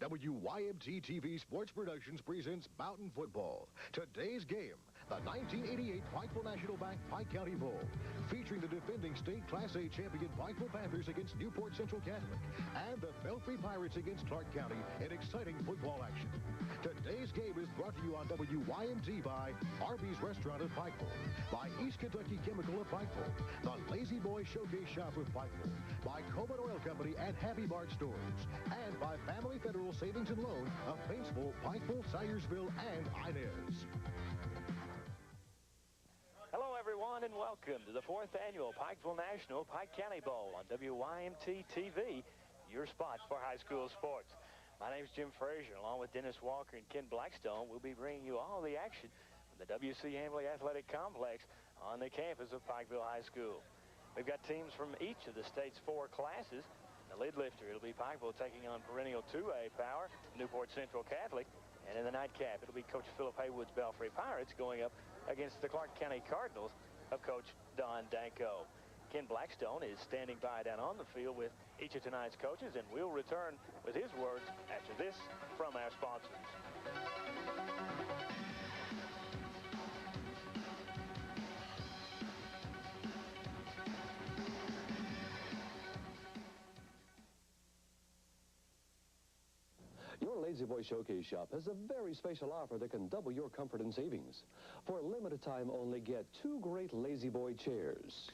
WYMT TV Sports Productions presents Mountain Football. Today's game, the 1988 Pikeville National Bank Pike County Bowl, featuring the defending state Class A champion Pikeville Panthers against Newport Central Catholic and the Belfry Pirates against Clark County in exciting football action. Today's game is brought to you on WYMT by Arby's Restaurant of Pikeville, by East Kentucky Chemical of Pikeville, the Lazy Boy Showcase Shop of Pikeville, by Coleman Oil Company and Happy Mart Stores, and by Family Federal Savings and Loan of Paintsville, Pikeville, Syersville, and Inez. Hello, everyone, and welcome to the 4th Annual Pikeville National Pike County Bowl on WYMT TV, your spot for high school sports. My name is Jim Frazier. Along with Dennis Walker and Ken Blackstone, we'll be bringing you all the action from the W.C. Hambley Athletic Complex on the campus of Pikeville High School. We've got teams from each of the state's 4 classes. The lead lifter, it'll be Pikeville taking on perennial 2A power, Newport Central Catholic. And in the nightcap, it'll be Coach Philip Haywood's Belfry Pirates going up against the Clark County Cardinals of Coach Don Danko. Ken Blackstone is standing by down on the field with each of tonight's coaches, and we'll return with his words after this from our sponsors. Your Lazy Boy Showcase Shop has a very special offer that can double your comfort and savings. For a limited time only, get 2 great Lazy Boy chairs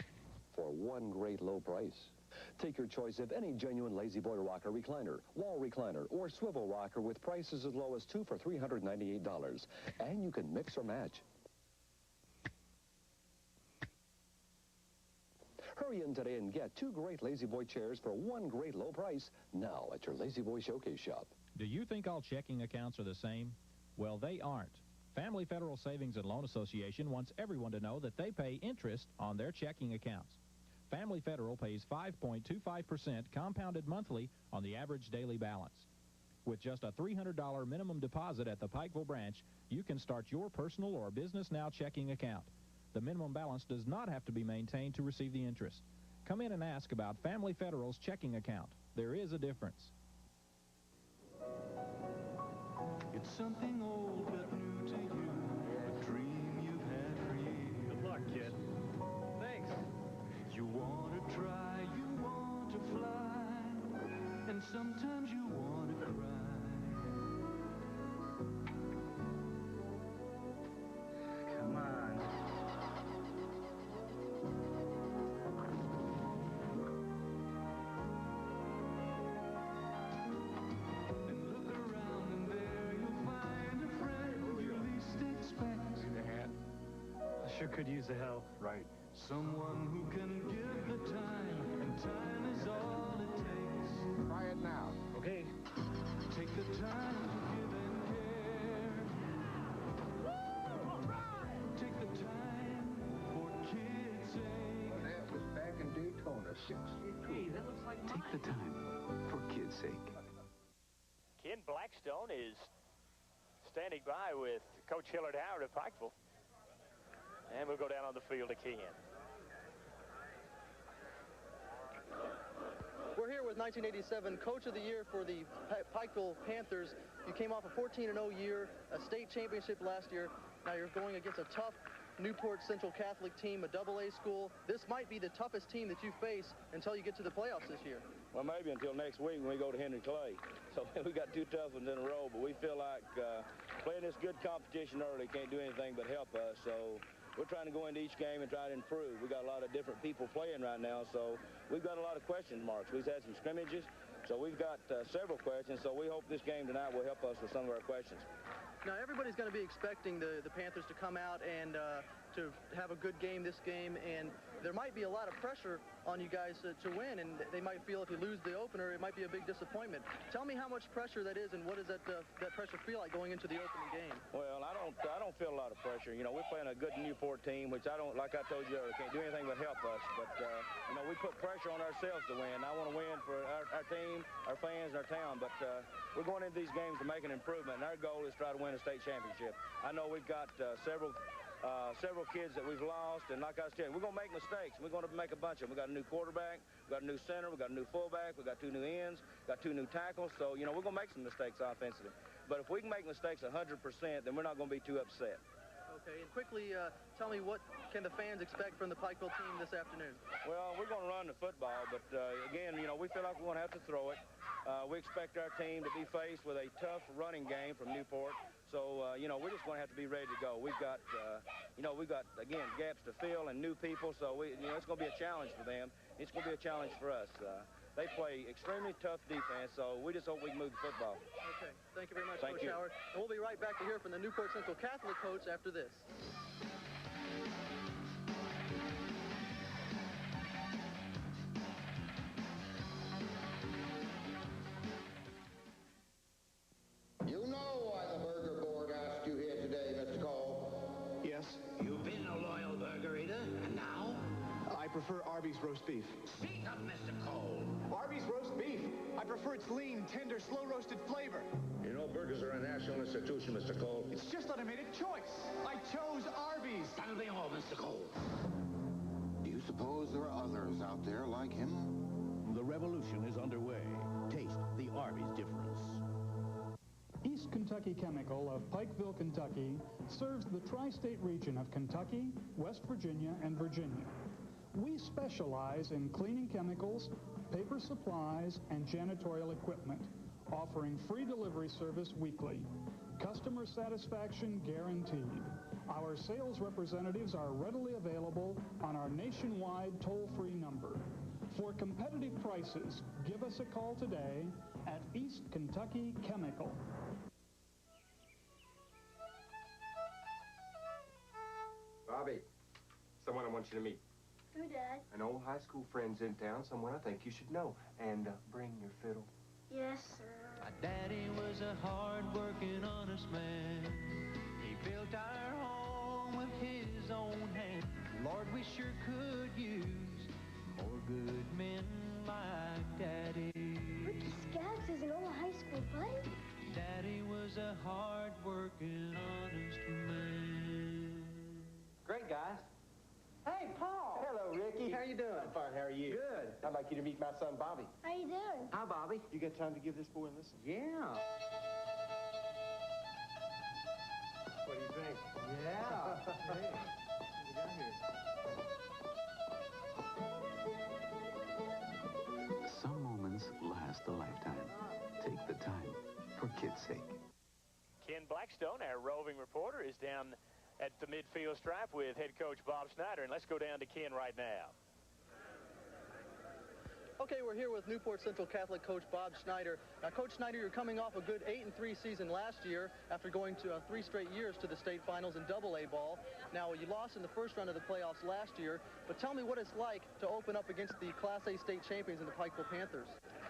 for 1 great low price. Take your choice of any genuine Lazy Boy rocker recliner, wall recliner, or swivel rocker with prices as low as 2 for $398. And you can mix or match. Hurry in today and get 2 great Lazy Boy chairs for 1 great low price now at your Lazy Boy Showcase Shop. Do you think all checking accounts are the same? Well, they aren't. Family Federal Savings and Loan Association wants everyone to know that they pay interest on their checking accounts. Family Federal pays 5.25% compounded monthly on the average daily balance. With just a $300 minimum deposit at the Pikeville branch, you can start your personal or Business Now checking account. The minimum balance does not have to be maintained to receive the interest. Come in and ask about Family Federal's checking account. There is a difference. It's something old but new to you, a dream you've had for years. Good luck, kid. Thanks. You want to try, you want to fly, and sometimes you want to cry. Come on. Sure could use the help. Right. Someone who can give the time, and time is all it takes. Try it now. Okay. Take the time to give and care. Woo! All right! Take the time for kids' sake. Well, that was back in Daytona, 62. Hey, that looks like mine. Take the time for kids' sake. Ken Blackstone is standing by with Coach Hillard Howard of Pikeville. And we'll go down on the field to Ken. We're here with 1987 Coach of the Year for the Pikeville Panthers. You came off a 14-0 year, a state championship last year. Now you're going against a tough Newport Central Catholic team, a AA school. This might be the toughest team that you face until you get to the playoffs this year. Well, maybe until next week when we go to Henry Clay. So we got 2 tough ones in a row, but we feel like playing this good competition early can't do anything but help us. So we're trying to go into each game and try to improve. We got a lot of different people playing right now, so we've got a lot of question marks. We've had some scrimmages, so we've got several questions, so we hope this game tonight will help us with some of our questions. Now, everybody's going to be expecting the Panthers to come out and to have a good game this game, and there might be a lot of pressure on you guys to win, and they might feel if you lose the opener, it might be a big disappointment. Tell me how much pressure that is, and what does that pressure feel like going into the opening game? Well, I don't feel a lot of pressure. You know, we're playing a good Newport team, which like I told you earlier, can't do anything but help us. But, you know, we put pressure on ourselves to win. I want to win for our team, our fans, and our town, but we're going into these games to make an improvement, and our goal is to try to win a state championship. I know we've got several several kids that we've lost, and like I was telling you, we're going to make mistakes. We're going to make a bunch of them. We got a new quarterback, we got a new center, we got a new fullback, we got 2 new ends, got 2 new tackles. So, you know, we're going to make some mistakes offensively. But if we can make mistakes 100%, then we're not going to be too upset. Okay, and quickly, tell me, what can the fans expect from the Pikeville team this afternoon? Well, we're going to run the football, but again, you know, we feel like we're going to have to throw it. We expect our team to be faced with a tough running game from Newport. So, you know, we're just going to have to be ready to go. We've got, you know, again, gaps to fill and new people. So, you know, it's going to be a challenge for them. It's going to be a challenge for us. They play extremely tough defense, so we just hope we can move the football. Okay, thank you very much, Thank Coach you. Howard. And we'll be right back to hear from the Newport Central Catholic coach after this. You know why the Burger Board asked you here today, Mr. Cole. Yes? You've been a loyal burger eater, and now? I prefer Arby's roast beef. Speak up, Mr. Cole. Arby's roast beef. I prefer its lean, tender, slow-roasted flavor. You know burgers are a national institution, Mr. Cole. It's just that I made a choice. I chose Arby's. That'll be all, Mr. Cole. Do you suppose there are others out there like him? The revolution is underway. Taste the Arby's difference. East Kentucky Chemical of Pikeville, Kentucky serves the tri-state region of Kentucky, West Virginia, and Virginia. We specialize in cleaning chemicals, paper supplies, and janitorial equipment, offering free delivery service weekly. Customer satisfaction guaranteed. Our sales representatives are readily available on our nationwide toll-free number. For competitive prices, give us a call today at East Kentucky Chemical. Bobby, someone I want you to meet. Who, Dad? An old high school friend's in town, someone I think you should know. And bring your fiddle. Yes, sir. My daddy was a hard-working, honest man. He built our home with his own hand. Lord, we sure could use more good men like Daddy. Ricky Skaggs is an old high school buddy? Daddy was a hard-working, honest man. Great, guys. Hey, Paul. Hello, Ricky. How you doing? I'm fine. How are you? Good. I'd like you to meet my son, Bobby. How you doing? Hi, Bobby. You got time to give this boy a listen? Yeah. What do you think? Yeah. Hey. What you got here? Some moments last a lifetime. Take the time for kids' sake. Ken Blackstone, our roving reporter, is down at the midfield stripe with head coach Bob Snyder, and let's go down to Ken right now. Okay, we're here with Newport Central Catholic coach Bob Snyder. Now, Coach Snyder, you're coming off a good 8-3 season last year after going to 3 straight years to the state finals in AA ball. Now, you lost in the first round of the playoffs last year, but tell me what it's like to open up against the Class A state champions in the Pikeville Panthers.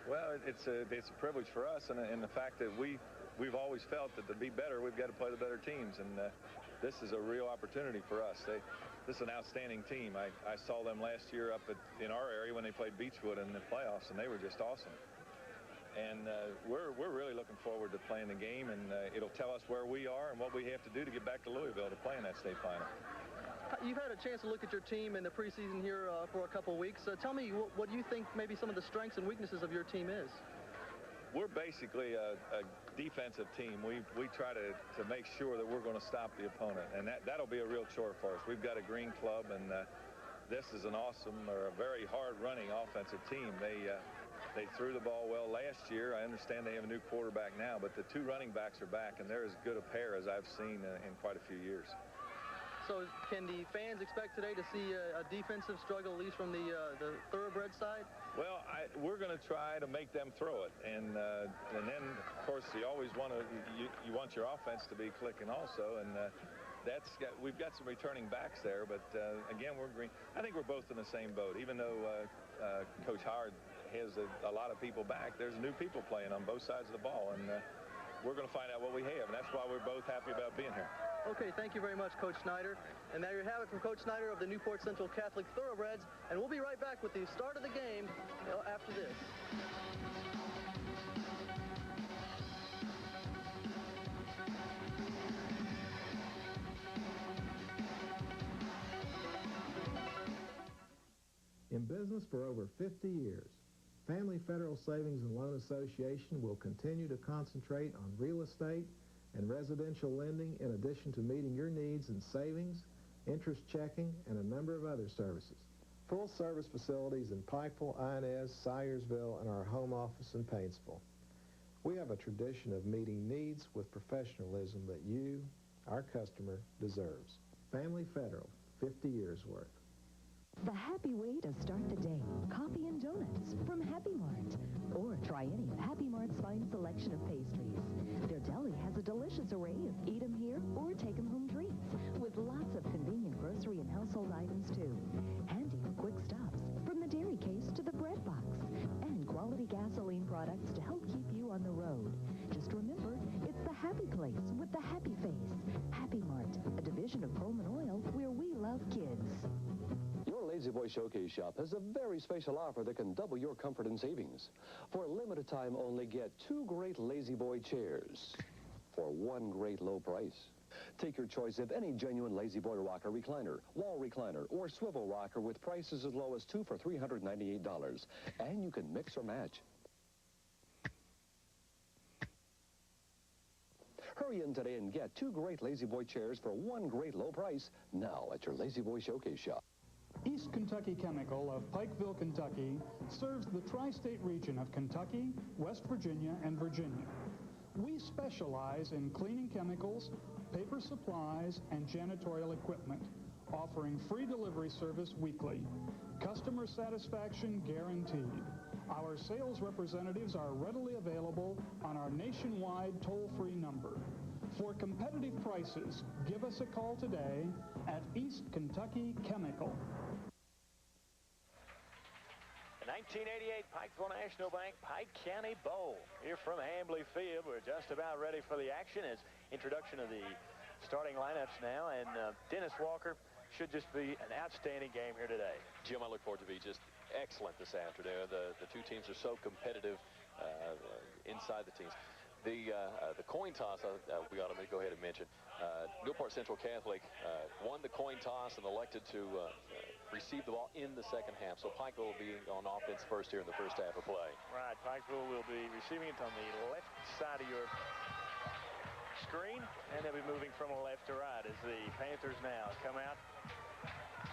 Well, it's a privilege for us, and the fact that we've always felt that to be better, we've got to play the better teams, and this is a real opportunity for us. This is an outstanding team. I saw them last year up in our area when they played Beechwood in the playoffs, and they were just awesome. And we're really looking forward to playing the game, and it'll tell us where we are and what we have to do to get back to Louisville to play in that state final. You've had a chance to look at your team in the preseason here for a couple weeks. Tell me, what do you think maybe some of the strengths and weaknesses of your team is? We're basically a defensive team. We try to make sure that we're going to stop the opponent, and that'll be a real chore for us. We've got a green club, and this is an awesome or a very hard-running offensive team. They threw the ball well last year. I understand they have a new quarterback now, but the 2 running backs are back, and they're as good a pair as I've seen in quite a few years. So can the fans expect today to see a defensive struggle, at least from the thoroughbred side? Well, we're going to try to make them throw it, and then, of course, you always want your offense to be clicking also, and we've got some returning backs there, but again, we're green. I think we're both in the same boat, even though Coach Howard has a lot of people back. There's new people playing on both sides of the ball, and we're going to find out what we have, and that's why we're both happy about being here. Okay, thank you very much, Coach Snyder. And there you have it from Coach Snyder of the Newport Central Catholic Thoroughbreds. And we'll be right back with the start of the game after this. business for over 50 years. Family Federal Savings and Loan Association will continue to concentrate on real estate and residential lending in addition to meeting your needs in savings, interest checking, and a number of other services. Full-service facilities in Pikeville, Inez, Syersville, and our home office in Paintsville. We have a tradition of meeting needs with professionalism that you, our customer, deserves. Family Federal, 50 years worth. The happy way to start the day. Coffee and donuts from Happy Mart. Or try any of Happy Mart's fine selection of pastries. Their deli has a delicious array of eat 'em here or take 'em home treats, with lots of convenient grocery and household items too. Handy for quick stops, from the dairy case to the bread box. And quality gasoline products to help keep you on the road. Just remember, it's the happy place with the happy face. Happy Mart, a division of Coleman Oil where we love kids. Your Lazy Boy Showcase shop has a very special offer that can double your comfort and savings. For a limited time only, get 2 great Lazy Boy chairs for 1 great low price. Take your choice of any genuine Lazy Boy rocker recliner, wall recliner, or swivel rocker with prices as low as 2 for $398. And you can mix or match. Hurry in today and get 2 great Lazy Boy chairs for 1 great low price now at your Lazy Boy Showcase shop. East Kentucky Chemical of Pikeville, Kentucky serves the tri-state region of Kentucky, West Virginia, and Virginia. We specialize in cleaning chemicals, paper supplies, and janitorial equipment, offering free delivery service weekly. Customer satisfaction guaranteed. Our sales representatives are readily available on our nationwide toll-free number. For competitive prices, give us a call today at East Kentucky Chemical. The 1988 Pikeville National Bank Pike County Bowl. Here from Hambley Field, we're just about ready for the action. As introduction of the starting lineups now, and Dennis Walker, should just be an outstanding game here today. Jim, I look forward to be just excellent this afternoon. The two teams are so competitive inside the teams. The coin toss, we ought to go ahead and mention. Newport Central Catholic won the coin toss and elected to receive the ball in the second half. So Pikeville will be on offense first here in the first half of play. Right, Pikeville will be receiving it on the left side of your screen, and they'll be moving from left to right as the Panthers now come out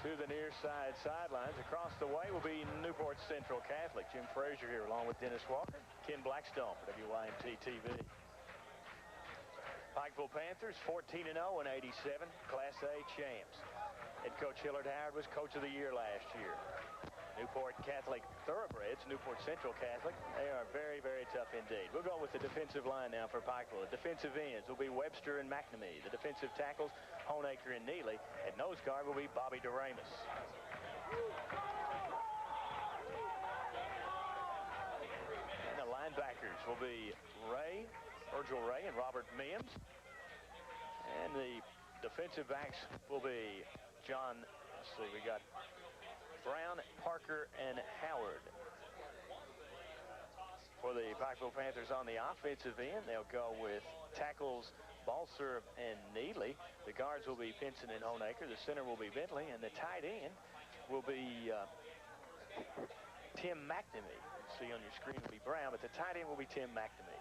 to the near side sidelines. Across the way will be Newport Central Catholic. Jim Frazier here along with Dennis Walker, Ken Blackstone for WYMT TV. Pikeville Panthers 14-0 in 87, Class A champs. Head coach Hillard Howard was coach of the year last year. Newport Catholic Thoroughbreds, Newport Central Catholic, they are very, very tough indeed. We'll go with the defensive line now for Pikeville. The defensive ends will be Webster and McNamee. The defensive tackles, Honaker and Neely. At nose guard will be Bobby DeRamus. And the linebackers will be Virgil Ray and Robert Mims. And the defensive backs will be John, let's see, we got Brown, Parker, and Howard. For the Pikeville Panthers on the offensive end, they'll go with tackles Balser and Neely. The guards will be Pinson and Honaker. The center will be Bentley, and the tight end will be Tim McNamee. See on your screen will be Brown, but the tight end will be Tim McNamee.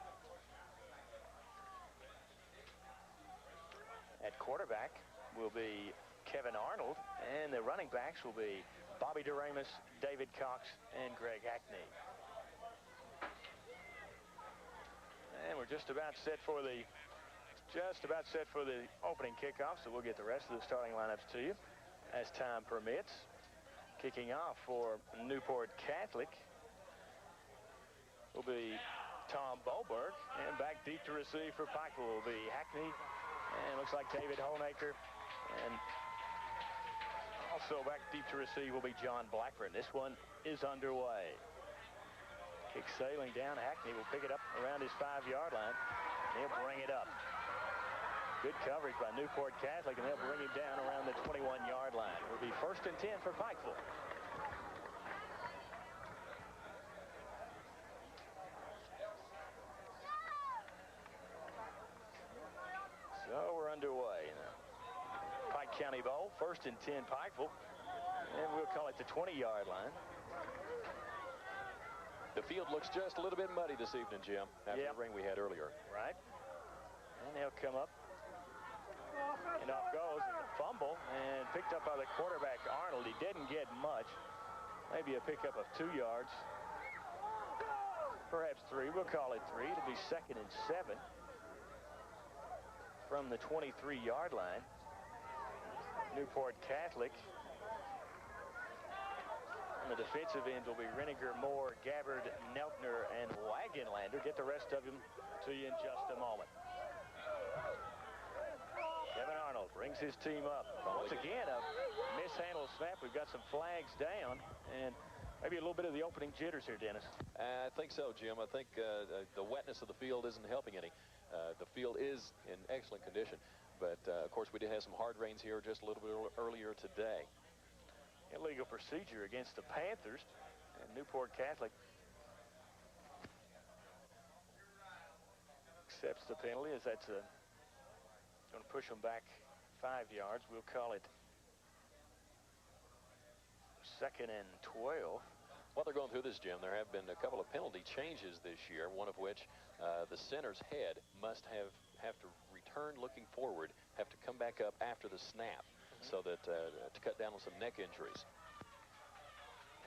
At quarterback will be Kevin Arnold, and the running backs will be Bobby DeRamus, David Cox, and Greg Hackney. And we're just about set for the opening kickoff, so we'll get the rest of the starting lineups to you as time permits. Kicking off for Newport Catholic will be Tom Boberg, and back deep to receive for Pikeville will be Hackney, and looks like David Honaker, and also back deep to receive will be John Blackburn. This one is underway. Kick sailing down. Hackney will pick it up around his 5-yard line. They'll bring it up. Good coverage by Newport Catholic, and they'll bring it down around the 21-yard line. It will be 1st and 10 for Pikeville. So we're underway now. Pike County Bowl, 1st and 10 Pikeville, and we'll call it the 20-yard line. The field looks just a little bit muddy this evening, Jim, after the rain we had earlier. Right. And they'll come up. And off goes a fumble and picked up by the quarterback, Arnold. He didn't get much. Maybe a pickup of 2 yards. Perhaps 3. We'll call it 3. It'll be 2nd and 7 from the 23-yard line. Newport Catholic. On the defensive end will be Reniger, Moore, Gabbard, Neltner, and Wagenlander. Get the rest of them to you in just a moment. Kevin Arnold brings his team up. Once again, a mishandled snap. We've got some flags down, and maybe a little bit of the opening jitters here, Dennis. I think so, Jim. I think the wetness of the field isn't helping any. The field is in excellent condition, but of course we did have some hard rains here just a little bit earlier today. Illegal procedure against the Panthers, and Newport Catholic accepts the penalty as that's going to push them back 5 yards. We'll call it 2nd and 12. While they're going through this, Jim, there have been a couple of penalty changes this year, one of which the center's head must have to return looking forward, have to come back up after the snap, so that to cut down on some neck injuries.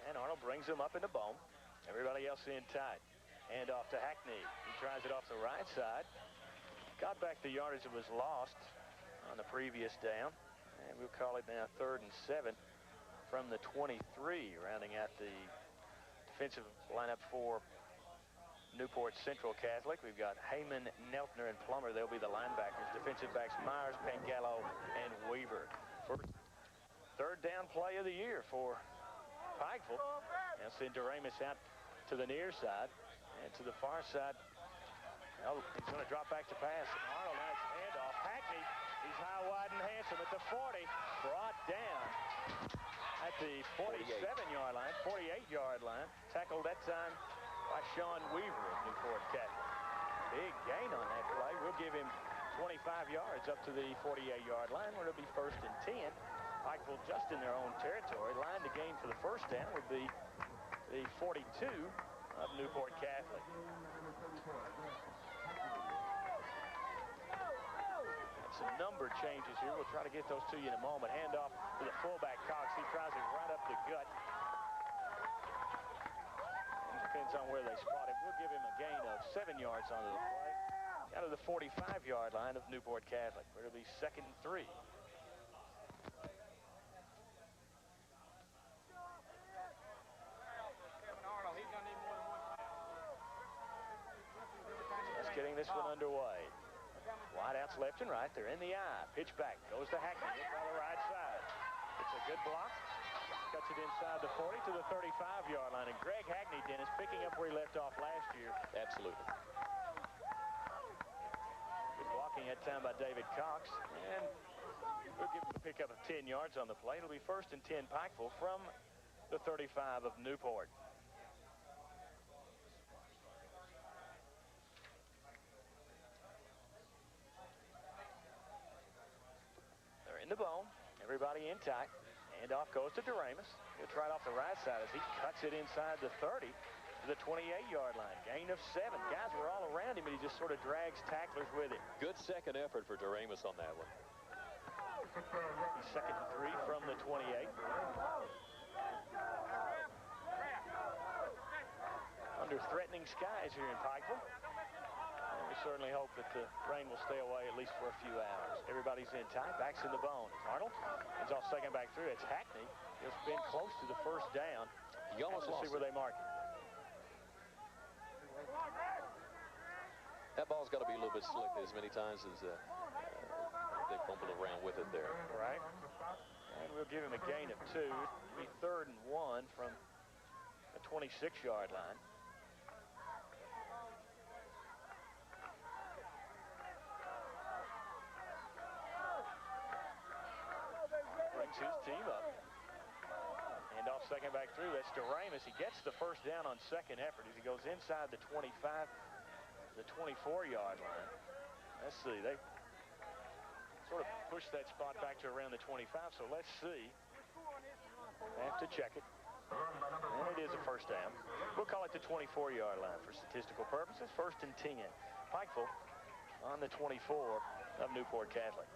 And Arnold brings him up in the bone. Everybody else in tight. Hand off to Hackney. He tries it off the right side. Got back the yardage that was lost on the previous down. And we'll call it now 3rd and 7 from the 23, rounding out the defensive lineup for Newport Central Catholic. We've got Heyman, Neltner, and Plummer. They'll be the linebackers. Defensive backs Myers, Pangallo, and Weaver. First 3rd down play of the year for Pikeville. Now send Doremus out to the near side and to the far side. Oh, he's going to drop back to pass. Arnold has a handoff. Hackney, he's high, wide, and handsome at the 40. Brought down at the 47-yard line, 48-yard line. Tackled that time by Sean Weaver of Newport Catholic. Big gain on that play. We'll give him 25 yards up to the 48-yard line, where it'll be 1st and 10. Pikeville just in their own territory. Line to gain for the first down would be the 42 of Newport Catholic. Some number changes here. We'll try to get those to you in a moment. Hand off to the fullback, Cox. He tries it right up the gut. It depends on where they spot him. We'll give him a gain of 7 yards onto the play. Out of the 45-yard line of Newport Catholic, where it'll be 2nd and 3. Just getting this one underway. Wideouts left and right. They're in the eye. Pitch back. Goes to Hackney. Look on the right side. It's a good block. Cuts it inside the 40 to the 35-yard line. And Greg Hackney, Dennis, picking up where he left off last year. Absolutely. Good blocking that time by David Cox. And we'll give him a pickup of 10 yards on the play. It'll be 1st and 10 Pikeville from the 35 of Newport. In the bone, everybody in tight. Hand off goes to Doremus. He'll try it off the right side as he cuts it inside the 30 to the 28-yard line. Gain of 7. Guys were all around him, and he just sort of drags tacklers with him. Good second effort for Doremus on that one. He's 2nd and 3 from the 28. Under threatening skies here in Pikeville. We certainly hope that the rain will stay away at least for a few hours. Everybody's in tight. Backs in the bone. Arnold is off second back through. It's Hackney. He's been close to the first down. He almost lost see where they mark it. That ball's got to be a little bit slick as many times as they fumbled around with it there. Right. And we'll give him a gain of 2. It'll be 3rd and 1 from the 26-yard line. His team up. And off second back through. That's Doremus. He gets the first down on second effort as he goes inside the 25, the 24-yard line. Let's see. They sort of pushed that spot back to around the 25. So let's see. I have to check it. And it is a first down. We'll call it the 24-yard line for statistical purposes. 1st and 10. Pikeville on the 24 of Newport Catholic.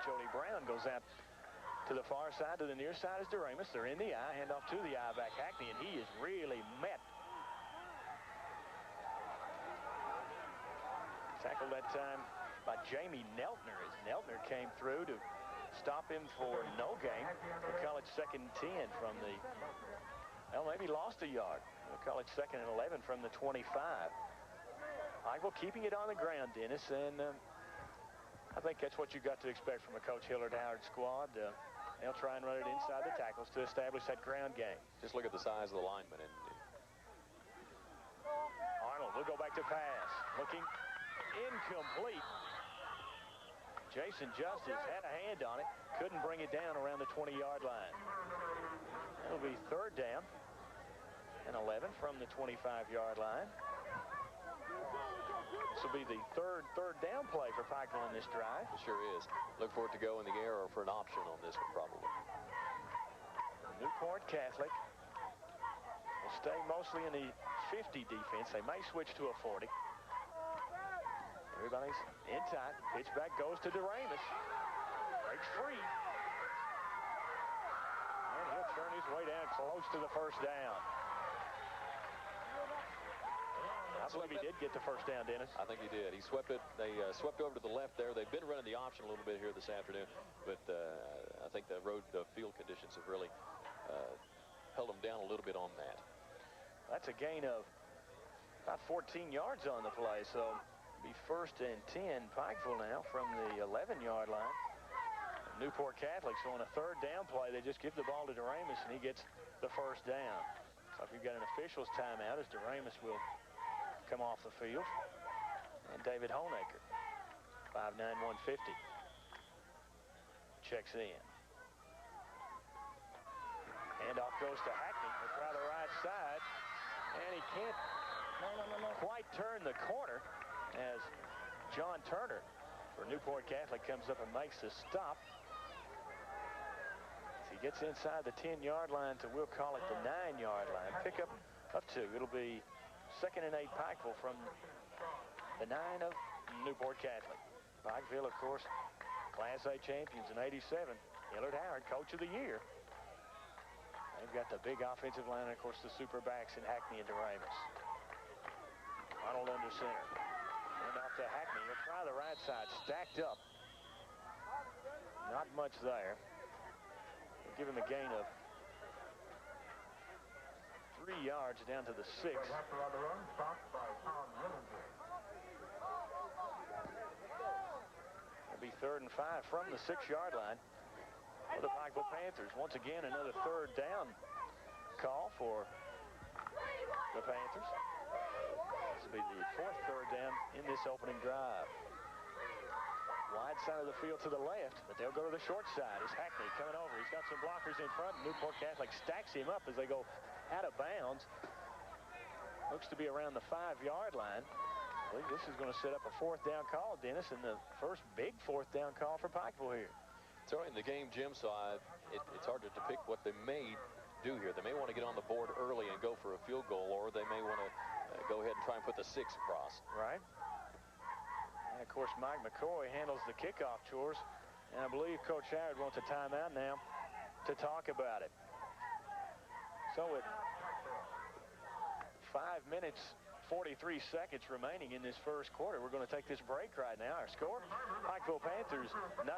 Jody Brown goes out to the far side. To the near side is DeRamus. They're in the eye. Hand off to the eye back Hackney, and he is really met. Tackled that time by Jamie Neltner as Neltner came through to stop him for no gain. We'll call it 2nd and 10 from the, well, maybe lost a yard. We'll call it 2nd and 11 from the 25. Pikeville keeping it on the ground, Dennis, and I think that's what you got to expect from a Coach Hillard Howard squad. They'll try and run it inside the tackles to establish that ground game. Just look at the size of the lineman. And Arnold will go back to pass. Looking incomplete. Jason Justice had a hand on it. Couldn't bring it down around the 20-yard line. It'll be 3rd down and 11 from the 25-yard line. This will be the third down play for Pikeville in this drive. It sure is. Look for it to go in the air or for an option on this one, probably. Newport Catholic will stay mostly in the 50 defense. They may switch to a 40. Everybody's in tight. Pitch back goes to DeRamus. Breaks free. And he'll turn his way down close to the 1st down. I believe he did get the 1st down, Dennis. I think he did. He swept it. They swept over to the left there. They've been running the option a little bit here this afternoon, but I think the field conditions have really held them down a little bit on that. That's a gain of about 14 yards on the play, so it'll be 1st and 10 Pikeville now from the 11-yard line. Newport Catholic, so on a 3rd down play, they just give the ball to DeRamus, and he gets the 1st down. So we've got an official's timeout as DeRamus will come off the field. And David Honaker, 5'9", 150, checks in. Handoff goes to Hackney. He'll try the right side, and he can't quite turn the corner as John Turner for Newport Catholic comes up and makes the stop. As he gets inside the 10-yard line to, we'll call it the 9-yard line. Pickup of 2. It'll be 2nd and 8 Pikeville from the 9 of Newport Catholic. Pikeville, of course, Class A champions in '87. Hillard Howard, Coach of the Year. They've got the big offensive line, and, of course, the super backs in Hackney and DeRamus. Arnold under center. And off to Hackney. He'll try the right side. Stacked up. Not much there. They'll give him a gain of 3 yards down to the 6. It'll be 3rd and 5 from the 6-yard line for the Pikeville Panthers. Once again, another 3rd down call for the Panthers. This will be the 4th 3rd down in this opening drive. Wide side of the field to the left, but they'll go to the short side. It's Hackney coming over. He's got some blockers in front. Newport Catholic stacks him up as they go out of bounds. Looks to be around the 5-yard line. I believe this is going to set up a 4th down call, Dennis, and the first big 4th down call for Pikeville here. It's early in the game, Jim, so it's hard to depict what they may do here. They may want to get on the board early and go for a field goal, or they may want to go ahead and try and put the 6 across. Right. And, of course, Mike McCoy handles the kickoff chores, and I believe Coach Howard wants a timeout now to talk about it. So with 5 minutes, 43 seconds remaining in this first quarter, we're going to take this break right now. Our score, Pikeville Panthers, 0,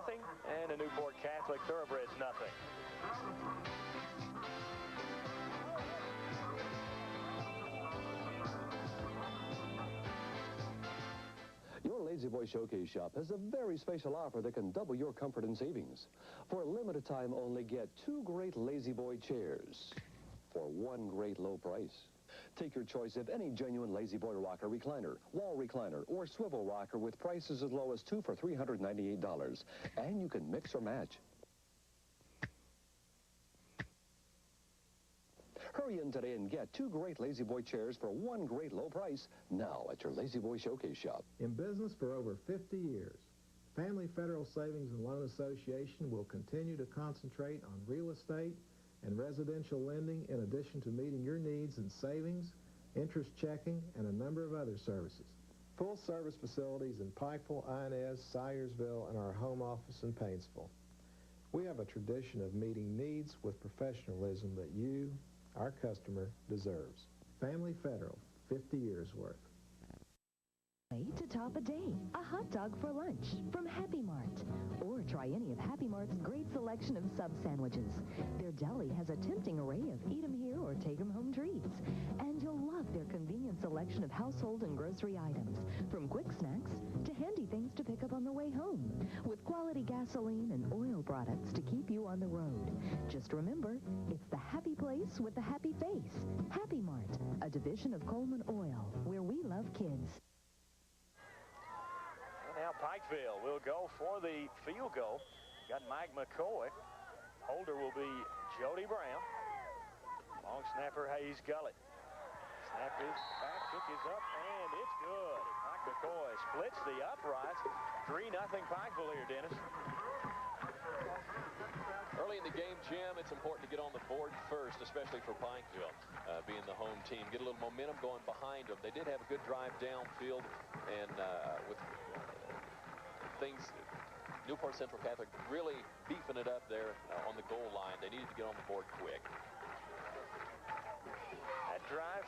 and the Newport Catholic Thoroughbreds, 0. Your Lazy Boy Showcase Shop has a very special offer that can double your comfort and savings. For a limited time only, get 2 great Lazy Boy chairs for 1 great low price. Take your choice of any genuine Lazy Boy rocker, recliner, wall recliner, or swivel rocker with prices as low as 2 for $398. And you can mix or match. Hurry in today and get 2 great Lazy Boy chairs for 1 great low price now at your Lazy Boy Showcase Shop. In business for over 50 years, Family Federal Savings and Loan Association will continue to concentrate on real estate and residential lending in addition to meeting your needs in savings, interest checking, and a number of other services. Full-service facilities in Pikeville, Inez, Syersville, and our home office in Paintsville. We have a tradition of meeting needs with professionalism that you, our customer, deserves. Family Federal, 50 years worth. To top a day, a hot dog for lunch from Happy Mart. Or try any of Happy Mart's great selection of sub sandwiches. Their deli has a tempting array of eat 'em here or take 'em home treats. And you'll love their convenient selection of household and grocery items, from quick snacks to handy things to pick up on the way home, with quality gasoline and oil products to keep you on the road. Just remember, it's the happy place with the happy face. Happy Mart, a division of Coleman Oil, where we love kids. Now Pikeville will go for the field goal. Got Mike McCoy. Holder will be Jody Brown. Long snapper Hayes Gullett. Snap is back, kick is up, and it's good. Mike McCoy splits the uprights. 3-0 Pikeville here, Dennis. Early in the game, Jim, it's important to get on the board first, especially for Pikeville, being the home team. Get a little momentum going behind them. They did have a good drive downfield, and with things, Newport Central Catholic really beefing it up there on the goal line. They needed to get on the board quick. That drive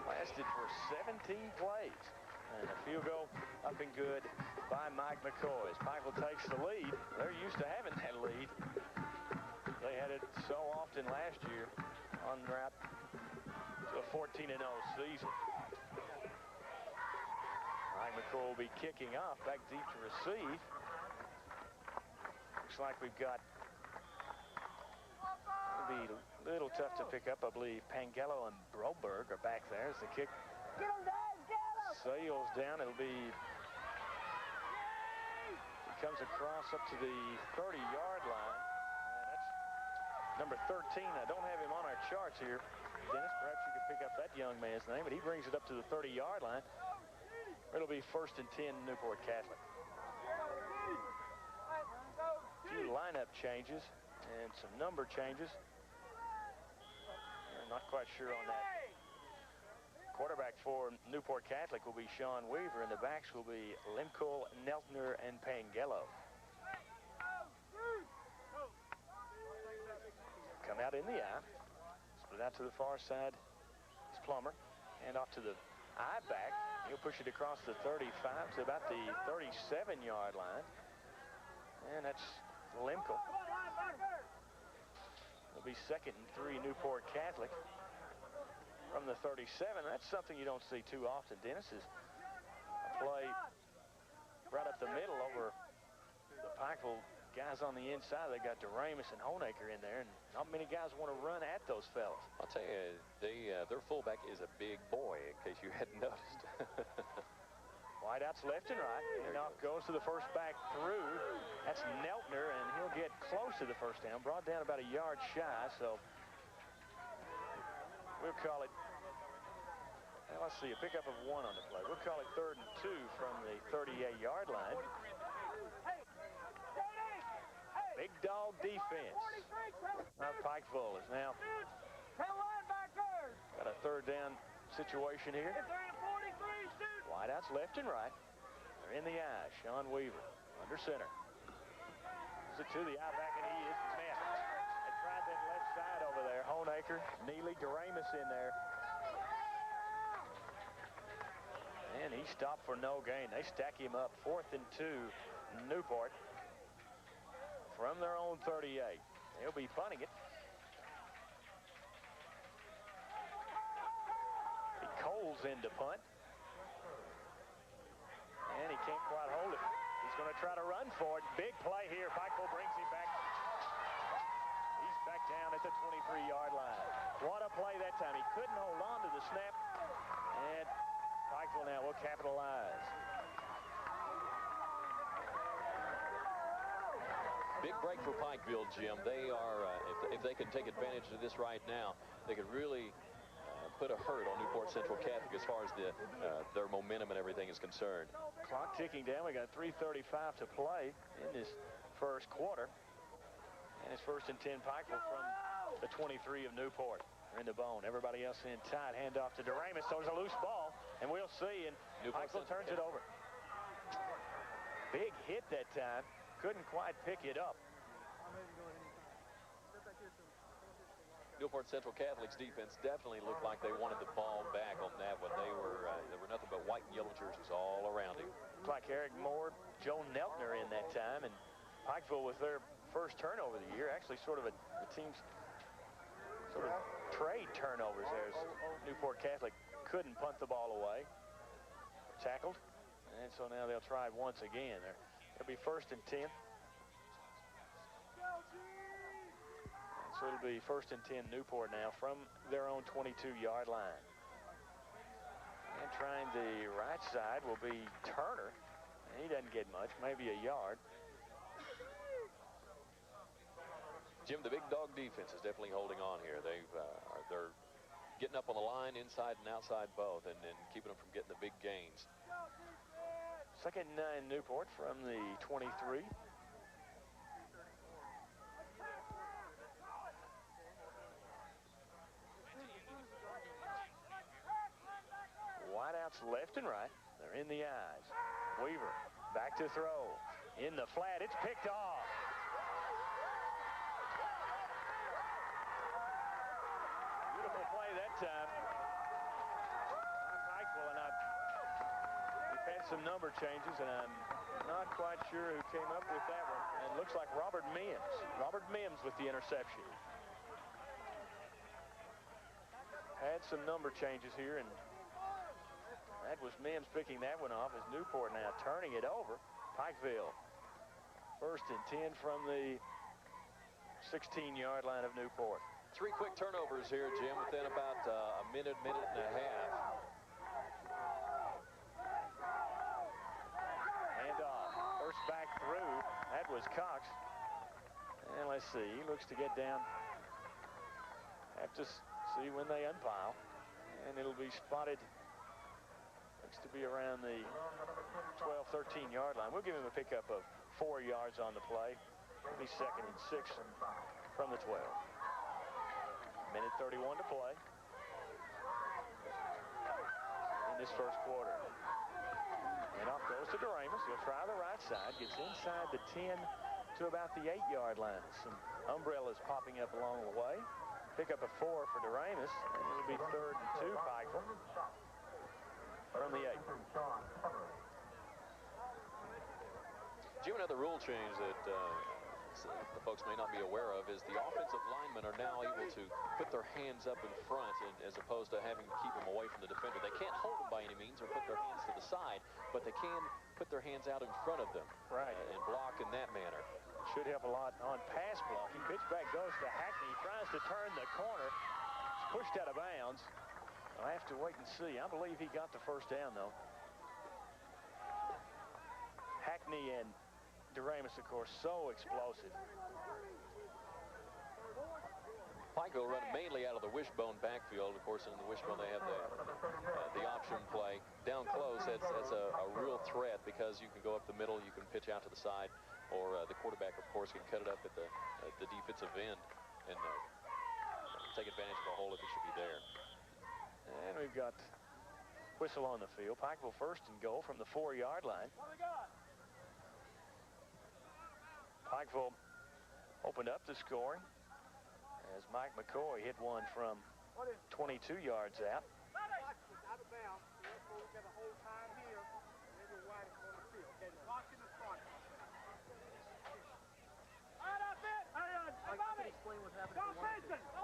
lasted for 17 plays. And a field goal up and good by Mike McCoy. As Pikeville takes the lead, they're used to having that lead. They had it so often last year en route to a 14-0 season. Mike McCoy will be kicking off back deep to receive. Looks like we've got, it'll be a little tough to pick up, I believe. Pangello and Broberg are back there as the kick sails down. It'll be, it comes across up to the 30-yard line. And that's number 13. I don't have him on our charts here. Dennis, perhaps you could pick up that young man's name, but he brings it up to the 30-yard line. It'll be 1st and 10 Newport Catholic. A few lineup changes and some number changes. I'm not quite sure on that. Quarterback for Newport Catholic will be Sean Weaver, and the backs will be Limco, Neltner, and Pangello. Come out in the eye. Split out to the far side. It's Plummer. And off to the eye back. He'll push it across the 35 to about the 37-yard line. And that's Limco. It'll be 2nd and 3 Newport Catholic from the 37. That's something you don't see too often, Dennis, is a play right up the middle over the Pikeville guys on the inside. They got DeRamus and Honaker in there, and not many guys want to run at those fellas. I'll tell you, their fullback is a big boy, in case you hadn't noticed. Wideouts left and right. Handoff goes to the first back through. That's Neltner, and he'll get close to the first down. Brought down about a yard shy, so we'll call it, well, let's see, a pickup of 1 on the play. We'll call it 3rd and 2 from the 38-yard line. Big dog defense. Pikeville is now got a 3rd down situation here. Wideouts left and right. They're in the eye. Sean Weaver under center. Is it to the eye back, and he is met. They tried that left side over there. Honaker, Neely, DeRamus in there. And he stopped for no gain. They stack him up. 4th and 2, Newport. From their own 38. They'll be punting it. He Coles in to punt. And he can't quite hold it. He's going to try to run for it. Big play here. Pikeville brings him back. He's back down at the 23-yard line. What a play that time. He couldn't hold on to the snap. And Pikeville now will capitalize. Big break for Pikeville, Jim. They are, if they can take advantage of this right now, they could really put a hurt on Newport Central. Central Catholic as far as their momentum and everything is concerned. Clock ticking down. We got 3:35 to play in this first quarter. And it's 1st and 10 Pikeville from the 23 of Newport. They're in the bone. Everybody else in tight. Hand off to DeRamus. So there's a loose ball. And we'll see. And Pikeville turns it over. Big hit that time. Couldn't quite pick it up. Newport Central Catholic's defense definitely looked like they wanted the ball back on that one. They were nothing but white and yellow jerseys all around him. Looks like Eric Moore, Joe Neltner in that time, and Pikeville with their first turnover of the year. Actually, sort of the team's sort of trade turnovers there. Newport Catholic couldn't punt the ball away. Tackled, and so now they'll try once again. It'll be 1st and 10. So it'll be 1st and 10 Newport now from their own 22-yard line. And trying the right side will be Turner. And he doesn't get much, maybe a yard. Jim, the big dog defense is definitely holding on here. They're getting up on the line, inside and outside both, and keeping them from getting the big gains. 2nd and 9 Newport from the 23. Wideouts left and right. They're in the eyes. Weaver back to throw. In the flat. It's picked off. Beautiful play that time. Pikeville, and we've had some number changes, and I'm not quite sure who came up with that one. And it looks like Robert Mims. Robert Mims with the interception. Had some number changes here, and that was Mims picking that one off as Newport now turning it over. Pikeville, 1st and 10 from the 16-yard line of Newport. 3 quick turnovers here, Jim, within about a minute and a half. Hand off. First back through. That was Cox. And let's see. He looks to get down. Have to see when they unpile. And it'll be spotted. Looks to be around the 12, 13-yard line. We'll give him a pickup of 4 yards on the play. It'll be 2nd and 6 from the 12. Minute 31 to play in this first quarter. And off goes to DeRamus. He'll try the right side. Gets inside the 10 to about the 8-yard line. Some umbrellas popping up along the way. Pick up a 4 for DeRamus. And it'll be 3rd and 2 Pikeville from the 8. Jim, another rule change that the folks may not be aware of is the offensive linemen are now able to put their hands up in front as opposed to having to keep them away from the defender. They can't hold them by any means or put their hands to the side, but they can put their hands out in front of them and block in that manner. Should help a lot on pass blocking. Pitch back goes to Hackney. Tries to turn the corner. It's pushed out of bounds. I'll have to wait and see. I believe he got the first down, though. Hackney and DeRamus, of course, so explosive. Pikeville run mainly out of the wishbone backfield. Of course, in the wishbone they have the option play. Down close, that's a real threat because you can go up the middle, you can pitch out to the side, or the quarterback, of course, can cut it up at the defensive end and take advantage of a hole if it should be there. And we've got whistle on the field. Pikeville 1st and goal from the 4-yard line. Pikeville opened up the scoring as Mike McCoy hit one from 22 yards out. Out of bounds. Therefore, we've got a whole time here. Maybe wide on the field. Okay, lock in the front.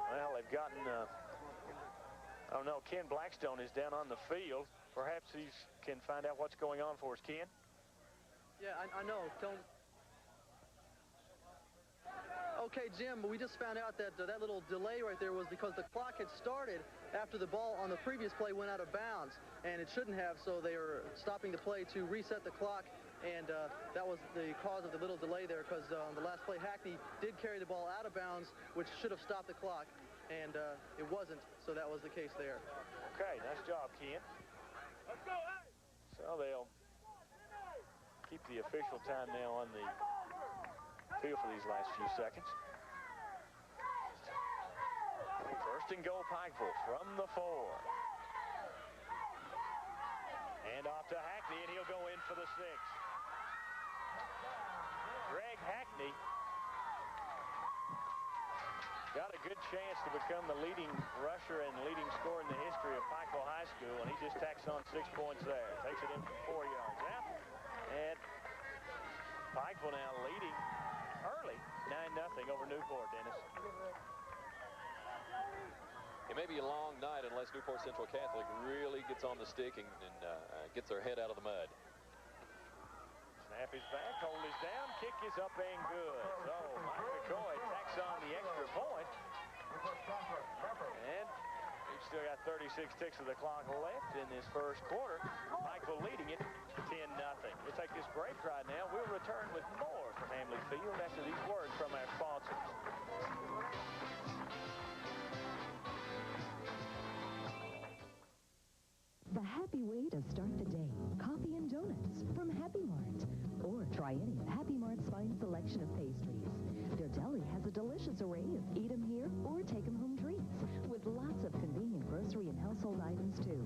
Well, they've gotten, I don't know, Ken Blackstone is down on the field. Perhaps he can find out what's going on for us, Ken. Yeah, I know. Okay, Jim, we just found out that that little delay right there was because the clock had started after the ball on the previous play went out of bounds, and it shouldn't have, so they were stopping the play to reset the clock, and that was the cause of the little delay there because on the last play, Hackney did carry the ball out of bounds, which should have stopped the clock. and it wasn't, so that was the case there. Okay, nice job, Ken. Let's go, hey! So they'll keep the official time now on the field for these last few seconds. First and goal, Pikeville from the 4. And off to Hackney, and he'll go in for the 6. Greg Hackney got a good chance to become the leading rusher and leading scorer in the history of Pikeville High School, and he just tacks on 6 points there. Takes it in from 4 yards out. And Pikeville now leading early, 9-0 over Newport, Dennis. It may be a long night unless Newport Central Catholic really gets on the stick and gets their head out of the mud. Snap is back, hold is down, kick is up and good. So Mike McCoy tacks on the extra point. And we've still got 36 ticks of the clock left in this first quarter. Pikeville leading it 10-0. We'll take this break right now. We'll return with more from Hamley Field after these words from our sponsors. The happy way to start the day. Coffee and donuts from Happy Mart. Or try any of Happy Mart's fine selection of pastries. Their deli has a delicious array of eat 'em here or take 'em home treats, with lots of convenient grocery and household items too.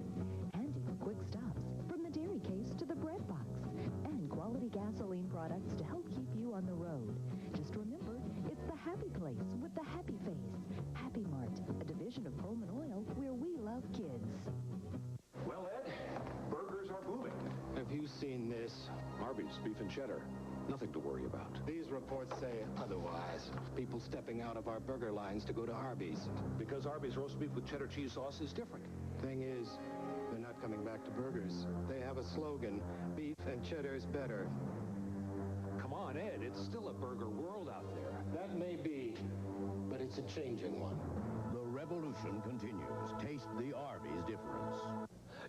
Handy for quick stops, from the dairy case to the bread box. And quality gasoline products to help keep you on the road. Just remember, it's the happy place with the happy face. Happy Mart, a division of Pullman Oil where we love kids. Well, Ed, burgers are booming. Have you seen this? Arby's, beef and cheddar. Nothing to worry about. These reports say otherwise. People stepping out of our burger lines to go to Arby's. Because Arby's roast beef with cheddar cheese sauce is different. Thing is, they're not coming back to burgers. They have a slogan, beef and cheddar's better. Come on, Ed, it's still a burger world out there. That may be, but it's a changing one. The revolution continues. Taste the Arby's difference.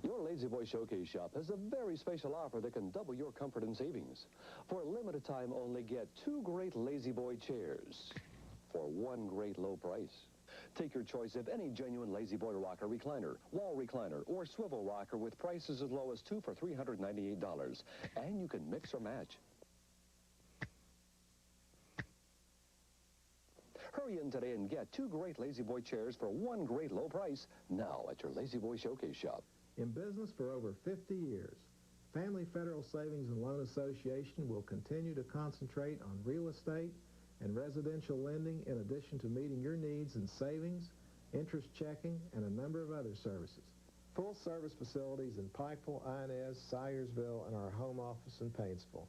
Your Lazy Boy Showcase shop has a very special offer that can double your comfort and savings. For a limited time only, get 2 great Lazy Boy chairs for 1 great low price. Take your choice of any genuine Lazy Boy rocker recliner, wall recliner, or swivel rocker with prices as low as 2 for $398. And you can mix or match. Hurry in today and get 2 great Lazy Boy chairs for 1 great low price now at your Lazy Boy Showcase shop. In business for over 50 years, Family Federal Savings and Loan Association will continue to concentrate on real estate and residential lending in addition to meeting your needs in savings, interest checking, and a number of other services. Full-service facilities in Pikeville, Inez, Syersville, and our home office in Paintsville.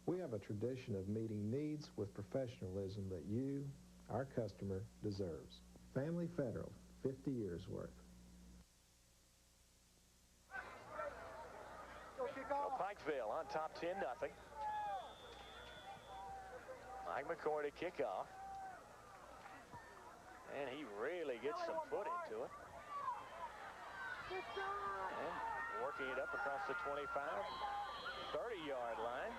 We have a tradition of meeting needs with professionalism that you, our customer, deserves. Family Federal, 50 years worth. Pikeville on top 10-0. Mike McCoy to kick off. And he really gets some foot into it. And working it up across the 25, 30-yard line.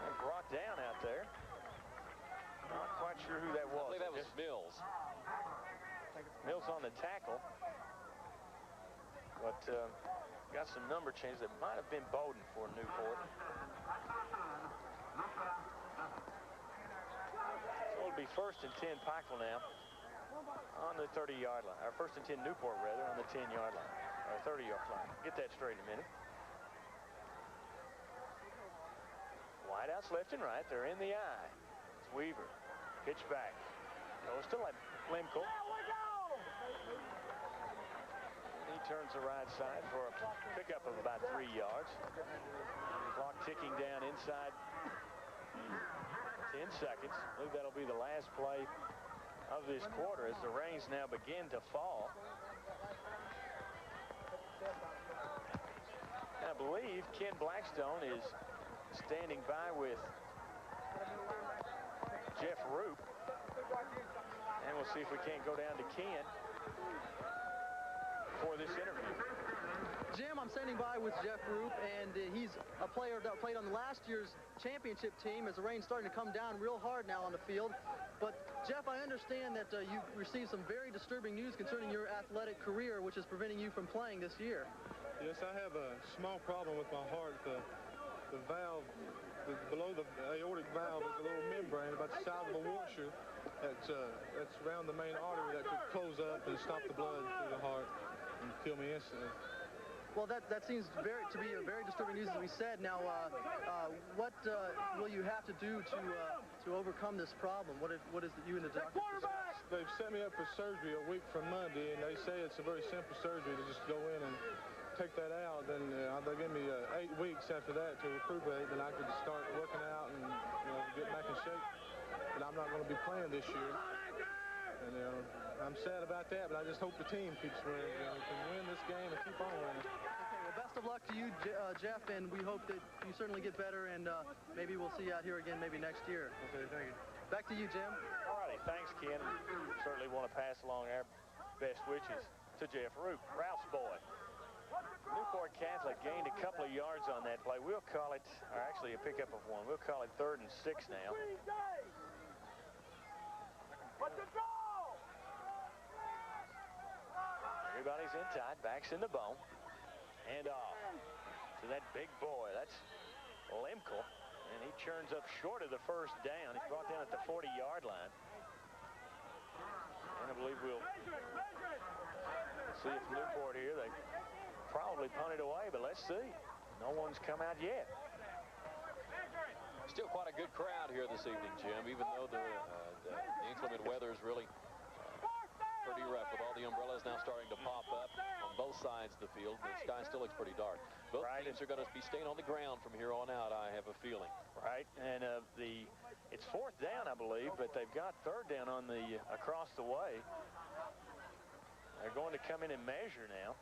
And brought down out there. Not quite sure who that was. I believe that was Mills. Mills on the tackle. But got some number changes that might have been Bowden for Newport. So it'll be 1st and 10 Pikeville now on the 30-yard line. Or 1st and 10 Newport, rather, on the 10-yard line. Or 30-yard line. Get that straight in a minute. Wideouts left and right. They're in the eye. It's Weaver. Pitch back. Goes to Lemkel. He turns the right side for a pickup of about 3 yards. Clock ticking down inside 10 seconds. I believe that'll be the last play of this quarter as the rains now begin to fall. I believe Ken Blackstone is standing by with Jeff Roop. And we'll see if we can't go down to Ken for this interview. Jim, I'm standing by with Jeff Roop, and he's a player that played on the last year's championship team as the rain's starting to come down real hard now on the field. But, Jeff, I understand that you received some very disturbing news concerning your athletic career, which is preventing you from playing this year. Yes, I have a small problem with my heart. The valve, below the aortic valve is a little membrane about the size of a washer that's around the main artery that could close up and stop the blood through the heart and kill me instantly. Well, that seems to be a very disturbing news, as we said. Now, what will you have to do to overcome this problem? What is it you and the doctor? They've set me up for surgery a week from Monday, and they say it's a very simple surgery to just go in and take that out. Then they'll give me 8 weeks after that to recuperate, and I could start working out and get back in shape. But I'm not going to be playing this year, and I'm sad about that. But I just hope the team keeps winning, can win this game and keep on winning. Okay, well, best of luck to you, Jeff, and we hope that you certainly get better, and maybe we'll see you out here again maybe next year. Okay, thank you. Back to you, Jim. All righty, thanks, Ken. Certainly want to pass along our best wishes to Jeff Roop, Ralph's boy. Newport Catholic gained a couple of yards on that play. We'll call it, or actually a pickup of 1. We'll call it 3rd and 6 now. Everybody's in tight, backs in the bone. And off to that big boy. That's Lemkel. And he churns up short of the first down. He's brought down at the 40-yard line. And I believe we'll see if Newport here, they probably punted away, but let's see. No one's come out yet. Still quite a good crowd here this evening, Jim, even though the inclement weather is really pretty rough with all the umbrellas now starting to pop up on both sides of the field. The sky still looks pretty dark. Both teams are going to be staying on the ground from here on out, I have a feeling. Right, and it's 4th down, I believe, but they've got 3rd down on the across the way. They're going to come in and measure now.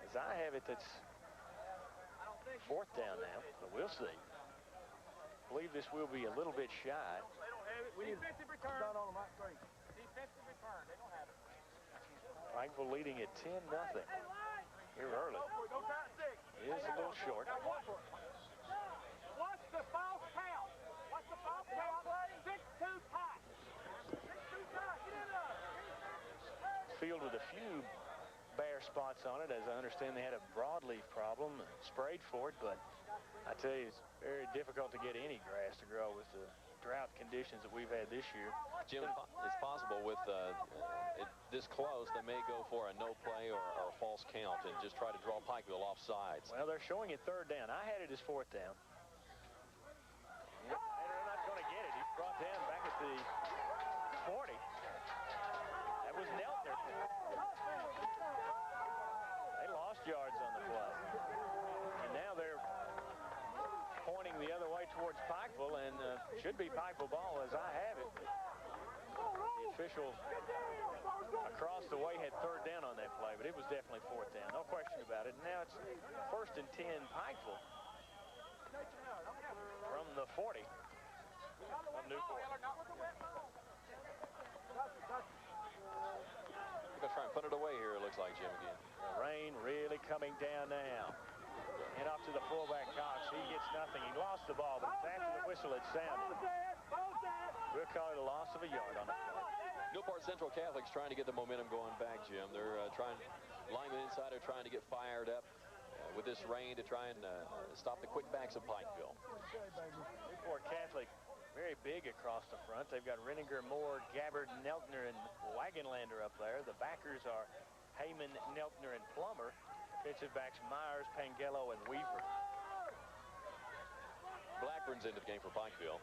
As I have it, that's 4th down now, but we'll see. I believe this will be a little bit shy. Defensive return. Not on them, right straight. Defensive return. They don't have it. Pikeville leading at 10-0 here early. It is a little short. What's the foul count? What's the foul count? 6-2 tie. 6-2 tie. Get in there. Field with a few bare spots on it. As I understand, they had a broadleaf problem, sprayed for it, but I tell you, it's very difficult to get any grass to grow with the drought conditions that we've had this year. Jim, it's possible with this close, they may go for a no play or a false count and just try to draw Pikeville off sides. Well, they're showing it 3rd down. I had it as 4th down. Yeah, they're not going to get it. He's brought down back at the 40. That was Neltner. They lost yards on the play. And now they're pointing the other way towards Pikeville, and should be Pikeville ball as I have it. The official across the way had 3rd down on that play, but it was definitely 4th down. No question about it. Now it's 1st and 10 Pikeville from the 40 of Newport. We're going to try and put it away here, it looks like, Jim, again. The rain really coming down now. And off to the fullback, Cox. He gets nothing. He lost the ball, but it's after the whistle it sounded. We'll call it a loss of a yard on the play. Newport Central Catholic's trying to get the momentum going back, Jim. They're linemen inside are trying to get fired up with this rain to try and stop the quick backs of Pikeville. Newport Catholic, very big across the front. They've got Renninger, Moore, Gabbard, Neltner, and Wagenlander up there. The backers are Heyman, Neltner, and Plummer. Defensive backs Myers, Pangello, and Weaver. Blackburn's into the game for Pikeville.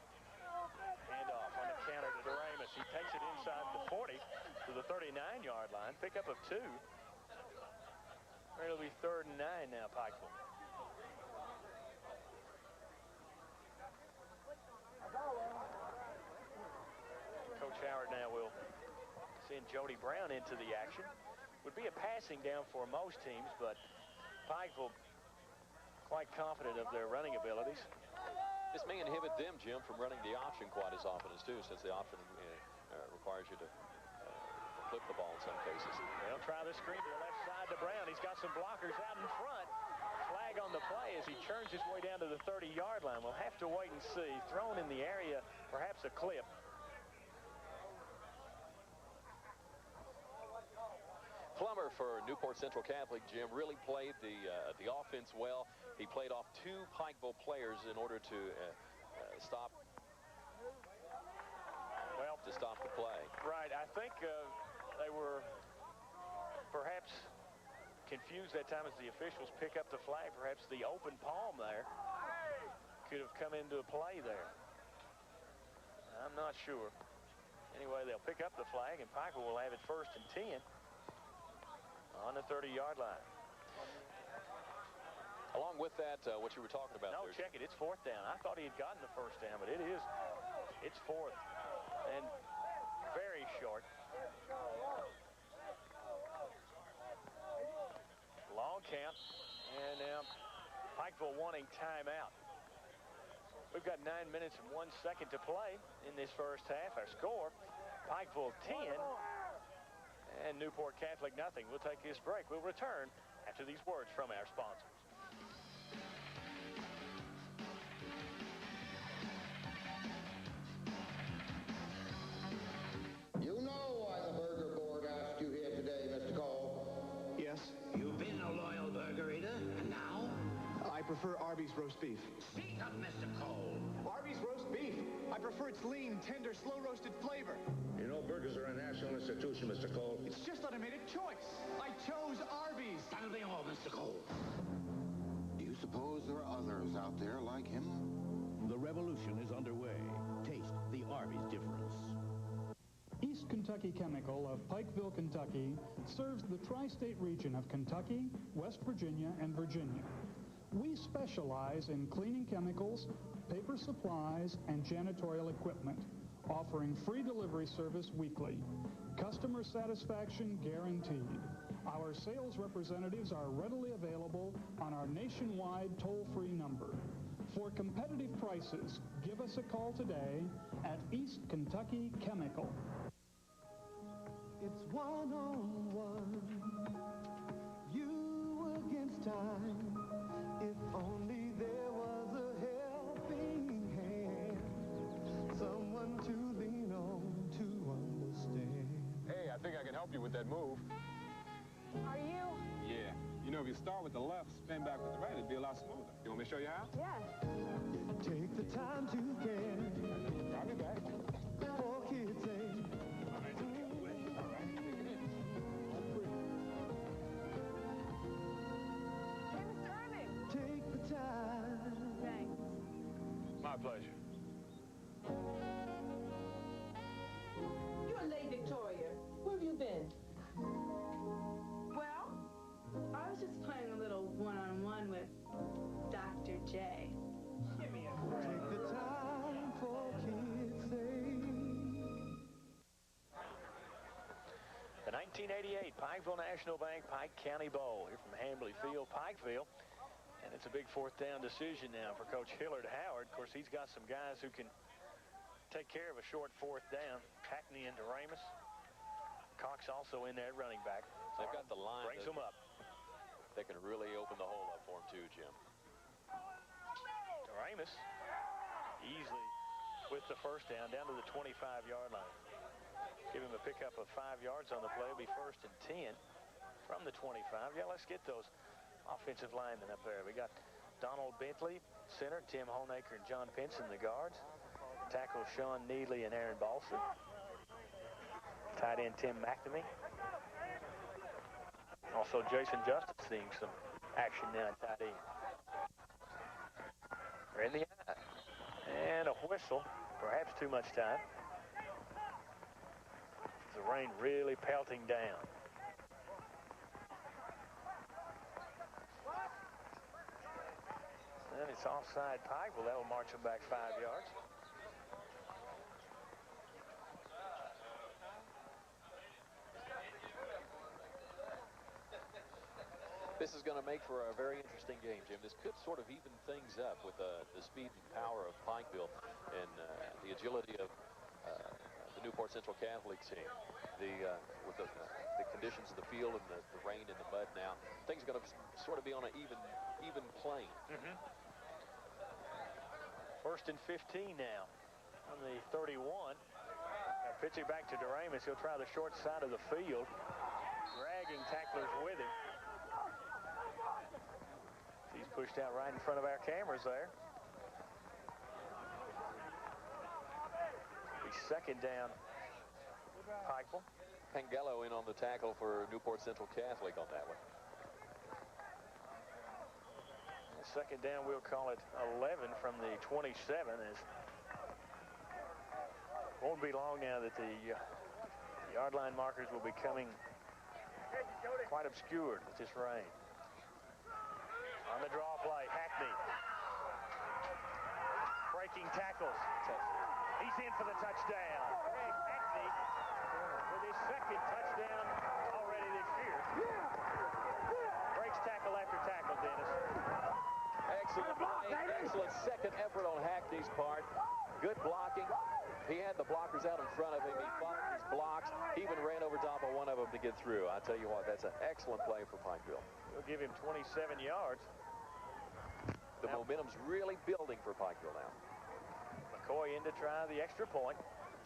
Handoff on the counter to Doremus. He takes it inside the 40 to the 39-yard line. Pickup of 2. It'll be 3rd and 9 now, Pikeville. Coach Howard now will send Jody Brown into the action. Would be a passing down for most teams, but Pikeville quite confident of their running abilities. This may inhibit them, Jim, from running the option quite as often as too, since the option requires you to flip the ball in some cases. They'll try the screen to the left side to to Brown. He's got some blockers out in front. Flag on the play as he churns his way down to the 30-yard line. We'll have to wait and see. Thrown in the area, perhaps a clip. Plummer for Newport Central Catholic, Jim, really played the offense well. He played off 2 Pikeville players in order to stop the play. Right. I think they were perhaps confused that time as the officials pick up the flag. Perhaps the open palm there could have come into play there. I'm not sure. Anyway, they'll pick up the flag, and Pikeville will have it 1st and 10 on the 30-yard line. Along with that, what you were talking about. No, check it. It's 4th down. I thought he had gotten the 1st down, but it's 4th and very short. Long count, and now Pikeville wanting timeout. We've got 9 minutes and 1 second to play in this first half. Our score, Pikeville 10 and Newport Catholic nothing. We'll take this break. We'll return after these words from our sponsors. You know why the Burger Board asked you here today, Mr. Cole. Yes. You've been a loyal burger eater, and now? I prefer Arby's roast beef. Speak up, Mr. Cole. Arby's roast beef. I prefer its lean, tender, slow-roasted flavor. You know burgers are a national institution, Mr. Cole. It's just that I made a choice. I chose Arby's. That'll be all, Mr. Cole. Do you suppose there are others out there like him? The revolution is underway. Taste the Arby's difference. East Kentucky Chemical of Pikeville, Kentucky serves the tri-state region of Kentucky, West Virginia, and Virginia. We specialize in cleaning chemicals, paper supplies, and janitorial equipment, offering free delivery service weekly. Customer satisfaction guaranteed. Our sales representatives are readily available on our nationwide toll-free number. For competitive prices, give us a call today at East Kentucky Chemical. It's one-on-one, you against time. If only there was a helping hand, someone to lean on to understand. Hey, I think I can help you with that move. Are you? Yeah. You know, if you start with the left, spin back with the right, it'd be a lot smoother. You want me to show you how? Yes. Take the time to care. I'll be back. For kids' sake. Take the time. Thanks. My pleasure. You're late, Victoria. Where have you been? Well, I was just playing a little one-on-one with Dr. J. Give me a break. Take the time for kids' sake. The 1988 Pikeville National Bank Pike County Bowl here from Hambley Field, Pikeville. And it's a big 4th down decision now for Coach Hillard Howard. Of course, he's got some guys who can take care of a short 4th down. Hackney into Ramus. Cox also in there at running back. They've got the line. Brings them up. They can really open the hole up for him, too, Jim. Ramus easily with the 1st down to the 25-yard line. Give him a pickup of 5 yards on the play. It'll be 1st and 10 from the 25. Yeah, let's get those offensive linemen up there. We got Donald Bentley, center, Tim Honaker and John Pinson, the guards. Tackle Sean Needley and Aaron Balser. Tight end Tim McNamee. Also Jason Justice seeing some action now at tight end. They're in the eye. And a whistle. Perhaps too much time. The rain really pelting down. And it's offside Pikeville. That will march them back 5 yards. This is going to make for a very interesting game, Jim. This could sort of even things up with the speed and power of Pikeville and the agility of the Newport Central Catholic team. with the conditions of the field and the rain and the mud now, things are going to sort of be on an even plane. First and 15 now on the 31. Now pitching back to Doremus. He'll try the short side of the field, dragging tacklers with him. He's pushed out right in front of our cameras there. Second down, Pikeville. Pangello in on the tackle for Newport Central Catholic on that one. Second down, we'll call it 11 from the 27. As won't be long now that the yard line markers will be coming quite obscured with this rain. On the draw play, Hackney. Breaking tackles. He's in for the touchdown. Hackney with his second touchdown already this year. Breaks tackle after tackle, Dennis. Excellent play. Excellent second effort on Hackney's part. Good blocking. He had the blockers out in front of him. He followed his blocks. He even ran over top of one of them to get through. I tell you what, that's an excellent play for Pikeville. We'll give him 27 yards. The momentum's really building for Pikeville now. McCoy in to try the extra point.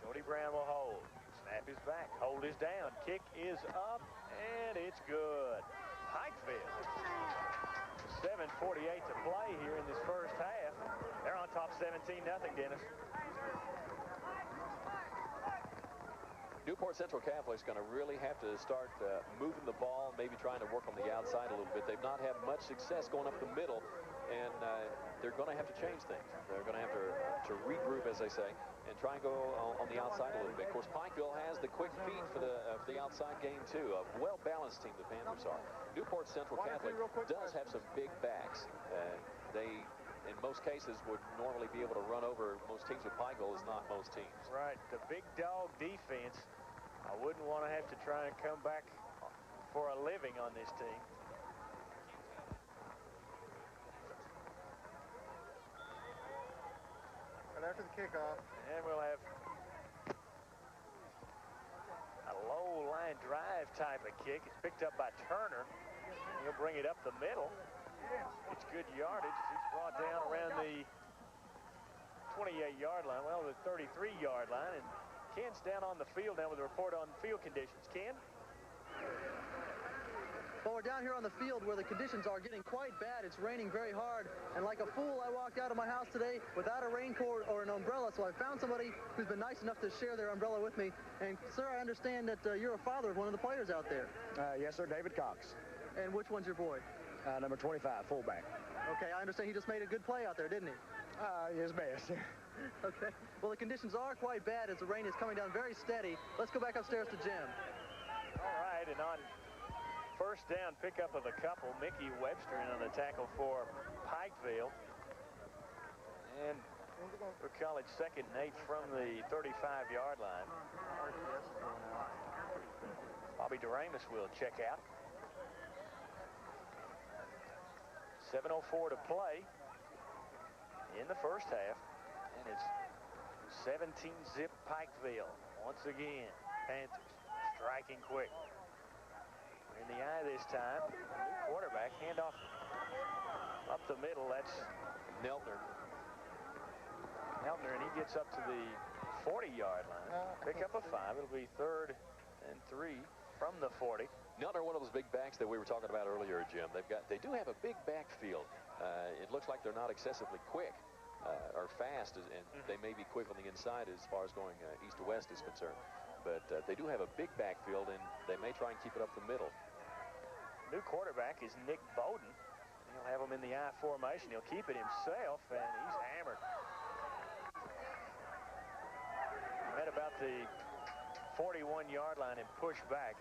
Jody Brown will hold. Snap is back. Hold is down. Kick is up, and it's good. Pikeville. 7:48 to play here in this first half. They're on top 17-0, Dennis. Newport Central Catholic's going to really have to start moving the ball, maybe trying to work on the outside a little bit. They've not had much success going up the middle, and they're going to have to change things. They're going to have to regroup, as they say, and try and go on the outside a little bit. Of course, Pikeville has the quick feet for the outside game, too. A well-balanced team, the Panthers are. Newport Central Catholic does have some big backs. They, in most cases, would normally be able to run over most teams, but Pikeville is not most teams. Right. The big dog defense, I wouldn't want to have to try and come back for a living on this team. After the kickoff. And we'll have a low line drive type of kick. It's picked up by Turner. He'll bring it up the middle. It's good yardage. He's brought down around the 28-yard line. Well, the 33-yard line. And Ken's down on the field now with a report on field conditions. Ken? Well, we're down here on the field where the conditions are getting quite bad. It's raining very hard, and like a fool, I walked out of my house today without a raincoat or an umbrella, so I found somebody who's been nice enough to share their umbrella with me. And, sir, I understand that you're a father of one of the players out there. Yes, sir, David Cox. And which one's your boy? Number 25, fullback. Okay, I understand he just made a good play out there, didn't he? His best. Okay. Well, the conditions are quite bad as the rain is coming down very steady. Let's go back upstairs to Jim. All right, and on first down pickup of a couple, Mickey Webster in on the tackle for Pikeville. And we'll call it 2nd and 8 from the 35-yard line. Bobby Doremus will check out. 7:04 to play in the first half. And it's 17-zip Pikeville. Once again, Panthers striking quick. In the eye this time, new quarterback, handoff up the middle. That's Neltner. And he gets up to the 40-yard line. Pick up a 5. It'll be 3rd and 3 from the 40. Neltner, one of those big backs that we were talking about earlier, Jim. They do have a big backfield. It looks like they're not excessively quick or fast, and they may be quick on the inside as far as going east to west is concerned. But they do have a big backfield, and they may try and keep it up the middle. New quarterback is Nick Bowden. He'll have him in the I formation. He'll keep it himself, and he's hammered. Met about the 41-yard line and pushed back.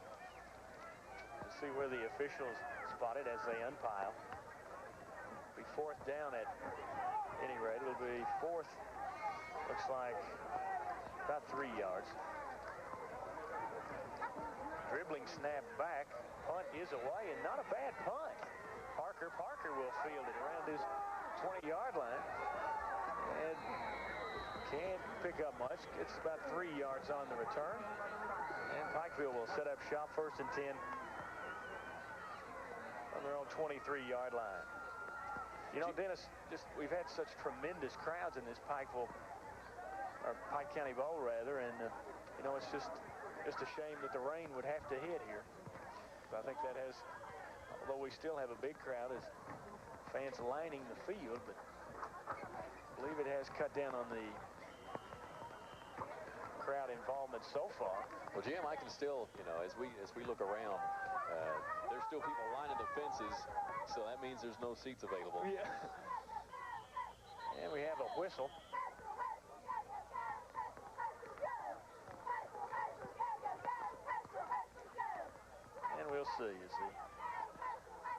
We'll see where the officials spot it as they unpile. It'll be 4th down at any rate. It'll be 4th, looks like about 3 yards. Dribbling snap back. Punt is away, and not a bad punt. Parker will field it around his 20-yard line. And can't pick up much. Gets about 3 yards on the return. And Pikeville will set up shop, 1st and 10 on their own 23-yard line. You know, Dennis, we've had such tremendous crowds in this Pike County Bowl, rather, and you know, it's just a shame that the rain would have to hit here. But I think that has, although we still have a big crowd, is fans lining the field, but I believe it has cut down on the crowd involvement so far. Well, Jim, I can still, you know, as we look around, there's still people lining the fences, so that means there's no seats available. Yeah. And we have a whistle. And we'll see,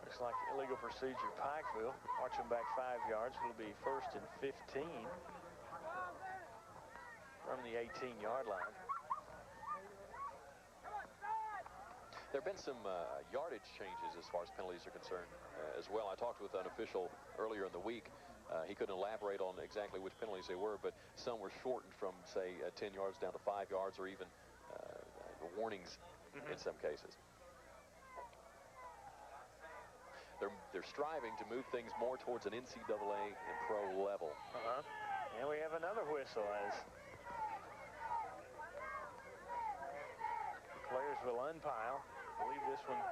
looks like illegal procedure. Pikeville marching back 5 yards. It'll be 1st and 15 from the 18-yard line. There have been some yardage changes as far as penalties are concerned as well. I talked with an official earlier in the week. He couldn't elaborate on exactly which penalties they were, but some were shortened from, say, 10 yards down to 5 yards, or even warnings in some cases. They're striving to move things more towards an NCAA and pro level. And we have another whistle as the players will unpile. I believe this one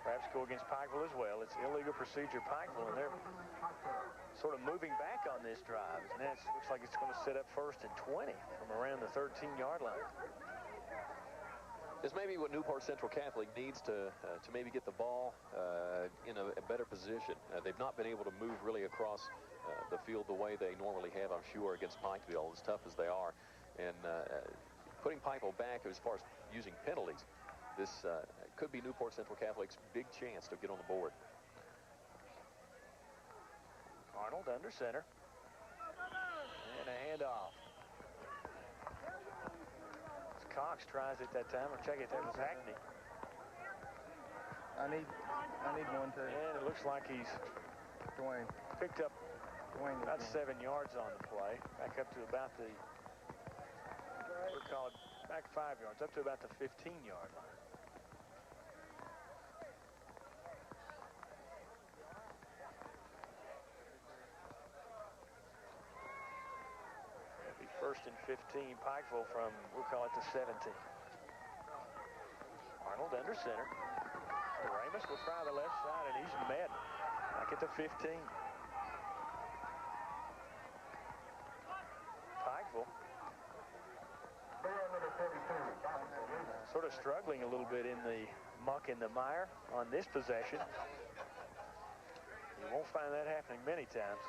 perhaps go against Pikeville as well. It's illegal procedure Pikeville, and they're sort of moving back on this drive. And that looks like it's going to set up 1st and 20 from around the 13-yard line. This may be what Newport Central Catholic needs to maybe get the ball in a better position. They've not been able to move really across the field the way they normally have, I'm sure, against Pikeville, as tough as they are. And putting Pikeville back as far as using penalties, this could be Newport Central Catholic's big chance to get on the board. Arnold under center. And a handoff. Cox tries it that time, or check it, that was Hackney. I need one too. And it looks like he's picked up about 7 yards on the play. Back up to about the, we'll call it back 5 yards, up to about the 15-yard line. It'll be 1st and 15, Pikeville from, we'll call it the 17. Arnold under center. Ramus will try the left side, and he's met back at the 15. Pikeville sort of struggling a little bit in the muck and the mire on this possession. You won't find that happening many times.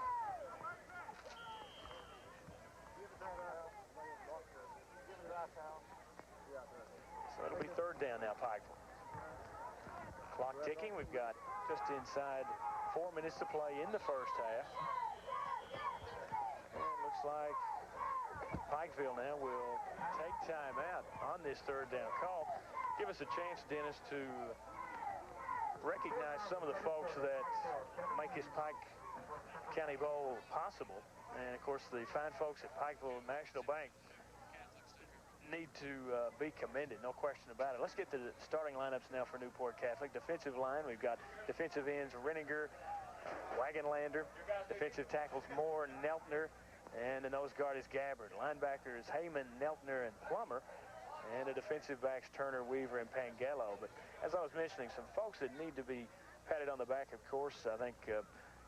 So it'll be 3rd down now, Pikeville. Clock ticking. We've got just inside 4 minutes to play in the first half. And it looks like Pikeville now will take time out on this 3rd down call. Give us a chance, Dennis, to recognize some of the folks that make this Pike County Bowl possible. And, of course, the fine folks at Pikeville National Bank need to be commended, no question about it. Let's get to the starting lineups now for Newport Catholic. Defensive line, we've got defensive ends Renninger, Wagenlander, defensive tackles Moore, Neltner, and the nose guard is Gabbard. Linebackers Heyman, Neltner, and Plummer, and the defensive backs Turner, Weaver, and Pangello. But as I was mentioning, some folks that need to be patted on the back, of course. I think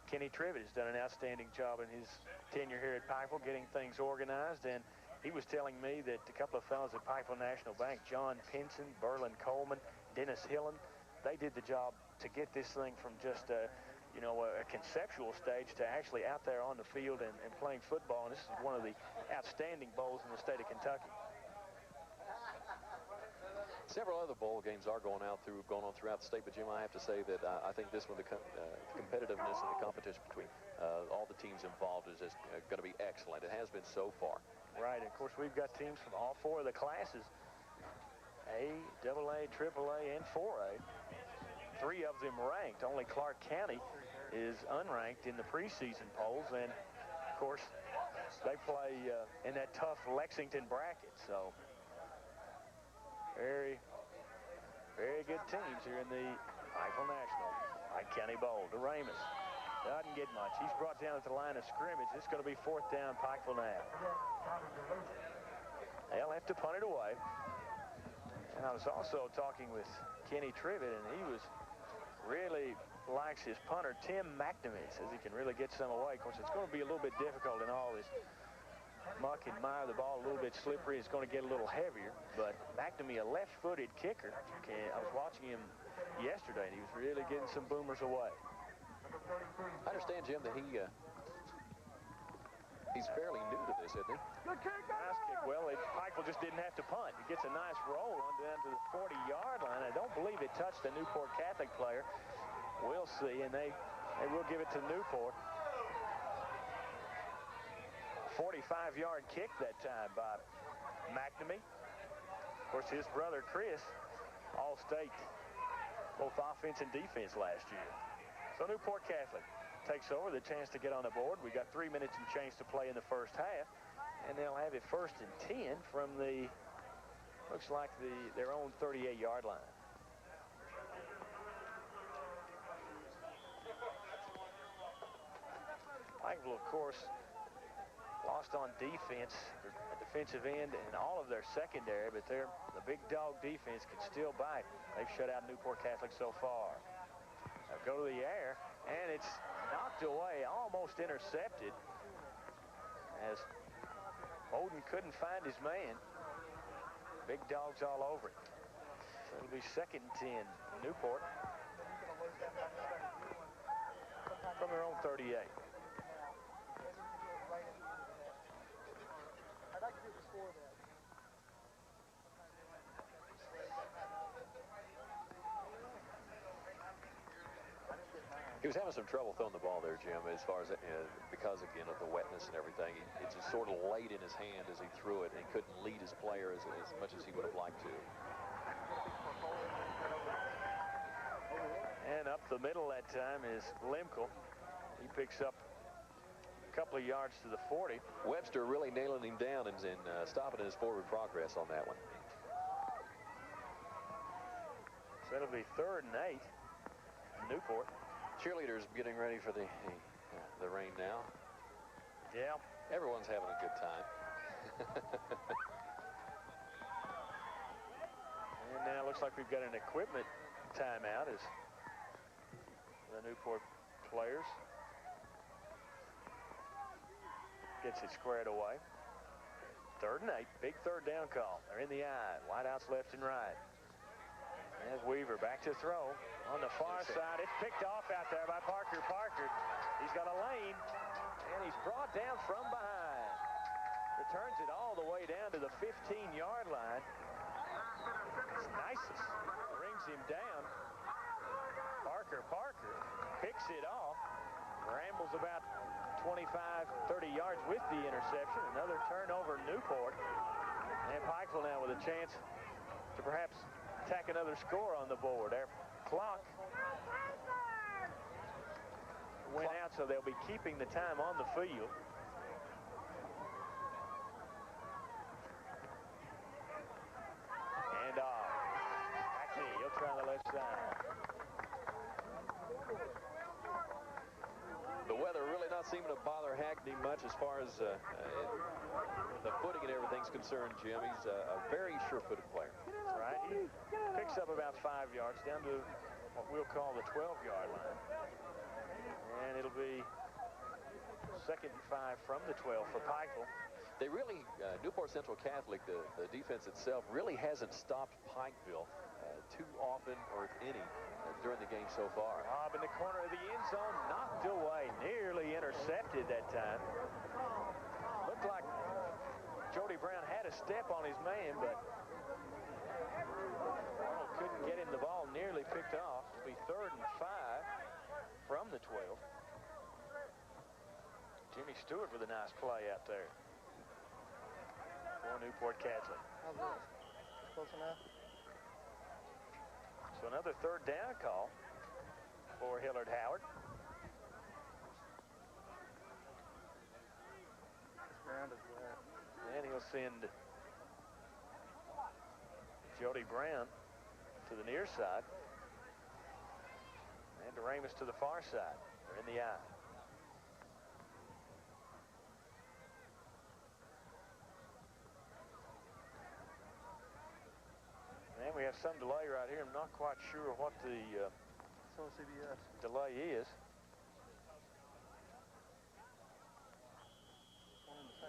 Kenny Trivet has done an outstanding job in his tenure here at Pikeville, getting things organized, and he was telling me that a couple of fellows at Pikeville National Bank, John Pinson, Berlin Coleman, Dennis Hillen, they did the job to get this thing from just a conceptual stage to actually out there on the field and playing football. And this is one of the outstanding bowls in the state of Kentucky. Several other bowl games are going on throughout the state, but Jim, I have to say that I think this one, the competitiveness and the competition between all the teams involved is just going to be excellent. It has been so far. Right, and of course we've got teams from all 4 of the classes, A, AA, AAA, and 4A. 3 of them ranked. Only Clark County is unranked in the preseason polls, and of course they play in that tough Lexington bracket. So Very, very good teams here in the Pikeville National. Pike County Bowl. To Ramus. Doesn't get much. He's brought down at the line of scrimmage. This is going to be 4th down, Pikeville now. They'll have to punt it away. And I was also talking with Kenny Trivet, and he really likes his punter, Tim McNamee. Says he can really get some away. Of course, it's going to be a little bit difficult in all this muck and mire. The ball a little bit slippery. It's going to get a little heavier. But McNamee, a left-footed kicker. I was watching him yesterday, and he was really getting some boomers away. I understand, Jim, that he's fairly new to this, isn't he? Nice kick. Well, Pikeville just didn't have to punt. He gets a nice roll on down to the 40-yard line. I don't believe it touched the Newport Catholic player. We'll see, and they will give it to Newport. 45-yard kick that time by McNamee. Of course, his brother Chris, All-State, both offense and defense last year. So Newport Catholic takes over, the chance to get on the board. We got 3 minutes and change to play in the first half, and they'll have it 1st and 10 from the, looks like their own 38-yard line. Pikeville, of course, lost on defense, their defensive end, and all of their secondary, but the big dog defense can still bite. They've shut out Newport Catholic so far. They'll go to the air, and it's knocked away, almost intercepted, as Bowden couldn't find his man. Big dogs all over it. So it'll be 2nd and 10, Newport, from their own 38. He was having some trouble throwing the ball there, Jim, as far as because, again, of the wetness and everything. It just sort of laid in his hand as he threw it, and he couldn't lead his player as much as he would have liked to. And up the middle that time is Lemkel. He picks up a couple of yards to the 40. Webster really nailing him down and stopping his forward progress on that one. So it'll be 3rd and 8, Newport. Cheerleaders getting ready for the rain now. Yeah. Everyone's having a good time. And now it looks like we've got an equipment timeout as the Newport players gets it squared away. 3rd and 8, big 3rd down call. They're in the eye, wideouts left and right. As Weaver back to throw on the far side. It's picked off out there by Parker. He's got a lane, and he's brought down from behind. Returns it all the way down to the 15-yard line. Nisus brings him down. Parker picks it off. Rambles about 25, 30 yards with the interception. Another turnover, Newport. And Pikeville now with a chance to perhaps tack another score on the board. Their clock went out, so they'll be keeping the time on the field. And McNamee, he'll try the left side. The weather really not seeming to bother Hackney much as far as the footing and everything's concerned, Jim. He's a very sure-footed player. Right, he picks up about 5 yards down to what we'll call the 12-yard line. And it'll be 2nd and 5 from the 12 for Pikeville. They really, Newport Central Catholic, the defense itself really hasn't stopped Pikeville too often or if any during the game so far. Bob in the corner of the end zone, knocked away, nearly intercepted that time. Looked like Jody Brown had a step on his man, but Arnold couldn't get him the ball, nearly picked off. It'll be 3rd and 5 from the 12. Jimmy Stewart with a nice play out there for Newport Catholic. How's that? Close enough? So another 3rd down call for Hillard Howard. And he'll send Jody Brown to the near side. And DeRamus to the far side. They're in the eye. And we have some delay right here. I'm not quite sure what the delay is.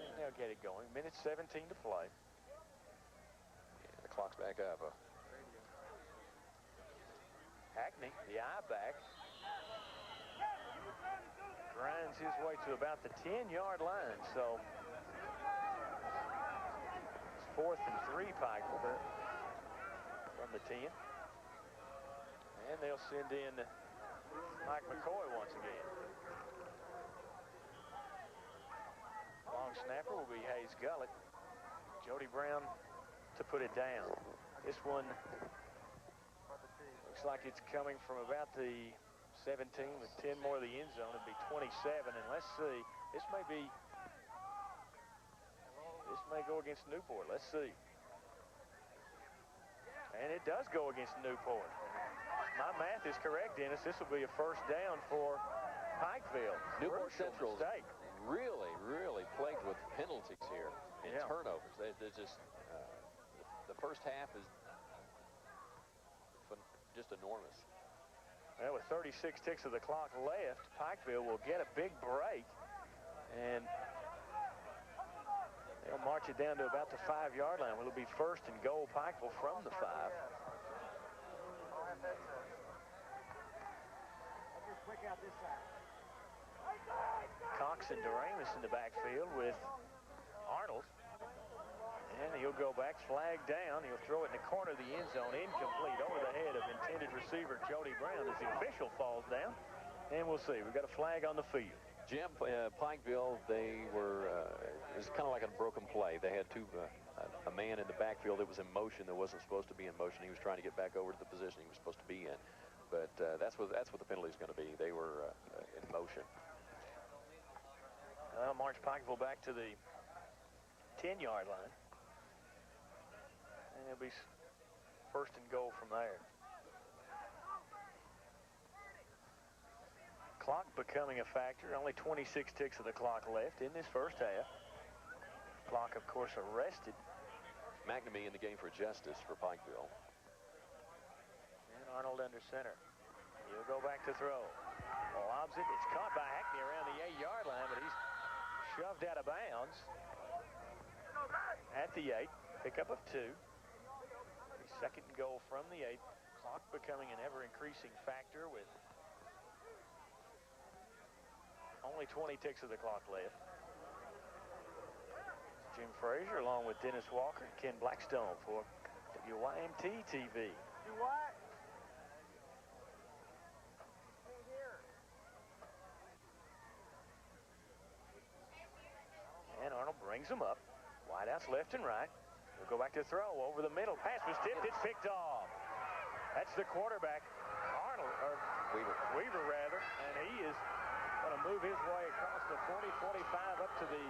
And they'll get it going. Minute 17 to play. Yeah, the clock's back up. Hackney, the eye back, grinds his way to about the 10-yard line. So it's 4th and 3, Pikeville from the 10. And they'll send in Mike McCoy once again. Long snapper will be Hayes Gullett. Jody Brown to put it down. This one looks like it's coming from about the 17 with 10 more of the end zone. It'd be 27, and let's see. This may go against Newport. Let's see. And it does go against Newport. My math is correct, Dennis. This will be a first down for Pikeville. Newport Central really plagued with penalties here and turnovers. They're just the first half is just enormous. Well, with 36 ticks of the clock left, Pikeville will get a big break, and they'll march it down to about the 5-yard line. It'll be first and goal, Pikeville from the 5. Cox and DeRamus in the backfield with Arnold. And he'll go back, flag down. He'll throw it in the corner of the end zone, incomplete, over the head of intended receiver Jody Brown as the official falls down. And we'll see. We've got a flag on the field. Jim, Pikeville, they were, it was kind of like a broken play. They had a man in the backfield that was in motion that wasn't supposed to be in motion. He was trying to get back over to the position he was supposed to be in. But that's what the penalty is going to be. They were in motion. March Pikeville back to the 10-yard line. And it'll be first and goal from there. Clock becoming a factor. Only 26 ticks of the clock left in this first half. Clock, of course, arrested. McNamee in the game for justice for Pikeville. And Arnold under center. He'll go back to throw. Lobs it. It's caught by Hackney around the 8-yard line, but he's shoved out of bounds at the 8. Pickup of 2. Second and goal from the 8. Clock becoming an ever-increasing factor with only 20 ticks of the clock left. Jim Frazier along with Dennis Walker and Ken Blackstone for WYMT TV. And Arnold brings them up. Wideouts left and right. We'll go back to throw over the middle. Pass was tipped. It's picked off. That's the quarterback, Arnold, or Weaver rather, and he is going to move his way across the 40, 45 up to the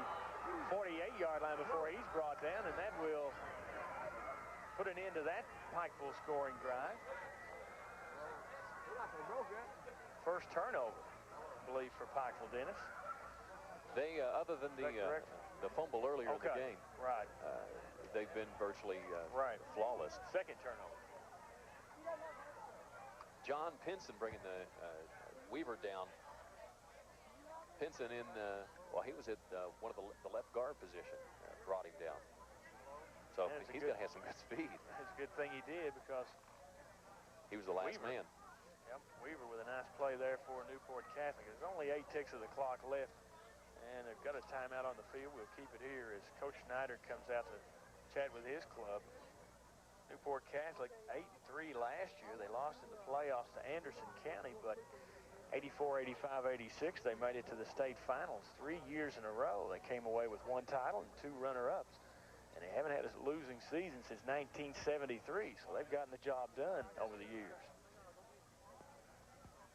48-yard line before he's brought down, and that will put an end to that Pikeville scoring drive. First turnover, I believe, for Pikeville, Dennis. They, other than the fumble earlier in the game, they've been virtually flawless. Second turnover. John Pinson bringing the Weaver down. Pinson in, well, he was at one of the left guard position, brought him down. So he's going to have some good speed. It's a good thing he did because he was the last man. Yep, Weaver with a nice play there for Newport Catholic. There's only 8 ticks of the clock left. And they've got a timeout on the field. We'll keep it here as Coach Schneider comes out to chat with his club. Newport Catholic 8-3 last year. They lost in the playoffs to Anderson County, but 84, 85, 86, they made it to the state finals 3 years in a row. They came away with 1 title and 2 runner-ups. And they haven't had a losing season since 1973, so they've gotten the job done over the years.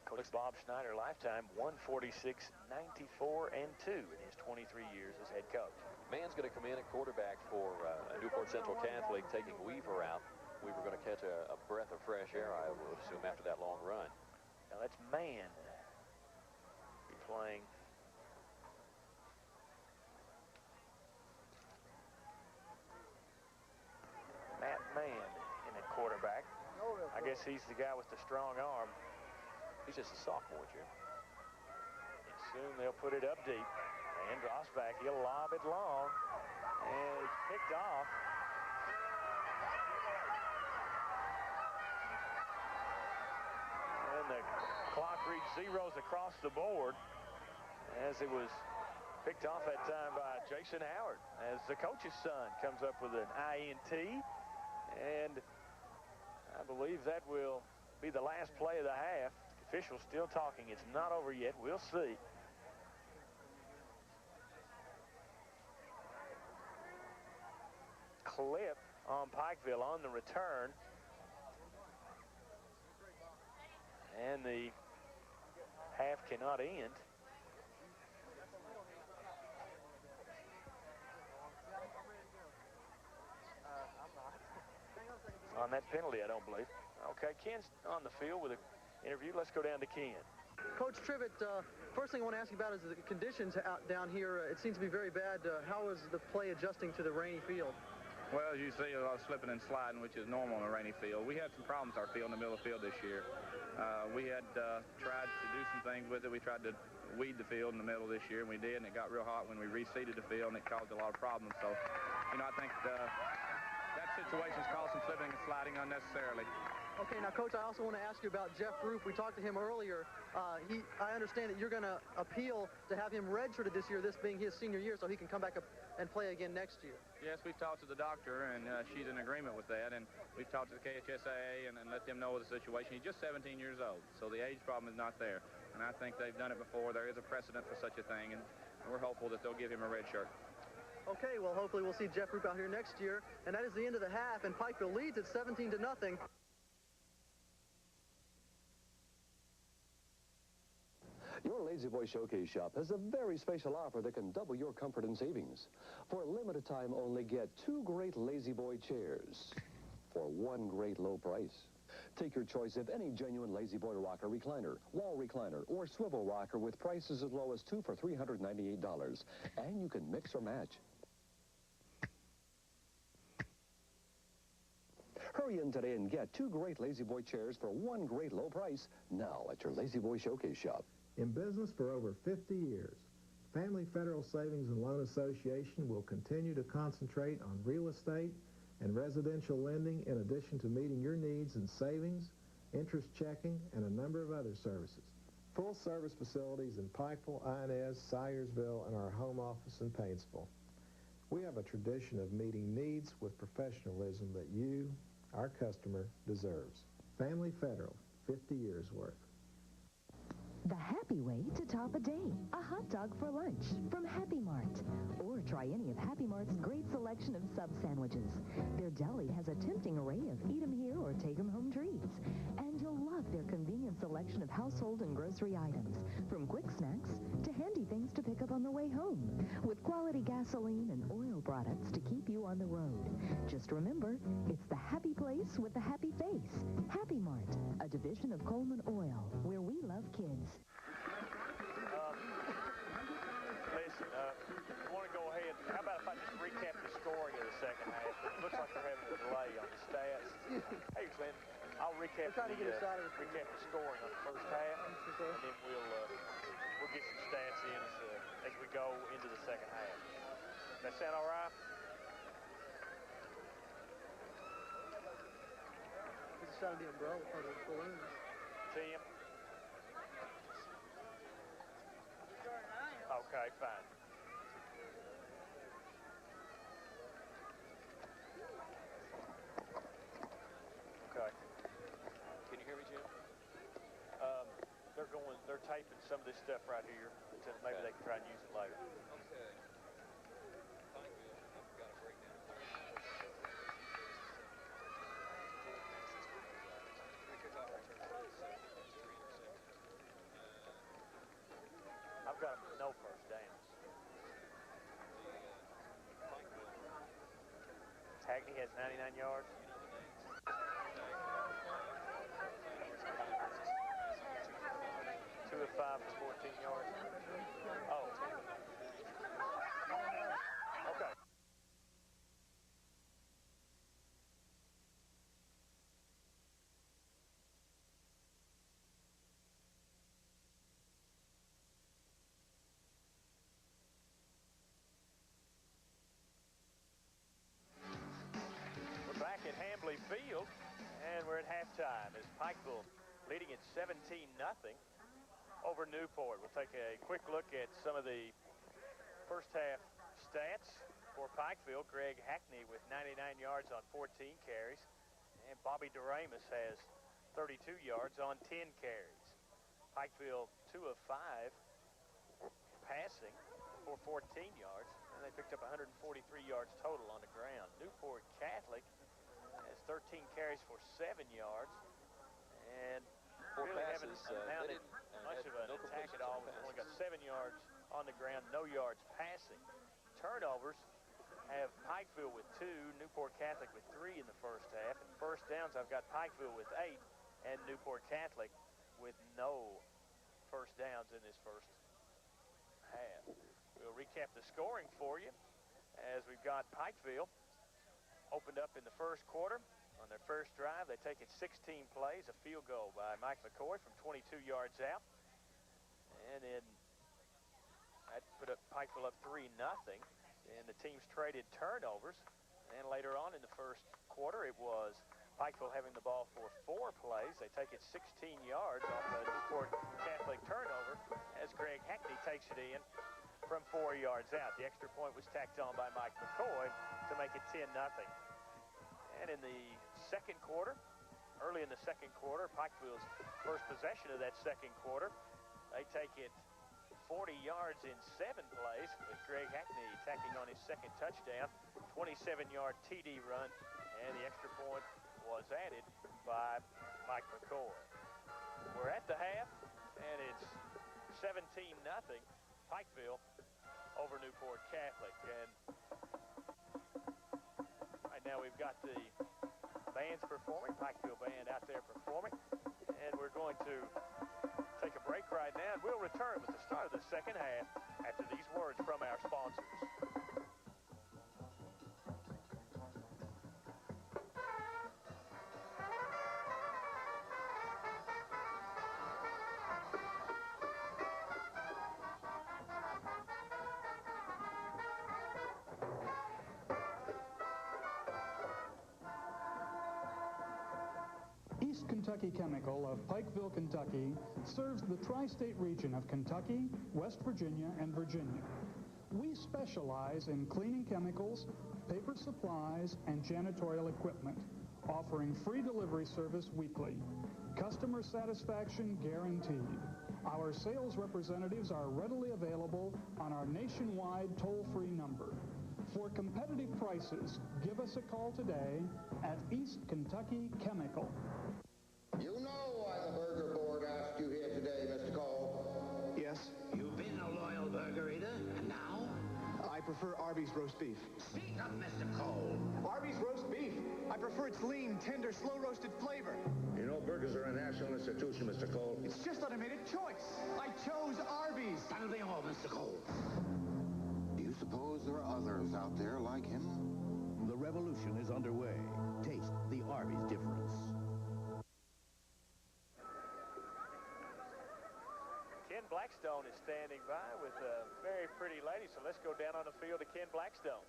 Coach Bob Schneider, lifetime 146, 94, and 2 in his 23 years as head coach. Mann's going to come in at quarterback for Newport Central Catholic, taking Weaver out. we were going to catch a breath of fresh air, I would assume, after that long run. Now that's Mann. Be playing. Matt Mann in at quarterback. I guess he's the guy with the strong arm. He's just a sophomore, Jim. And soon they'll put it up deep. And drops back. He'll lob it long. And it's picked off. And the clock reached zeros across the board as it was picked off that time by Jason Howard as the coach's son comes up with an INT. And I believe that will be the last play of the half. Officials still talking. It's not over yet. We'll see. Clip on Pikeville on the return. And the half cannot end. On that penalty, I don't believe. Okay, Ken's on the field with an interview. Let's go down to Ken. Coach Trivett, first thing I want to ask you about is the conditions out down here. It seems to be very bad. How is the play adjusting to the rainy field? Well, as you see, a lot of slipping and sliding, which is normal on a rainy field. We had some problems with our field in the middle of the field this year. We had tried to do some things with it. We tried to weed the field in the middle this year, and we did, and it got real hot when we reseeded the field, and it caused a lot of problems. So, you know, I think that situation's caused some slipping and sliding unnecessarily. Okay, now, Coach, I also want to ask you about Jeff Roop. We talked to him earlier. I understand that you're going to appeal to have him redshirted this year, this being his senior year, so he can come back up and play again next year. Yes, we've talked to the doctor, and she's in agreement with that. And we've talked to the KHSAA and let them know the situation. He's just 17 years old, so the age problem is not there. And I think they've done it before. There is a precedent for such a thing, and we're hopeful that they'll give him a red shirt. Okay, well, hopefully we'll see Jeff Roop out here next year. And that is the end of the half, and Pikeville leads at 17-0. Your Lazy Boy Showcase Shop has a very special offer that can double your comfort and savings. For a limited time only, get 2 great Lazy Boy chairs for 1 great low price. Take your choice of any genuine Lazy Boy rocker recliner, wall recliner, or swivel rocker with prices as low as 2 for $398. And you can mix or match. Hurry in today and get 2 great Lazy Boy chairs for 1 great low price now at your Lazy Boy Showcase Shop. In business for over 50 years, Family Federal Savings and Loan Association will continue to concentrate on real estate and residential lending in addition to meeting your needs in savings, interest checking, and a number of other services. Full-service facilities in Pikeville, Inez, Syersville, and our home office in Paintsville. We have a tradition of meeting needs with professionalism that you, our customer, deserves. Family Federal, 50 years worth. The happy way to top a day. A hot dog for lunch from Happy Mart. Or try any of Happy Mart's great selection of sub sandwiches. Their deli has a tempting array of eat 'em here or take 'em home treats. And you'll love their convenient selection of household and grocery items. From quick snacks to handy things to pick up on the way home. With quality gasoline and oil products to keep you on the road. Just remember, it's the happy place with the happy face. Happy Mart, a division of Coleman Oil, where we love kids. Listen, I want to go ahead. How about if I just recap the scoring of the second half? It looks like they're having a delay on the stats. Hey, Glenn, I'll recap the scoring on the first half, and then we'll get some stats in as we go into the second half. That sound all right? This is shot of the umbrella or the balloons. Tim? Okay, fine. Okay. Can you hear me, Jim? They're taping some of this stuff right here until maybe they can try and use it later. Okay. I've got them no first downs. Hackney has 99 yards. 25 for 14 yards. Oh. Okay. We're back at Hambly Field, and we're at halftime as Pikeville leading at 17-0 over Newport. We'll take a quick look at some of the first half stats for Pikeville. Greg Hackney with 99 yards on 14 carries, and Bobby Doremus has 32 yards on 10 carries. Pikeville 2 of 5 passing for 14 yards, and they picked up 143 yards total on the ground. Newport Catholic has 13 carries for 7 yards, and really haven't mounted much of an attack at all. We've only got 7 yards on the ground, no yards passing. Turnovers have Pikeville with 2, Newport Catholic with 3 in the first half. And first downs, I've got Pikeville with 8 and Newport Catholic with no first downs in this first half. We'll recap the scoring for you as we've got Pikeville opened up in the first quarter. On their first drive, they take it 16 plays, a field goal by Mike McCoy from 22 yards out. And then that put up Pikeville up 3-0. And the teams traded turnovers. And later on in the first quarter, it was Pikeville having the ball for 4 plays. They take it 16 yards off the Newport Catholic turnover as Greg Hackney takes it in from 4 yards out. The extra point was tacked on by Mike McCoy to make it 10-0. And in the second quarter, early in the second quarter, Pikeville's first possession of that second quarter, they take it 40 yards in 7 plays with Greg Hackney tacking on his second touchdown, 27-yard TD run, and the extra point was added by Mike McCoy. We're at the half, and it's 17-0 Pikeville over Newport Catholic. And right now we've got the bands performing, Pikeville band out there performing, and we're going to take a break right now, and we'll return with the start of the second half after these words from our sponsors. East Kentucky Chemical of Pikeville, Kentucky serves the tri-state region of Kentucky, West Virginia, and Virginia. We specialize in cleaning chemicals, paper supplies, and janitorial equipment, offering free delivery service weekly. Customer satisfaction guaranteed. Our sales representatives are readily available on our nationwide toll-free number. For competitive prices, give us a call today at East Kentucky Chemical. You know why the Burger Board asked you here today, Mr. Cole. Yes? You've been a loyal burger eater, and now? I prefer Arby's roast beef. Speak up, Mr. Cole. Arby's roast beef. I prefer its lean, tender, slow-roasted flavor. You know burgers are a national institution, Mr. Cole. It's just that I made a choice. I chose Arby's. That'll be all, Mr. Cole. Do you suppose there are others out there like him? The revolution is underway. Taste the Arby's difference. Ken Blackstone is standing by with a very pretty lady, so let's go down on the field to Ken Blackstone.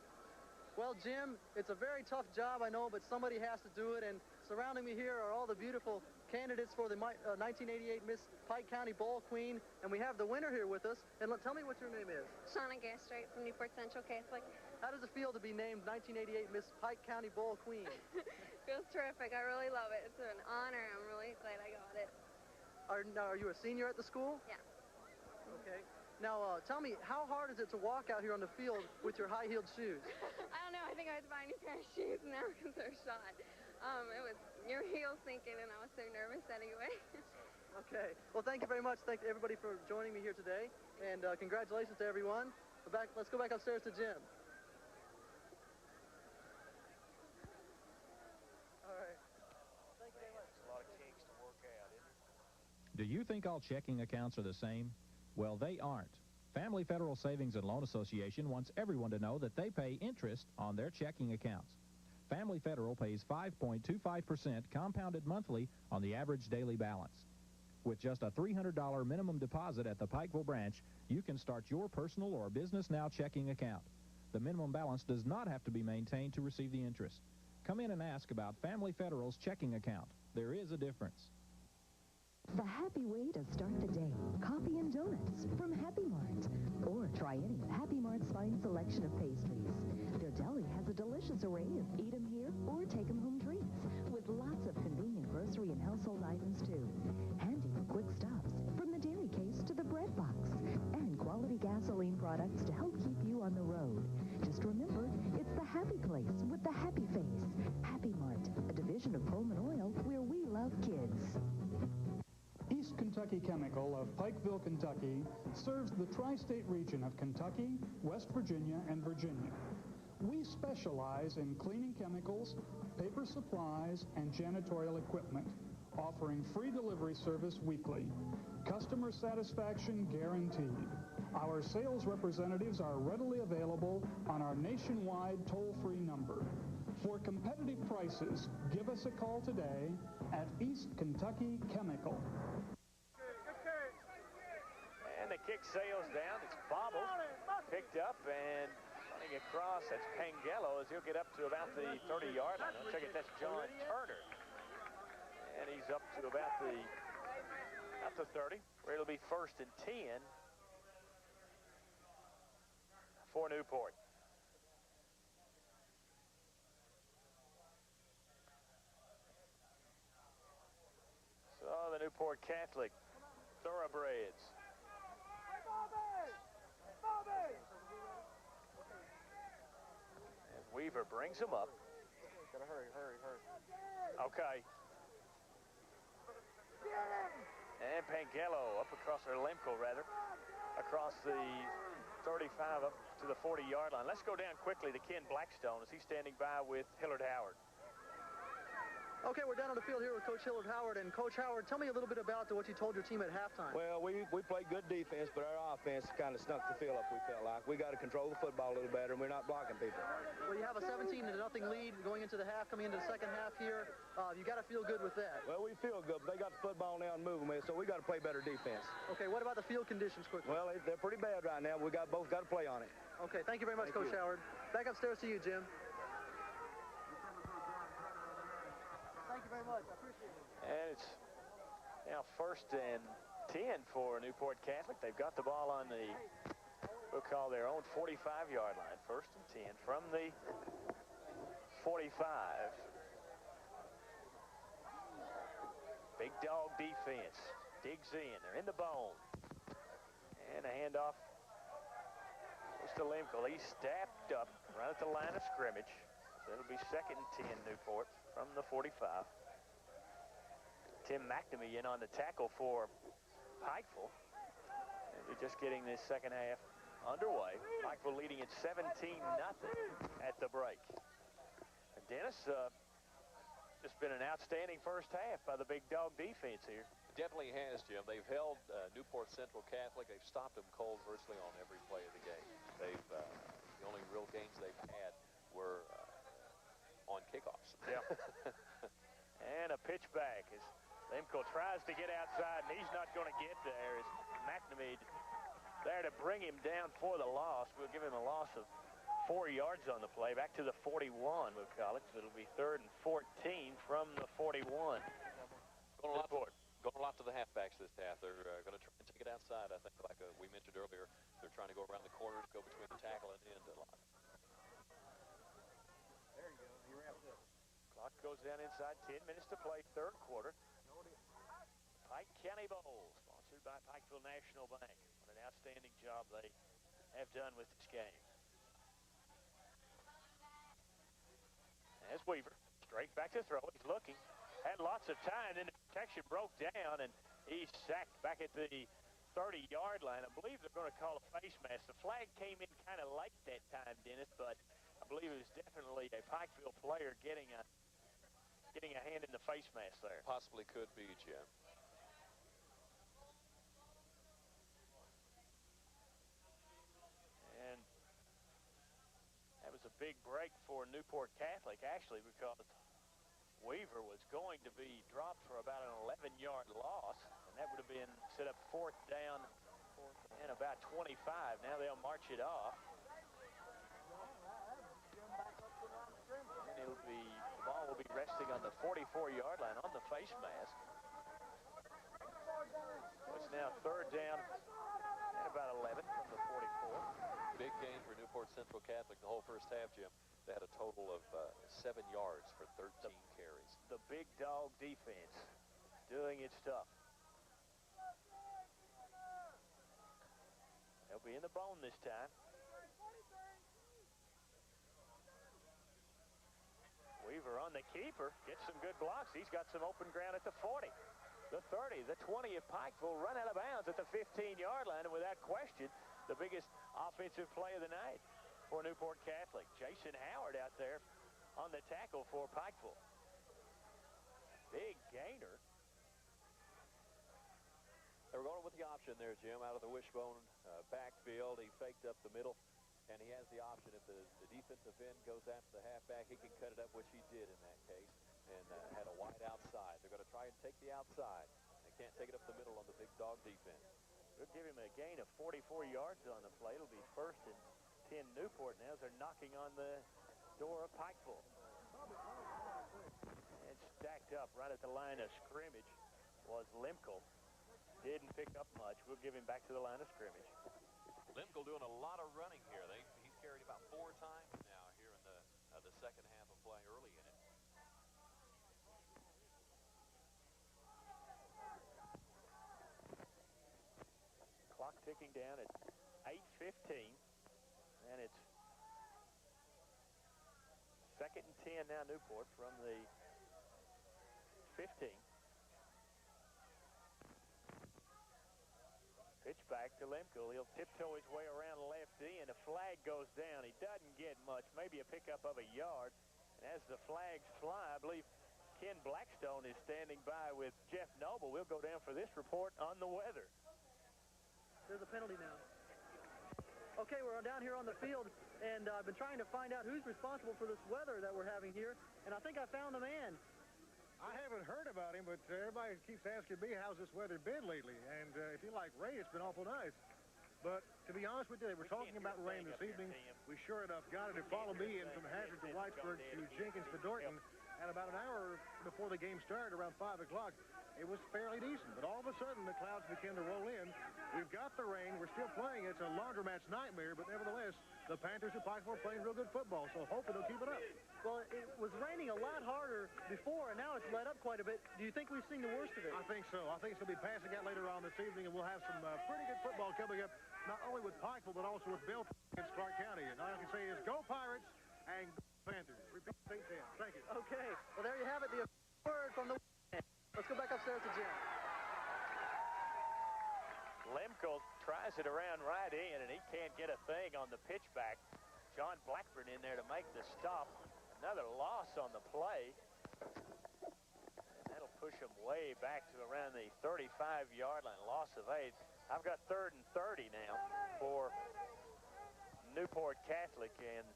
Well, Jim, it's a very tough job, I know, but somebody has to do it, and surrounding me here are all the beautiful candidates for the 1988 Miss Pike County Bowl Queen, and we have the winner here with us. And tell me what your name is. Shauna Gastrate from Newport Central Catholic. How does it feel to be named 1988 Miss Pike County Bowl Queen? Feels terrific. I really love it. It's an honor. I'm really glad I got it. Are you a senior at the school? Yeah. Okay. Now, tell me, how hard is it to walk out here on the field with your high-heeled shoes? I don't know. I think I had to buy a new pair of shoes now because they're shot. It was your heels sinking, and I was so nervous anyway. Okay. Well, thank you very much. Thank everybody for joining me here today, and congratulations to everyone. Let's go back upstairs to Jim. All right. Thank you very much. There's a lot of kinks to work out, isn't it? Do you think all checking accounts are the same? Well, they aren't. Family Federal Savings and Loan Association wants everyone to know that they pay interest on their checking accounts. Family Federal pays 5.25% compounded monthly on the average daily balance. With just a $300 minimum deposit at the Pikeville branch, you can start your personal or Business Now checking account. The minimum balance does not have to be maintained to receive the interest. Come in and ask about Family Federal's checking account. There is a difference. The happy way to start the day. Coffee and donuts from Happy Mart. Or try any of Happy Mart's fine selection of pastries. Their deli has a delicious array of eat 'em here or take 'em home treats with lots of convenient grocery and household items too. Handy for quick stops from the dairy case to the bread box. And quality gasoline products to help keep you on the road. Just remember, it's the happy place with the happy face. Happy Mart, a division of Pullman Oil where we love kids. East Kentucky Chemical of Pikeville, Kentucky serves the tri-state region of Kentucky, West Virginia, and Virginia. We specialize in cleaning chemicals, paper supplies, and janitorial equipment, offering free delivery service weekly. Customer satisfaction guaranteed. Our sales representatives are readily available on our nationwide toll-free number. For competitive prices, give us a call today at East Kentucky Chemical. And the kick sails down. It's bobbled, picked up, and running across. That's Pangello as he'll get up to about the 30-yard line. I'll check it. That's John Turner. And he's up to about the 30, where it'll be 1st and 10 for Newport. So the Newport Catholic Thoroughbreds. As Weaver brings him up. Gotta hurry. Okay. And Pangello up across, or Lemko rather, across the 35 up to the 40-yard line. Let's go down quickly to Ken Blackstone as he's standing by with Hillard Howard. Okay, we're down on the field here with Coach Hillard Howard. And Coach Howard, tell me a little bit about what you told your team at halftime. Well, we played good defense, but our offense kind of snuck the field up, we felt like. We got to control the football a little better, and we're not blocking people. Well, you have a 17-0 lead going into the half, coming into the second half here. You got to feel good with that. Well, we feel good, but they got the football now and moving with, so we got to play better defense. Okay, what about the field conditions quickly? Well, they're pretty bad right now. We both got to play on it. Okay, thank you very much, Coach Howard. Back upstairs to you, Jim. Thank you very much. I appreciate it. And it's now 1st and 10 for Newport Catholic. They've got the ball on the, we'll call their own 45-yard line. 1st and 10 from the 45. Big dog defense. Digs in. They're in the bone. And a handoff goes to Lemko. He's stacked up right at the line of scrimmage. So it'll be 2nd and 10 Newport from the 45. Tim McNamee in on the tackle for Pikeville. And we're just getting this second half underway. Pikeville leading at 17-0 at the break. And Dennis, just been an outstanding first half by the big dog defense here. Definitely has, Jim. They've held Newport Central Catholic. They've stopped them cold virtually on every play of the game. They've the only real games they've had were on kickoffs. Yeah. And a pitch back as Lemko tries to get outside, and he's not going to get there. As McNamee there to bring him down for the loss. We'll give him a loss of 4 yards on the play. Back to the 41, we'll call it. So it'll be 3rd and 14 from the 41. Going a lot to the halfbacks this half. They're going to try and take it outside, I think, like we mentioned earlier. They're trying to go around the corners, go between the tackle and the end a lot. There you go. You wrapped up. Clock goes down inside. 10 minutes to play, 3rd quarter. Pike County Bowl, sponsored by Pikeville National Bank. What an outstanding job they have done with this game. As Weaver, straight back to throw. He's looking. Had lots of time, then the protection broke down, and he's sacked back at the 30-yard line. I believe they're going to call a face mask. The flag came in kind of late that time, Dennis, but I believe it was definitely a Pikeville player getting a hand in the face mask there. Possibly could be, Jim. big break for Newport Catholic, actually, because Weaver was going to be dropped for about an 11-yard loss, and that would have been set up 4th down and about 25. Now they'll march it off. And the ball will be resting on the 44-yard line on the face mask. It's now 3rd down and about 11 from the 44. Big game for Newport Central Catholic the whole first half, Jim. They had a total of 7 yards for 13 carries. The big dog defense doing its stuff. They'll be in the bone this time. Weaver on the keeper, gets some good blocks. He's got some open ground at the 40, the 30, the 20 of Pikeville, run out of bounds at the 15-yard line, and without question, the biggest offensive play of the night for Newport Catholic. Jason Howard out there on the tackle for Pikeville. Big gainer. They were going with the option there, Jim, out of the wishbone backfield. He faked up the middle, and he has the option if the defensive end goes after the halfback, he can cut it up, which he did in that case, and had a wide outside. They're going to try and take the outside. They can't take it up the middle on the big dog defense. They'll give him a gain of 44 yards on the play. It'll be 1st and 10 Newport now as they're knocking on the door of Pikeville. And stacked up right at the line of scrimmage was Lemkel. Didn't pick up much. We'll give him back to the line of scrimmage. Lemkel doing a lot of running here. He's carried about 4 times now here in the second half of play, early in it. Clock ticking down at 8:15, and it's 2nd and 10 now Newport from the 15. Pitch back to Lemkel. He'll tiptoe his way around left end. A flag goes down. He doesn't get much, maybe a pickup of a yard. And as the flags fly, I believe Ken Blackstone is standing by with Jeff Noble. We'll go down for this report on the weather. There's a penalty now. Okay, we're down here on the field, and I've been trying to find out who's responsible for this weather that we're having here, and I think I found the man. I haven't heard about him, but everybody keeps asking me how's this weather been lately. And if you like rain, it's been awful nice. But to be honest with you, they were talking about rain this evening. We sure enough got it. It followed me in from Hazard to Whitesburg to Jenkins to Dorton. And about an hour before the game started, around 5 o'clock, it was fairly decent. But all of a sudden, the clouds began to roll in. We've got the rain. We're still playing. It's a laundromat's nightmare. But nevertheless, the Panthers at Pikeville are playing real good football. So hopefully they'll keep it up. Well, it was raining a lot harder before, and now it's let up quite a bit. Do you think we've seen the worst of it? I think so. I think it's going to be passing out later on this evening, and we'll have some pretty good football coming up, not only with Pikeville, but also with Belton against Clark County. And all I can say is go Pirates and go Panthers. Repeat, 10. Thank you. Okay. Well, there you have it. The word from the weekend. Let's go back upstairs to Jim. Lemkel tries it around right in, and he can't get a thing on the pitch back. John Blackburn in there to make the stop. Another loss on the play. And that'll push him way back to around the 35-yard line. Loss of 8. I've got 3rd and 30 now for Newport Catholic. And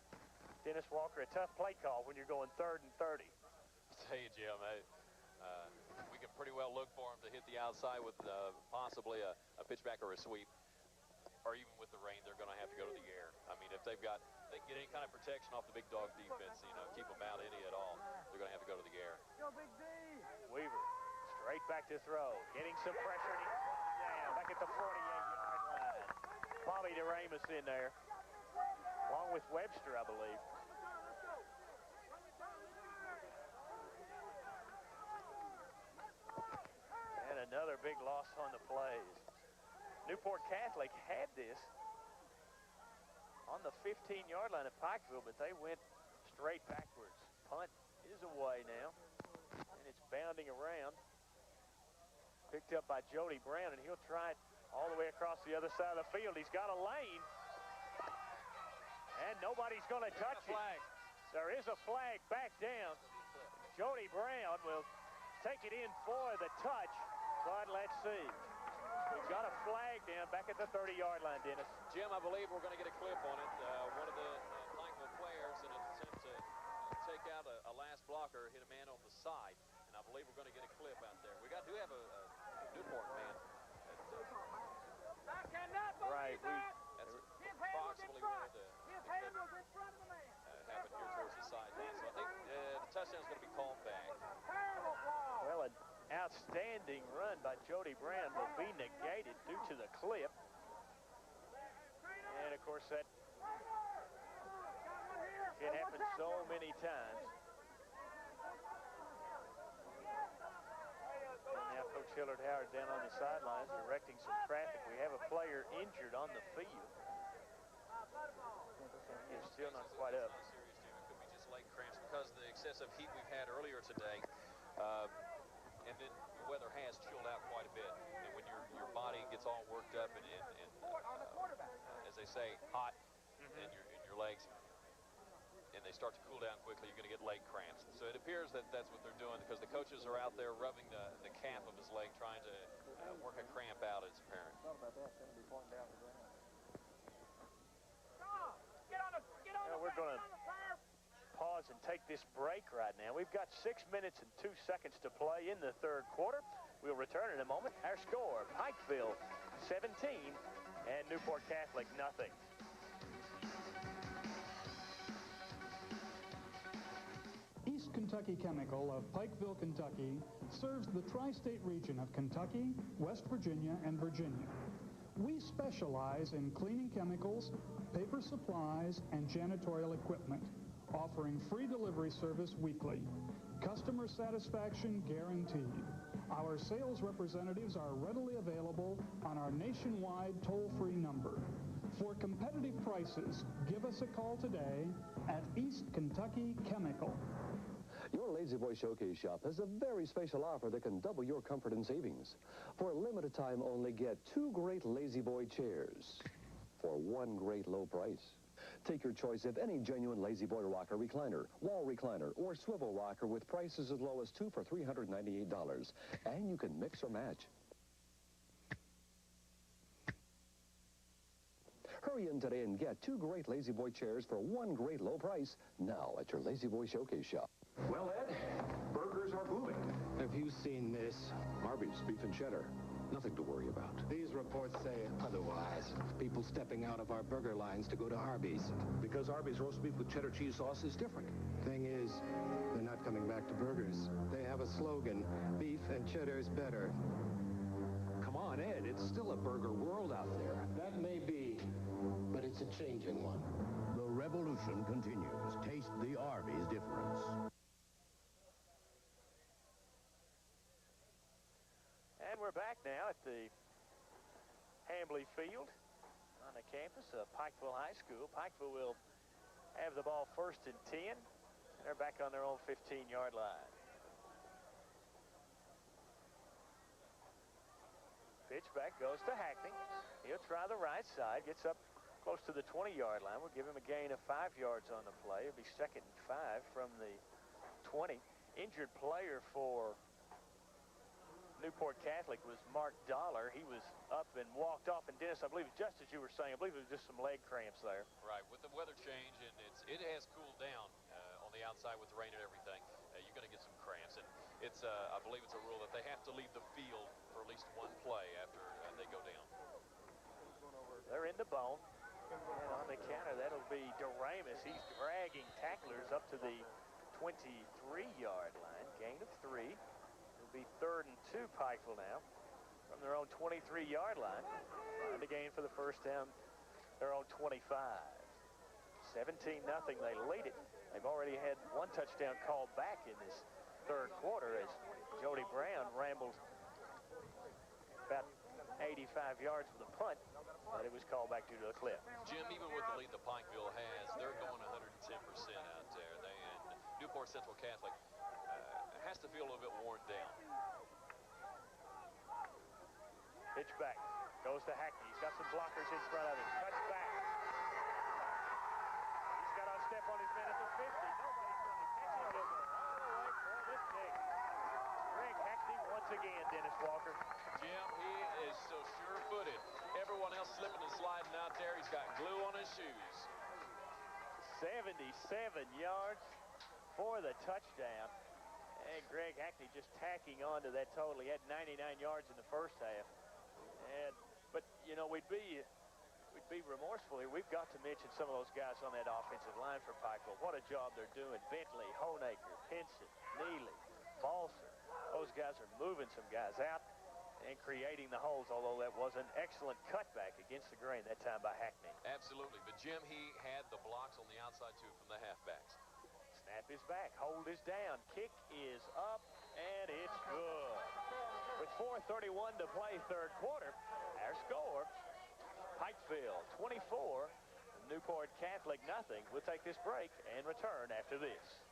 Dennis Walker, a tough play call when you're going 3rd and 30. I'll tell you, Jim, we can pretty well look for him to hit the outside with possibly a pitchback or a sweep. Or even with the rain, they're going to have to go to the air. I mean, if they can get any kind of protection off the big dog defense, keep them out any at all, they're going to have to go to the air. Go, Big D! Weaver, straight back to throw. Getting some pressure, and he's down back at the 48-yard line. Bobby DeRamus in there, along with Webster, I believe. And another big loss on the plays. Newport Catholic had this on the 15-yard line at Pikeville, but they went straight backwards. Punt is away now, and it's bounding around. Picked up by Jody Brown, and he'll try it all the way across the other side of the field. He's got a lane, and nobody's going to touch it. There is a flag back down. Jody Brown will take it in for the touch, but let's see. We've got a flag down back at the 30-yard line, Dennis. Jim, I believe we're going to get a clip on it. One of the Pikeville players in a took out a last blocker, hit a man on the side, and I believe we're going to get a clip out there. We do have a Newport man. Right. That's approximately where the happened here towards the sideline. So I think the touchdown's going to be called back. Well, an outstanding run by Jody Brown will be negated due to the clip. And, of course, that can happen so many times. And now Coach Hillard Howard down on the sidelines directing some traffic. We have a player injured on the field. He's still not quite up. It could be just leg cramps because of the excessive heat we've had earlier today. And then the weather has chilled out quite a bit. And when your body gets all worked up and as they say, hot in your legs, and they start to cool down quickly, you're going to get leg cramps. So it appears that that's what they're doing because the coaches are out there rubbing the calf of his leg, trying to work a cramp out, it's apparent. We're going to pause and take this break right now. We've got 6 minutes and 2 seconds to play in the third quarter. We'll return in a moment. Our score, Pikeville 17 and Newport Catholic nothing. East Kentucky Chemical of Pikeville, Kentucky serves the tri-state region of Kentucky, West Virginia, and Virginia. We specialize in cleaning chemicals, paper supplies, and janitorial equipment, offering free delivery service weekly. Customer satisfaction guaranteed. Our sales representatives are readily available on our nationwide toll-free number. For competitive prices, give us a call today at East Kentucky Chemical. Your Lazy Boy Showcase Shop has a very special offer that can double your comfort and savings. For a limited time only, get 2 great Lazy Boy chairs for 1 great low price. Take your choice of any genuine Lazy Boy rocker recliner, wall recliner, or swivel rocker with prices as low as 2 for $398. And you can mix or match. Hurry in today and get 2 great Lazy Boy chairs for 1 great low price now at your Lazy Boy Showcase Shop. Well, Ed, burgers are booming. Have you seen this? Arby's beef and cheddar. Nothing to worry about. These reports say otherwise. People stepping out of our burger lines to go to Arby's. Because Arby's roast beef with cheddar cheese sauce is different. Thing is, they're not coming back to burgers. They have a slogan, beef and cheddar's better. Come on, Ed, it's still a burger world out there. That may be, but it's a changing one. The revolution continues. Taste the Arby's difference. And we're back now at the Hambly Field on the campus of Pikeville High School. Pikeville will have the ball 1st and 10, and they're back on their own 15-yard line. Pitch back goes to Hackney. He'll try the right side, gets up close to the 20-yard line. We'll give him a gain of 5 yards on the play. It'll be 2nd and 5 from the 20. Injured player for Newport Catholic was Mark Dollar. He was up and walked off. And Dennis, I believe just as you were saying, I believe it was just some leg cramps there. Right, with the weather change, and it has cooled down on the outside with the rain and everything. You're going to get some cramps, and it's I believe it's a rule that they have to leave the field for at least 1 play after they go down. They're in the bone, and on the counter, that'll be Doremus. He's dragging tacklers up to the 23-yard line. Gain of 3. It'll be 3rd and 2 Pikeville now from their own 23-yard line. Trying to gain for the first down, their own 25. 17-0, they lead it. They've already had 1 touchdown called back in this 3rd quarter as Jody Brown rambled about 85 yards with a punt, but it was called back due to the clip. Jim, even with the lead that Pikeville has, they're going 110% out there. And Newport Central Catholic has to feel a little bit worn down. Pitch back, goes to Hackney. He's got some blockers in front of him. Cuts back. He's got a step on his man at the 50. Nobody's going to catch him. He'll go all the way for the kick. Greg Hackney once again, Dennis Walker. Jim, he is so sure-footed. Everyone else slipping and sliding out there. He's got glue on his shoes. 77 yards. for the touchdown. And Greg Hackney just tacking on to that total. He had 99 yards in the first half. But, you know, we'd be remorseful here. We've got to mention some of those guys on that offensive line for Pikeville. What a job they're doing. Bentley, Honaker, Pinson, Neely, Balser. Those guys are moving some guys out and creating the holes, although that was an excellent cutback against the grain that time by Hackney. Absolutely. But, Jim, he had the blocks on the outside, too, from the halfbacks. Snap is back. Hold is down. Kick is up, and it's good. With 4:31 to play third quarter, our score, Pikeville 24, Newport Catholic nothing. We'll take this break and return after this.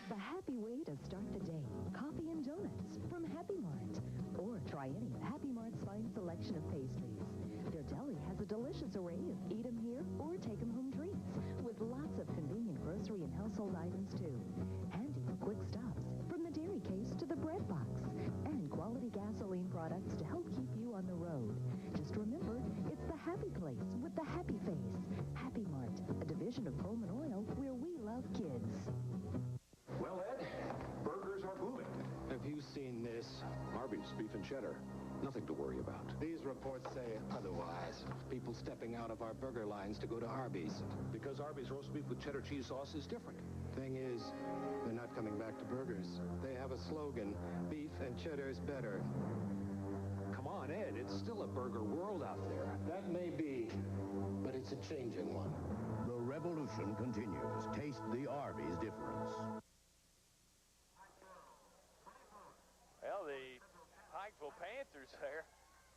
The happy way to start the day. Coffee and donuts from Happy Mart. Or try any of Happy Mart's fine selection of pastries. Their deli has a delicious array of eat 'em here or take 'em home treats. With lots of convenient grocery and household items too. Handy for quick stops. From the dairy case to the bread box. And quality gasoline products to help keep you on the road. Just remember, it's the happy place with the happy face. Happy Mart, a division of Pullman Oil where we love kids. Well, Ed, burgers are booming. Have you seen this? Arby's beef and cheddar. Nothing to worry about. These reports say otherwise. People stepping out of our burger lines to go to Arby's. Because Arby's roast beef with cheddar cheese sauce is different. Thing is, they're not coming back to burgers. They have a slogan, beef and cheddar's better. Come on, Ed, it's still a burger world out there. That may be, but it's a changing one. The revolution continues. Taste the Arby's difference. Well, the Pikeville Panthers there,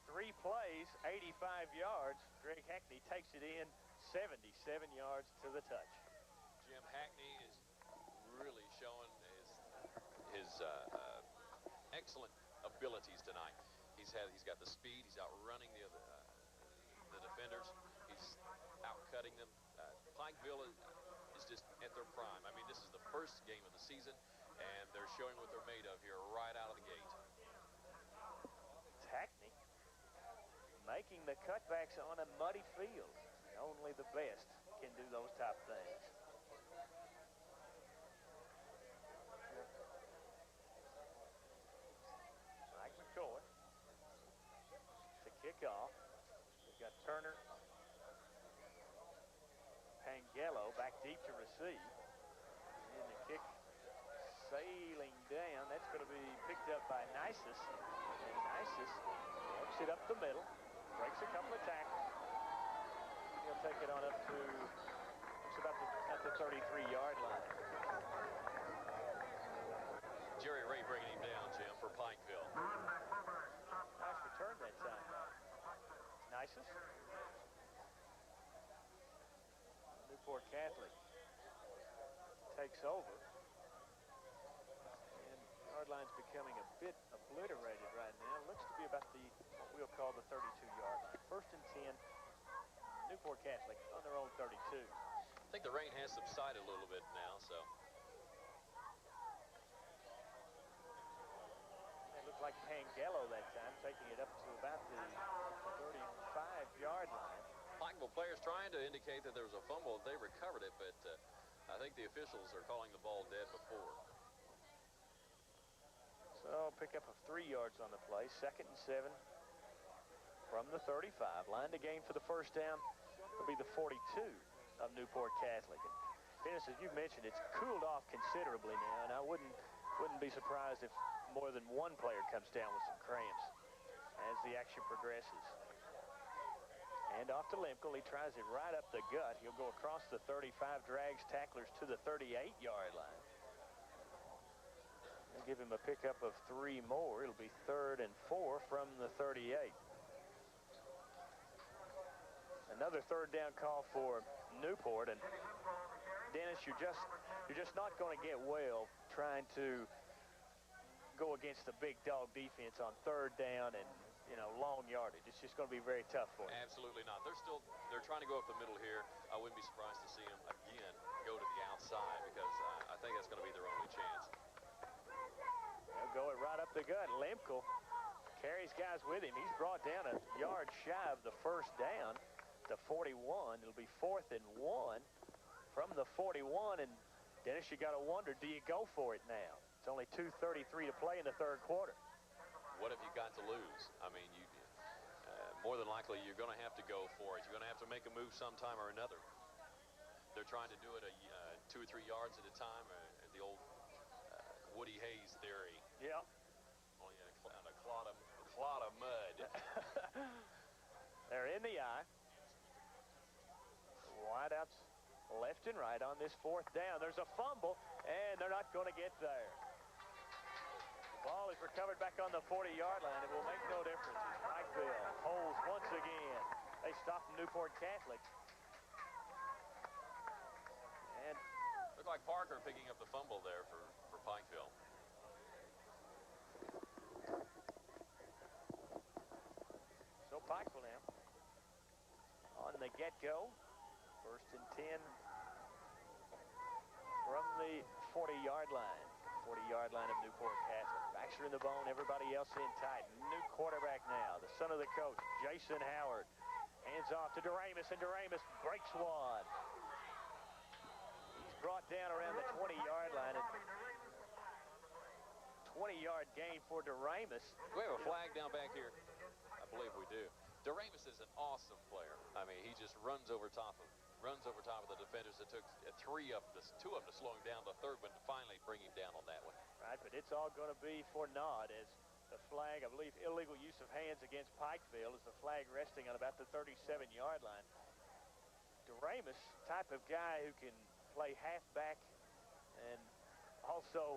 3 plays, 85 yards. Greg Hackney takes it in 77 yards to the touch. Jim Hackney is really showing his excellent abilities tonight. He's got the speed. He's outrunning the defenders. He's outcutting them. Pikeville is just at their prime. I mean, this is the first game of the season, and they're showing what they're made of here right out of the gate. Hackney making the cutbacks on a muddy field. Only the best can do those type things. Mike McCoy to kick off. We've got Turner. Pangello back deep to receive. And the kick sailing down. That's going to be picked up by Nisus. And Nisus works it up the middle. Breaks a couple of tackles. He'll take it on up to at the 33-yard line. Jerry Ray bringing him down, Jim, for Pikeville. Nice return that time. Nisus. Newport Catholic takes over. And yard line's becoming a bit obliterated right now. Looks to be about what we'll call the 32-yard line. 1st and 10. Newport Catholic on their own 32. I think the rain has subsided a little bit now, so. It looked like Pangello that time, taking it up to about the 35-yard line. Pikeville players trying to indicate that there was a fumble. They recovered it, but I think the officials are calling the ball dead before. So pick up of 3 yards on the play. 2nd and 7 from the 35. Line to gain for the first down will be the 42 of Newport Catholic. And Dennis, as you mentioned, it's cooled off considerably now, and I wouldn't be surprised if more than one player comes down with some cramps as the action progresses. And off to Lemkel. He tries it right up the gut. He'll go across the 35, drags tacklers to the 38-yard line. They'll give him a pickup of 3 more. It'll be 3rd and 4 from the 38. Another 3rd down call for Newport, and Dennis, you're just not going to get well trying to go against the big dog defense on 3rd down and, you know, long yardage. It's just going to be very tough for you. Absolutely not. They're trying to go up the middle here. I wouldn't be surprised to see them again go to the outside, because I think that's going to be their only chance. They'll go it right up the gut. Lemkel carries guys with him. He's brought down a yard shy of the 1st down. the 41. It'll be 4th and 1 from the 41. And Dennis, you got to wonder, do you go for it now? It's only 2:33 to play in the third quarter. What have you got to lose? I mean, more than likely you're going to have to go for it. You're going to have to make a move sometime or another. They're trying to do it 2 or 3 yards at a time, the old Woody Hayes theory. Yeah. Only a clod of mud. They're in the eye. Wideouts left and right on this 4th down. There's a fumble, and they're not going to get there. The ball is recovered back on the 40-yard line. It will make no difference. Pikeville holds once again. They stop Newport Catholic. And looked like Parker picking up the fumble there for Pikeville. So Pikeville now on the get-go. 1st and 10 from the 40-yard line. 40-yard line of Newport Catholic. Backs are in the bone, everybody else in tight. New quarterback now, the son of the coach, Jason Howard. Hands off to Doremus, and Doremus breaks one. He's brought down around the 20-yard line. 20-yard gain for Doremus. We have a flag down back here. I believe we do. Doremus is an awesome player. I mean, he just runs over top of the defenders. It took 2 of them to slow him down, the third one to finally bring him down on that one. Right, but it's all going to be for naught as the flag, I believe, illegal use of hands against Pikeville, is the flag resting on about the 37-yard line. Doremus, type of guy who can play halfback and also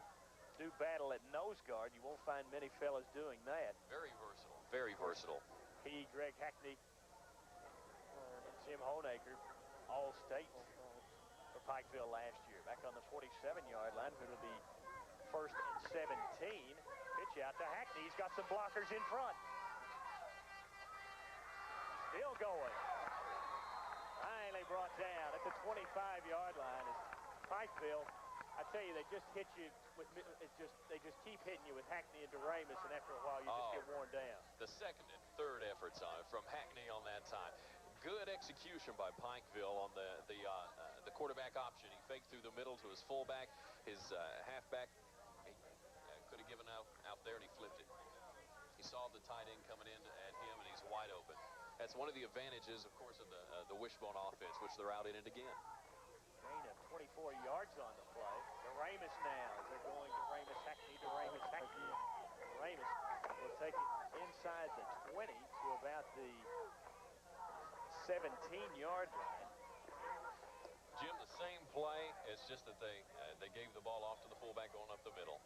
do battle at nose guard. You won't find many fellas doing that. Very versatile. Very versatile. He, Greg Hackney, and Jim Honaker, all state for Pikeville last year. Back on the 47-yard line, it'll be 1st and 17. Pitch out to Hackney. He's got some blockers in front. Still going. Finally brought down at the 25-yard line. As Pikeville, I tell you, they just hit you with they just keep hitting you with Hackney and Doremus, and after a while you just get worn down. The 2nd and 3rd efforts on it from Hackney on that time. Good execution by Pikeville on the quarterback option. He faked through the middle to his fullback. His halfback, he could have given out there, and he flipped it. He saw the tight end coming in at him, and he's wide open. That's one of the advantages, of course, of the wishbone offense, which they're out in it again. Gain of 24 yards on the play. Doremus now. They're going Doremus, Hackney, Doremus, Hackney. Doremus will take it inside the 20 to about the 17-yard line. Jim, the same play. It's just that they gave the ball off to the fullback going up the middle.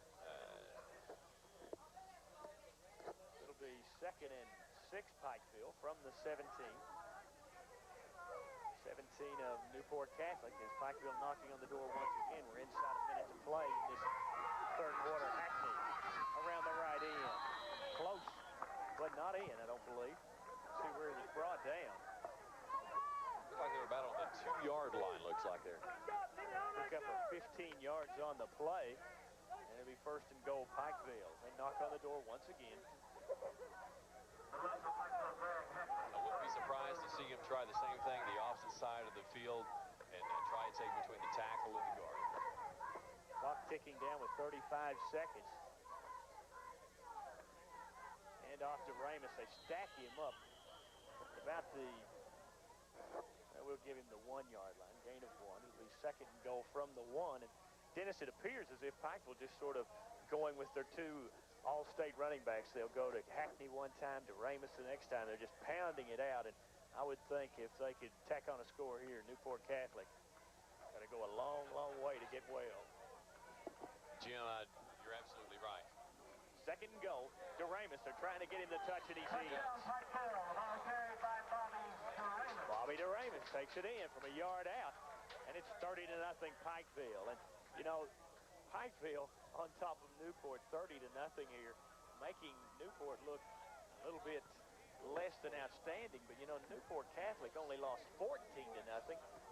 It'll be 2nd and 6 Pikeville from the 17. 17 of Newport Catholic as Pikeville knocking on the door once again. We're inside a minute to play in this third quarter. Hackney around the right end. Close, but not in, I don't believe. See where it was brought down. Looks like they were about on the 2-yard line, looks like there. Took up for 15 yards on the play. And it'll be 1st and goal Pikeville. They knock on the door once again. I wouldn't be surprised to see him try the same thing, the opposite side of the field, and try and take between the tackle and the guard. Clock ticking down with 35 seconds. And off to Ramus. They stack him up about the, we'll give him the 1-yard line, gain of 1. It'll be 2nd and goal from the 1. And Dennis, it appears as if Pikeville just sort of going with their 2 all-state running backs. They'll go to Hackney one time, to Ramus the next time. They're just pounding it out, and I would think if they could tack on a score here, Newport Catholic got to go a long, long way to get well. Jim, you're absolutely right. 2nd and goal. Doremus, they're trying to get him to touch it. He's in. Bobby Doremus takes it in from a yard out, and it's 30-0 Pikeville. And, you know, Pikeville on top of Newport, 30-0 here, making Newport look a little bit less than outstanding. But, you know, Newport Catholic only lost 14-0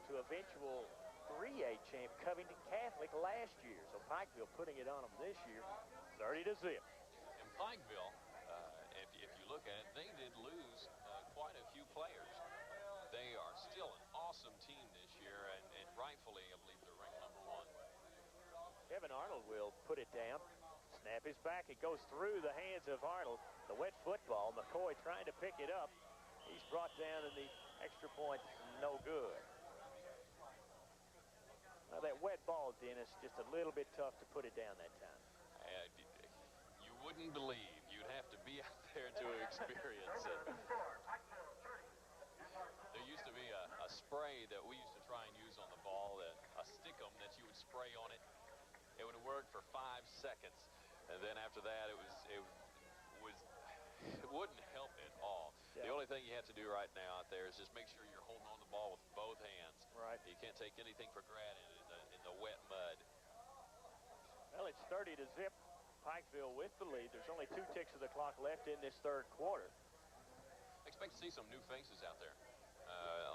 to eventual 3A champ Covington Catholic last year. So Pikeville putting it on them this year, 30-0. And Pikeville, if you look at it, they did lose quite a few players. They are Kevin Arnold will put it down. Snap is back. It goes through the hands of Arnold. The wet football. McCoy trying to pick it up. He's brought down in the extra point. No good. Now that wet ball, Dennis, just a little bit tough to put it down that time. You wouldn't believe. You'd have to be out there to experience it. There used to be a spray that we used to try and use on the ball, a stickum that you would spray on it. It would work for 5 seconds, and then after that, it wouldn't help at all. Yeah. The only thing you have to do right now out there is just make sure you're holding on the ball with both hands. Right. You can't take anything for granted in the wet mud. Well, it's 30-0. Pikeville with the lead. There's only 2 ticks of the clock left in this third quarter. Expect to see some new faces out there.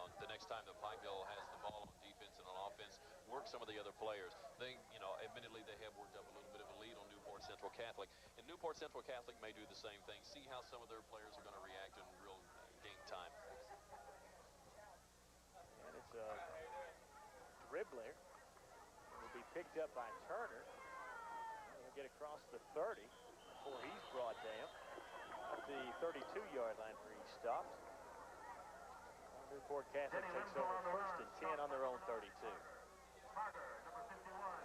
On the next time that Pikeville has the ball on defense and on offense, work some of the other players. They, admittedly, they have worked up a little bit of a lead on Newport Central Catholic. And Newport Central Catholic may do the same thing. See how some of their players are going to react in real game time. And it's a dribbler. It will be picked up by Turner. He'll get across the 30 before he's brought down. At the 32-yard line where he stopped. Newport Catholic takes over 1st and 10 on their own 32.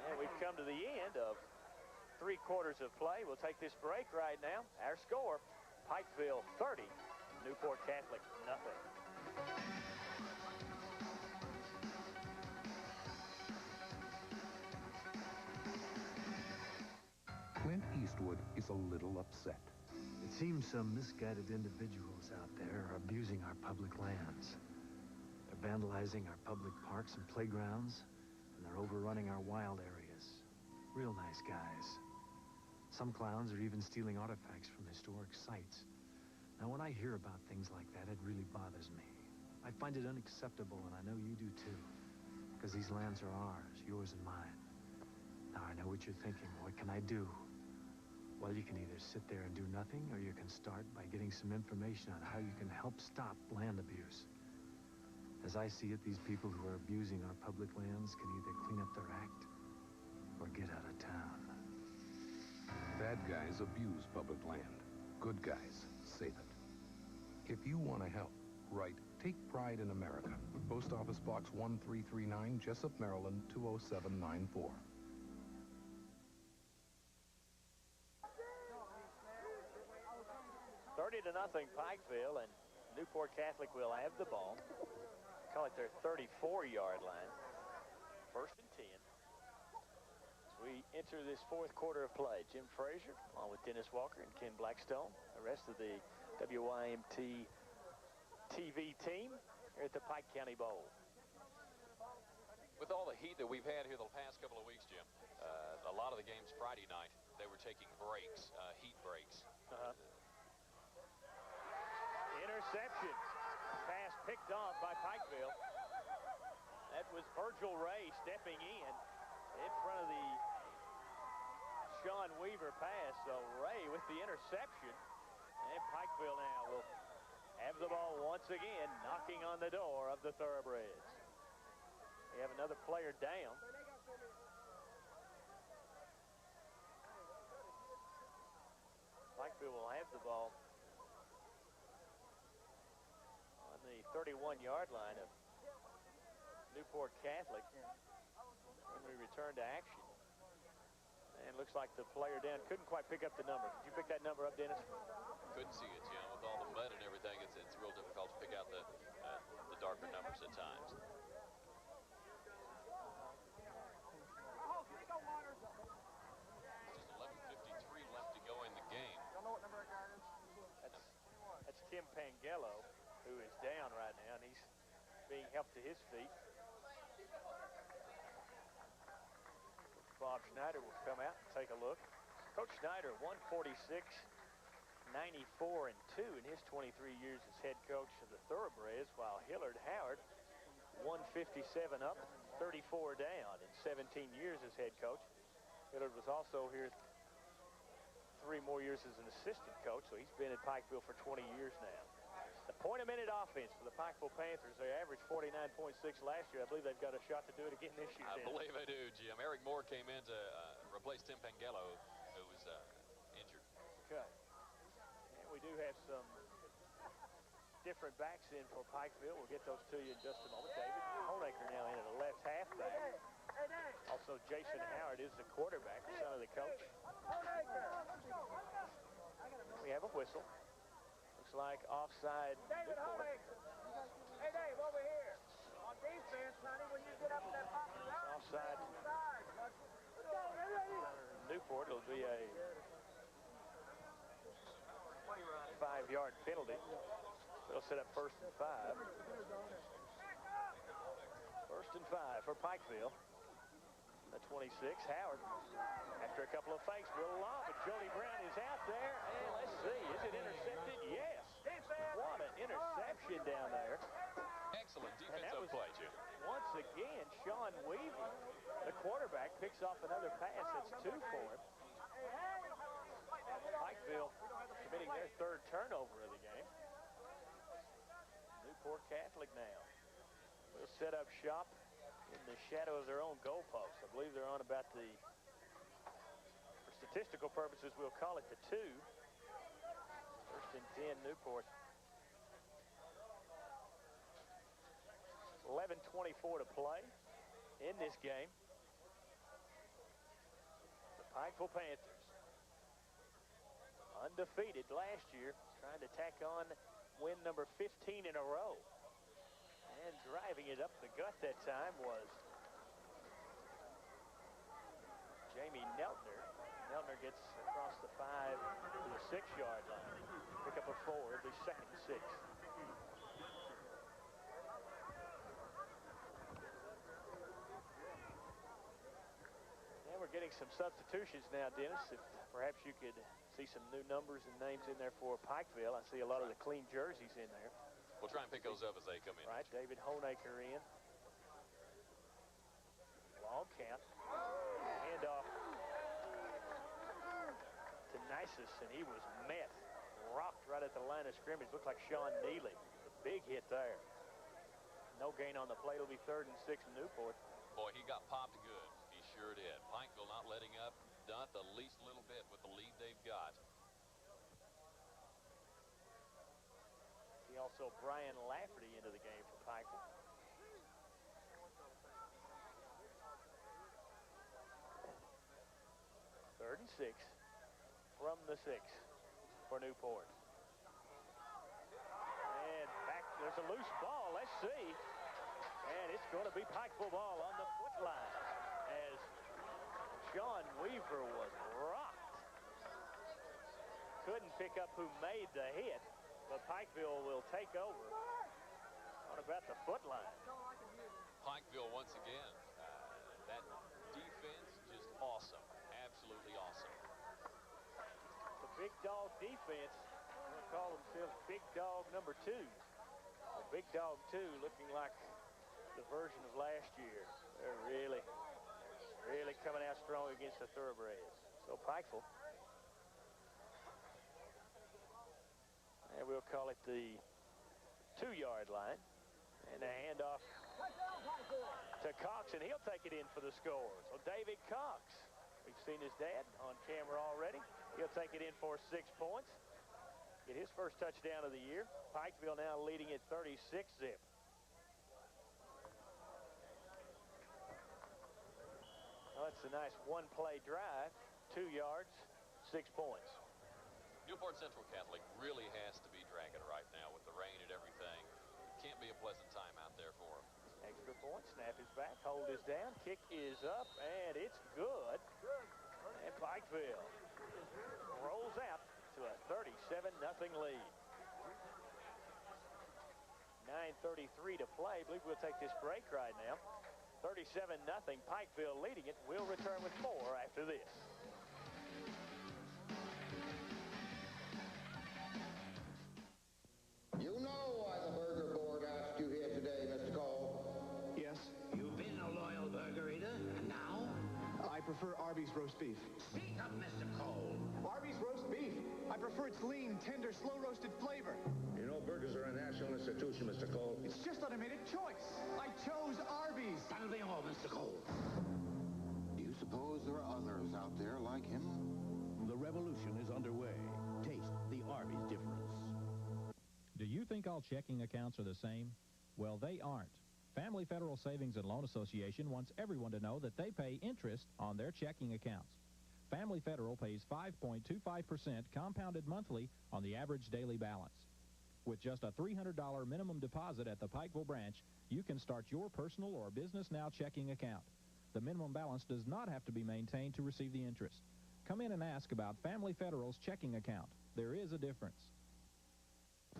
And we've come to the end of 3 quarters of play. We'll take this break right now. Our score, Pikeville 30, Newport Catholic nothing. Clint Eastwood is a little upset. It seems some misguided individuals out there are abusing our public lands. They're vandalizing our public parks and playgrounds, and they're overrunning our wild areas. Real nice guys. Some clowns are even stealing artifacts from historic sites. Now, when I hear about things like that, it really bothers me. I find it unacceptable, and I know you do too. Because these lands are ours, yours and mine. Now, I know what you're thinking. What can I do? Well, you can either sit there and do nothing, or you can start by getting some information on how you can help stop land abuse. As I see it, these people who are abusing our public lands can either clean up their act or get out of town. Bad guys abuse public land. Good guys save it. If you want to help, write Take Pride in America. Post Office Box 1339, Jessup, Maryland, 20794. 30-0 Pikeville, and Newport Catholic will have the ball. Call it their 34-yard line. 1st and 10. As we enter this 4th quarter of play, Jim Frazier, along with Dennis Walker and Ken Blackstone, the rest of the WYMT TV team here at the Pike County Bowl. With all the heat that we've had here the past couple of weeks, Jim, a lot of the games Friday night, they were taking breaks, heat breaks. Interception. Pass picked off by Pikeville. That was Virgil Ray stepping in front of the Sean Weaver pass. So Ray with the interception. And Pikeville now will have the ball once again, knocking on the door of the Thoroughbreds. We have another player down. Pikeville will have the ball on the 31-yard line of Newport Catholic when we return to action. And looks like the player down couldn't quite pick up the number. Did you pick that number up, Dennis? Couldn't see it, Jim. With all the mud and everything, it's real difficult to pick out the darker numbers at times. Just 11:53 left to go in the game. That's Tim Pangello, who is down right now, and he's being helped to his feet. Bob Schneider will come out and take a look. Coach Schneider, 146-94-2 in his 23 years as head coach of the Thoroughbreds, while Hillard Howard, 157 up, 34 down in 17 years as head coach. Hillard was also here 3 more years as an assistant coach, so he's been at Pikeville for 20 years now. The point-a-minute offense for the Pikeville Panthers. They averaged 49.6 last year. I believe they've got a shot to do it again this year. I believe they do, Jim. Eric Moore came in to replaced Tim Pengello, who was injured. Okay. And we do have some different backs in for Pikeville. We'll get those to you in just a moment. David Honaker now in at the left halfback. Also, Jason Howard is the quarterback, the son of the coach. We have a whistle. Looks like offside. Hey, Dave, over here. On defense, honey, when you get up in that pocket line, offside. Newport, it'll be a 5-yard penalty. They'll set up 1st and 5. 1st and 5 for Pikeville. The 26, Howard. After a couple of fakes, will lob, but Jody Brown is out there. And let's see, is it intercepted? Yes. What an interception down there. Excellent defensive play, Jim. Once again, Sean Weaver, the quarterback, picks off another pass. That's 2 for him. Pikeville committing their 3rd turnover of the game. Newport Catholic now will set up shop in the shadow of their own goalpost. I believe they're on about the, for statistical purposes, we'll call it the 2. 1st and 10, Newport. 11:24 to play in this game. The Pikeville Panthers, undefeated last year, trying to tack on win number 15 in a row. And driving it up the gut that time was Jamie Neltner. Neltner gets across the 5 to the 6-yard line. Pick up a 4, it'll be 2nd and 6. And we're getting some substitutions now, Dennis. If perhaps you could see some new numbers and names in there for Pikeville. I see a lot of the clean jerseys in there. We'll try and pick those up as they come in. Right, David Honaker in. Long count. Handoff to Nisus, and he was met. Rocked right at the line of scrimmage. Looked like Sean Neely. A big hit there. No gain on the play. It'll be 3rd and 6 Newport. Boy, he got popped good. He sure did. Pikeville not letting up, not the least little bit with the lead they've got. Also, Brian Lafferty into the game for Pikeville. 3rd and 6 from the 6 for Newport. And back, there's a loose ball. Let's see. And it's going to be Pikeville ball on the foot line as Sean Weaver was rocked. Couldn't pick up who made the hit. But Pikeville will take over on about the foot line. Pikeville once again. That defense just awesome. Absolutely awesome. The big dog defense. I'm going to call themselves Big Dog number 2. Well, Big Dog 2 looking like the version of last year. They're really coming out strong against the Thoroughbreds. So Pikeville. And we'll call it the 2-yard line. And a handoff to Cox, and he'll take it in for the score. So David Cox, we've seen his dad on camera already. He'll take it in for 6 points. Get his first touchdown of the year. Pikeville now leading at 36-zip. Well, that's a nice one-play drive. 2 yards, 6 points. Newport Central Catholic really has to be dragging right now with the rain and everything. Can't be a pleasant time out there for them. Extra point, snap is back, hold is down, kick is up, and it's good. And Pikeville rolls out to a 37-0 lead. 9:33 to play. I believe we'll take this break right now. 37-0, Pikeville leading it. We'll return with more after this. You know why the Burger Board asked you here today, Mr. Cole. Yes? You've been a loyal burger eater, and now? I prefer Arby's roast beef. Speak up, Mr. Cole. Arby's roast beef. I prefer its lean, tender, slow-roasted flavor. You know burgers are a national institution, Mr. Cole. It's just that I made a choice. I chose Arby's. That'll be all, Mr. Cole. Do you suppose suppose there are others out there like him? The revolution is underway. Taste the Arby's difference. Do you think all checking accounts are the same? Well, they aren't. Family Federal Savings and Loan Association wants everyone to know that they pay interest on their checking accounts. Family Federal pays 5.25% compounded monthly on the average daily balance. With just a $300 minimum deposit at the Pikeville branch, you can start your personal or Business Now checking account. The minimum balance does not have to be maintained to receive the interest. Come in and ask about Family Federal's checking account. There is a difference.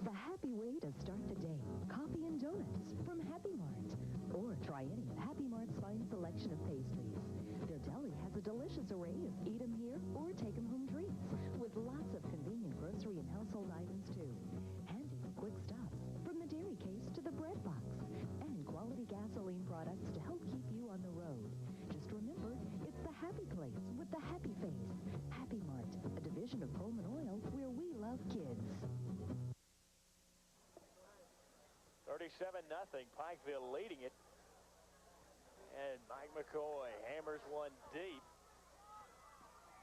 The happy way to start the day. Coffee and donuts from Happy Mart. Or try any of Happy Mart's fine selection of pastries. Their deli has a delicious array of eat 'em here or take 'em home treats, with lots of convenient grocery and household items too. Handy quick stuff, from the dairy case to the bread box, and quality gasoline products to help keep you on the road. Just remember, it's the happy place with the happy face. Happy Mart, a division of Coleman Oil where we love kids. 37-0, Pikeville leading it. And Mike McCoy hammers one deep.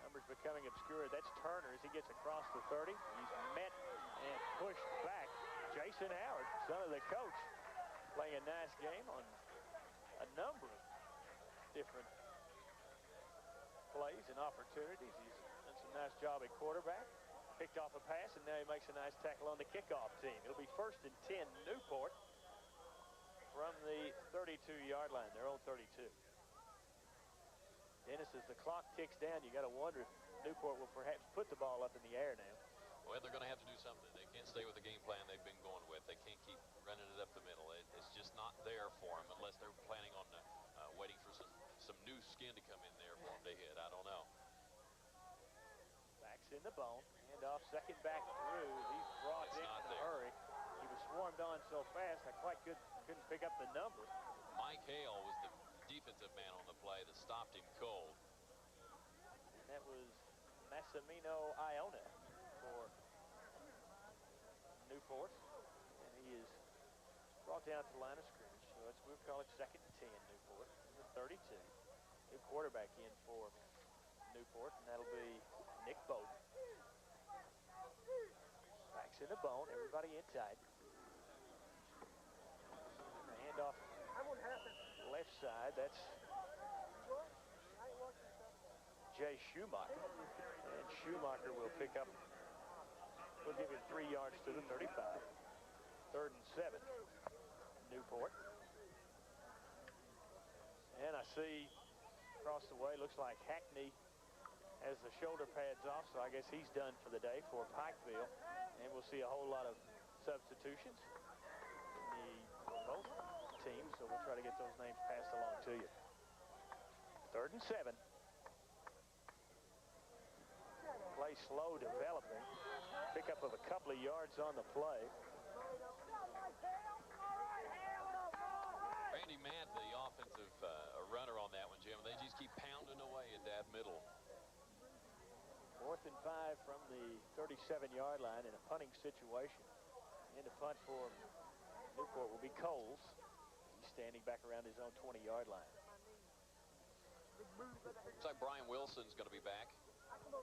Numbers becoming obscure. That's Turner as he gets across the 30. He's met and pushed back. Jason Howard, son of the coach, playing a nice game on a number of different plays and opportunities. He's done some nice job at quarterback. Picked off a pass, and now he makes a nice tackle on the kickoff team. It'll be 1st and 10, Newport, from the 32-yard line, their own 32. Dennis, as the clock ticks down, you got to wonder if Newport will perhaps put the ball up in the air now. Well, they're going to have to do something. They can't stay with the game plan they've been going with. They can't keep running it up the middle. It's just not there for them unless they're planning on waiting for some new skin to come in there for them to hit. I don't know. Backs in the bone. Hand off, second back through. He's brought in a hurry. He was swarmed on so fast, I quite couldn't pick up the number. Mike Hale was the defensive man on the play that stopped him cold. And that was Massimino Iona for Newport. And he is brought down to the line of scrimmage. So we'll call it 2nd and 10, Newport. The 32. New quarterback in for Newport, and that'll be Nick Bowden. Backs in the bone, everybody inside. Handoff left side, that's Jay Schumacher. And Schumacher will pick up, we'll give him 3 yards to the 35. 3rd and 7, Newport. And I see across the way, looks like Hackney has the shoulder pads off, so I guess he's done for the day for Pikeville. And we'll see a whole lot of substitutions for both teams, so we'll try to get those names passed along to you. 3rd and 7. Play slow developing. Pickup of a couple of yards on the play. Randy Matt, the offensive runner on that one, Jim. They just keep pounding away at that middle. 4th and 5 from the 37-yard line in a punting situation. And the punt for Newport will be Coles. He's standing back around his own 20-yard line. Looks like Brian Wilson's going to be back. And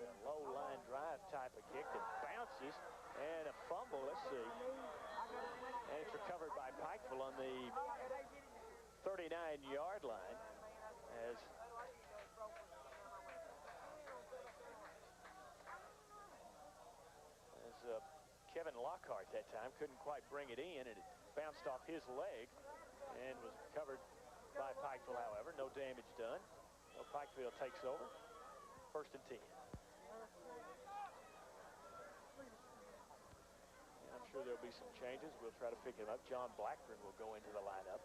a low line drive type of kick that bounces, and a fumble. Let's see. And it's recovered by Pikeville on the 39-yard line as Kevin Lockhart that time couldn't quite bring it in, and it bounced off his leg and was covered by Pikeville, however. No damage done. So Pikeville takes over. 1st and 10. And I'm sure there'll be some changes. We'll try to pick him up. John Blackburn will go into the lineup.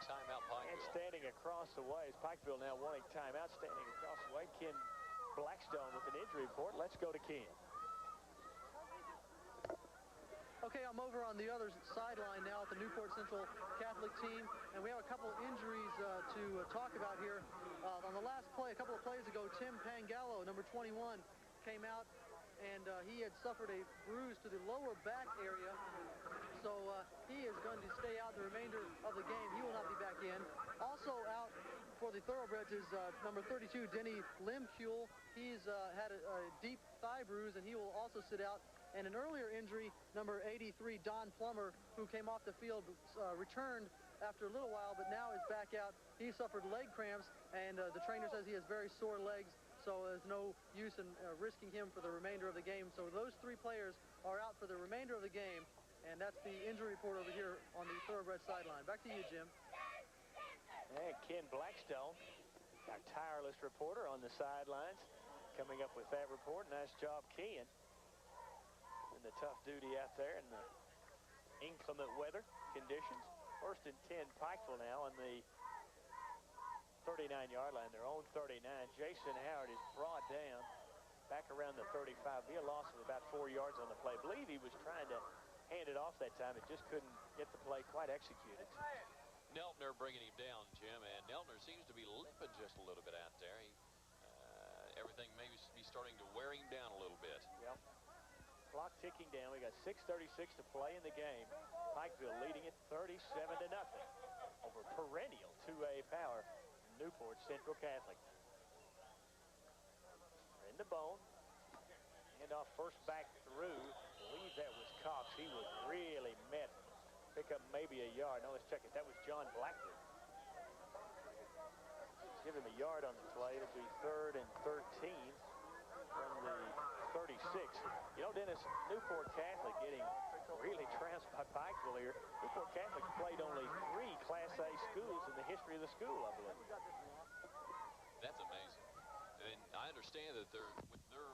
Timeout, Pikeville. And standing across the way, is Pikeville now wanting timeout. Standing across the way, Ken Blackstone with an injury report. Let's go to Ken. Okay, I'm over on the other sideline now at the Newport Central Catholic team, and we have a couple of injuries to talk about here. On the last play, a couple of plays ago, Tim Pangallo, number 21, came out and he had suffered a bruise to the lower back area. So he is going to stay out the remainder of the game. He will not be back in. Also out for the Thoroughbreds is number 32, Denny Limhule. He's had a deep thigh bruise, and he will also sit out. And an earlier injury, number 83, Don Plummer, who came off the field, returned after a little while, but now is back out. He suffered leg cramps, and the trainer says he has very sore legs, so there's no use in risking him for the remainder of the game. So those three players are out for the remainder of the game, and that's the injury report over here on the Thoroughbred sideline. Back to you, Jim. And Ken Blackstone, our tireless reporter on the sidelines, coming up with that report. Nice job, Ken. And the tough duty out there in the inclement weather conditions. First and 10, Pikeville now on the 39-yard line, their own 39. Jason Howard is brought down back around the 35. Be a loss of about 4 yards on the play. I believe he was trying to hand it off that time. It just couldn't get the play quite executed. Neltner bringing him down, Jim, and Neltner seems to be limping just a little bit out there. Everything may be starting to wear him down a little bit. Yep. Clock ticking down. We got 6:36 to play in the game. Pikeville leading it 37-0 over perennial 2A power Newport Central Catholic. In the bone. Hand off first back through. I believe that was Cox. He was really met. Pick up maybe a yard. Now let's check it. That was John Blackburn. Give him a yard on the play. It'll be 3rd and 13 from the 36. You know, Dennis, Newport Catholic getting really trounced by Pikeville here. Newport Catholic played only 3 Class A schools in the history of the school, I believe. That's amazing. And I understand that with their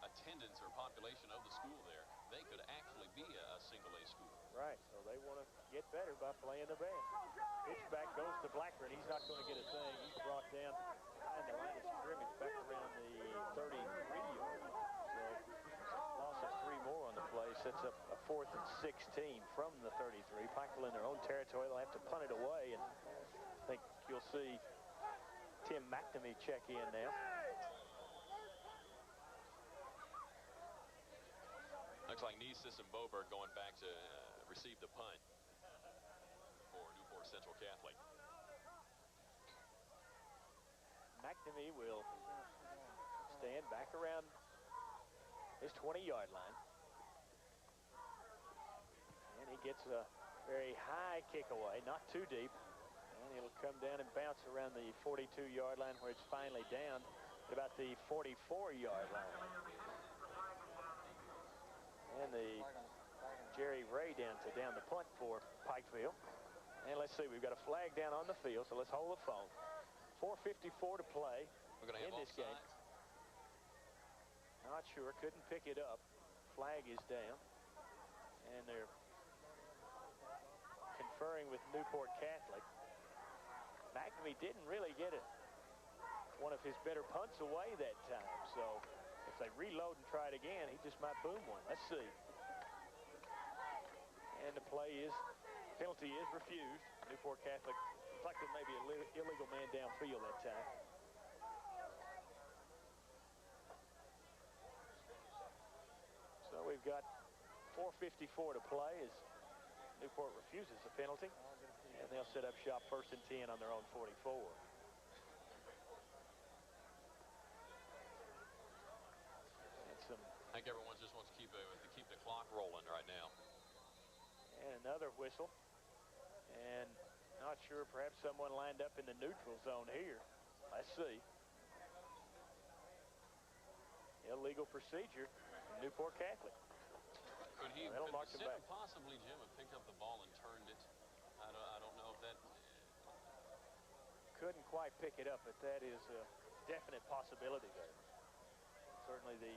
attendance or population of the school there, they could actually be a single-A school. Right, so they want to get better by playing the band. Pitch back goes to Blackburn. He's not going to get a thing. He's brought down behind the line of scrimmage back around the 33-yard line. So loss of 3 more on the play sets up a 4th and 16 from the 33. Pikeville in their own territory. They'll have to punt it away, and I think you'll see Tim McNamee check in now. Looks like Niesis and Boberg going back to receive the punt for Newport Central Catholic. McNamee will stand back around his 20-yard line. And he gets a very high kick away, not too deep. And it'll come down and bounce around the 42-yard line where it's finally down at about the 44-yard line. And the Jerry Ray down the punt for Pikeville. And let's see, we've got a flag down on the field, so let's hold the phone. 4:54 to play in this game. Not sure, couldn't pick it up. Flag is down. And they're conferring with Newport Catholic. McNamee didn't really get one of his better punts away that time, so if they reload and try it again, he just might boom one. Let's see. And the penalty is refused. Newport Catholic, looks like there may be an illegal man downfield that time. So we've got 4:54 to play as Newport refuses the penalty. And they'll set up shop 1st and 10 on their own 44. I think everyone just wants to keep the clock rolling right now. And another whistle. And not sure, perhaps someone lined up in the neutral zone here. Let's see. Illegal procedure from Newport Catholic. Could he have possibly, Jim, have picked up the ball and turned it? I don't know if that... Couldn't quite pick it up, but that is a definite possibility there. Certainly the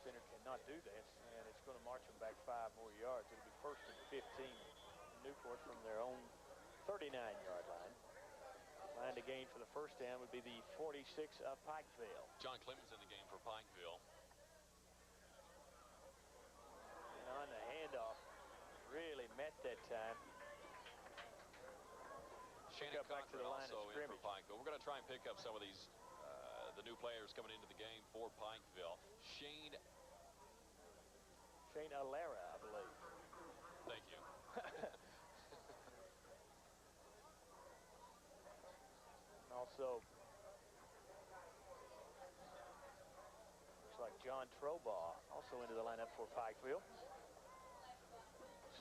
center cannot do that, and it's going to march them back 5 more yards. It'll be 1st and 15 Newport from their own 39-yard line. Line to gain for the first down would be the 46 of Pikeville. John Clemens in the game for Pikeville. And on the handoff, really met that time. Shannon Cochran also in for Pikeville. We're going to try and pick up some of these, the new players coming into the game for Pikeville. Shane Shane Alera, I believe. Thank you. Also, looks like John Trobaugh also into the lineup for Pikeville.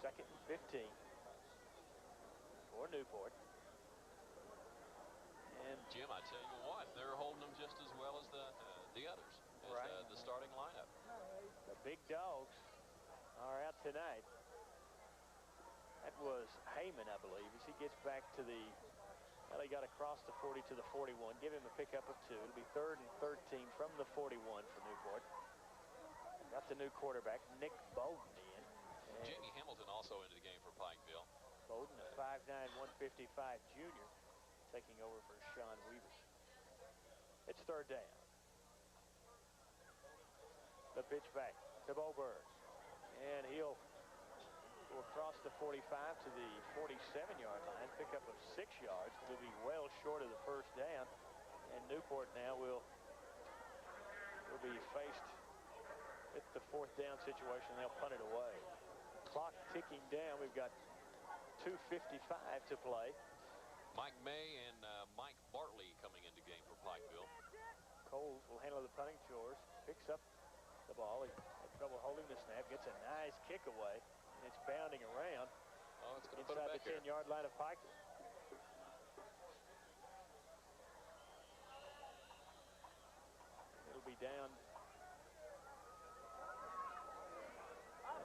2nd and 15 for Newport. And Jim, I tell you what, they're holding them just as well as the others, as the starting lineup. The big dogs are out tonight. That was Heyman, I believe, as he gets back to the, well, he got across the 40 to the 41. Give him a pickup of 2. It'll be 3rd and 13 from the 41 for Newport. Got the new quarterback, Nick Bowden, in. Jamie Hamilton also into the game for Pikeville. Bowden, a 5'9", 155 junior, taking over for Sean Weaver. It's 3rd down. The pitch back to Bo Bird. And he'll go across the 45 to the 47-yard line, pick up of 6 yards. Will be well short of the 1st down. And Newport now will be faced with the 4th down situation. They'll punt it away. Clock ticking down. We've got 2:55 to play. Mike May and Mike Bartley coming into game for Pikeville. Coles will handle the punting chores. Picks up the ball. He had trouble holding the snap. Gets a nice kick away. And it's bounding around. Oh, it's going to put it inside back the 10-yard line of Pikeville. It'll be down.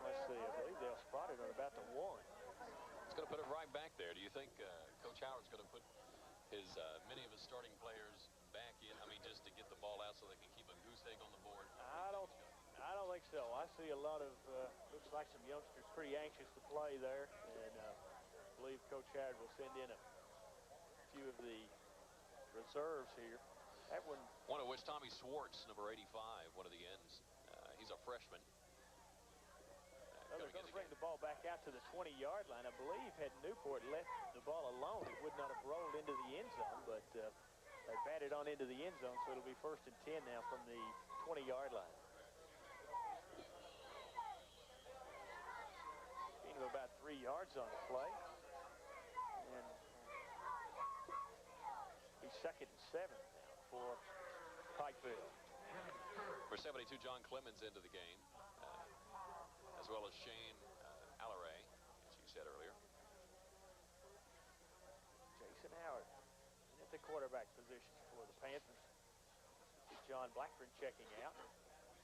Let's see. I believe they'll spot it on about the 1. It's going to put it right back there. Do you think Coach Howard's going to put his many of his starting players back in? I mean, just to get the ball out so they can keep a goose egg on the board? I don't think so. I see a lot of looks like some youngsters pretty anxious to play there, and I believe Coach Howard will send in a few of the reserves here. That one of which Tommy Swartz, number 85, one of the ends. He's a freshman. They're going to bring the ball back out to the 20-yard line. I believe had Newport left the ball alone, it would not have rolled into the end zone, but they batted on into the end zone, so it'll be 1st and 10 now from the 20-yard line. Gain of about 3 yards on the play. And be 2nd and 7 now for Pikeville. For 72, John Clemens into the game, as well as Shane Alleray, as you said earlier. Jason Howard at the quarterback position for the Panthers. John Blackburn checking out.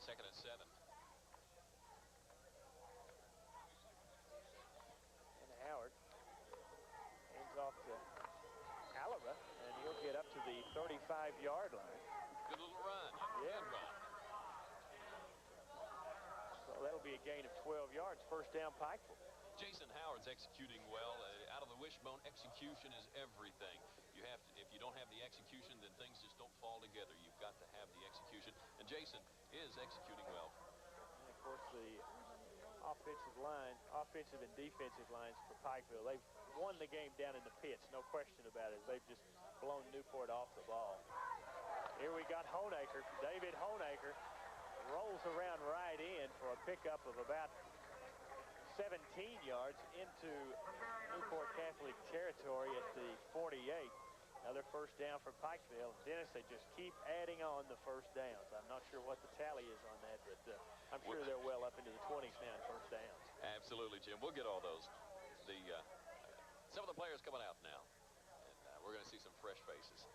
2nd and 7. And Howard hands off to Alera, and he'll get up to the 35-yard line. Good little run. Yeah. Good run. So that'll be a gain of 12 yards. 1st down, Pikeville. Jason Howard's executing well. Out of the wishbone, execution is everything. You have to, if you don't have the execution, then things just don't fall together. You've got to have the execution, and Jason is executing well. And of course, the offensive and defensive lines for Pikeville, they've won the game down in the pits, no question about it. They've just blown Newport off the ball. Here we got Honaker. David Honaker rolls around right in for a pickup of about 17 yards into Newport Catholic territory at the 48. Another 1st down for Pikeville. Dennis, they just keep adding on the 1st downs. I'm not sure what the tally is on that, but I'm sure they're well up into the 20s now in 1st downs. Absolutely, Jim. We'll get all those. Some of the players coming out now, and we're going to see some fresh faces.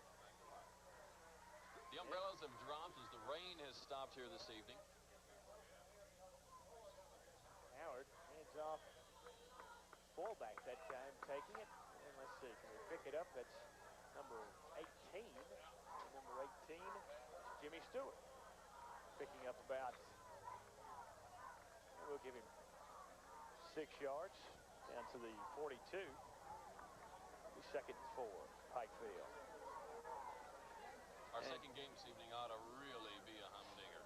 The umbrellas have dropped as the rain has stopped here this evening. Howard hands off fullback that time, taking it. And let's see, can we pick it up? That's number 18. Number 18, Jimmy Stewart. Picking up about, we'll give him 6 yards down to the 42. 2nd and 4, Pikeville. Our second game this evening ought to really be a humdinger.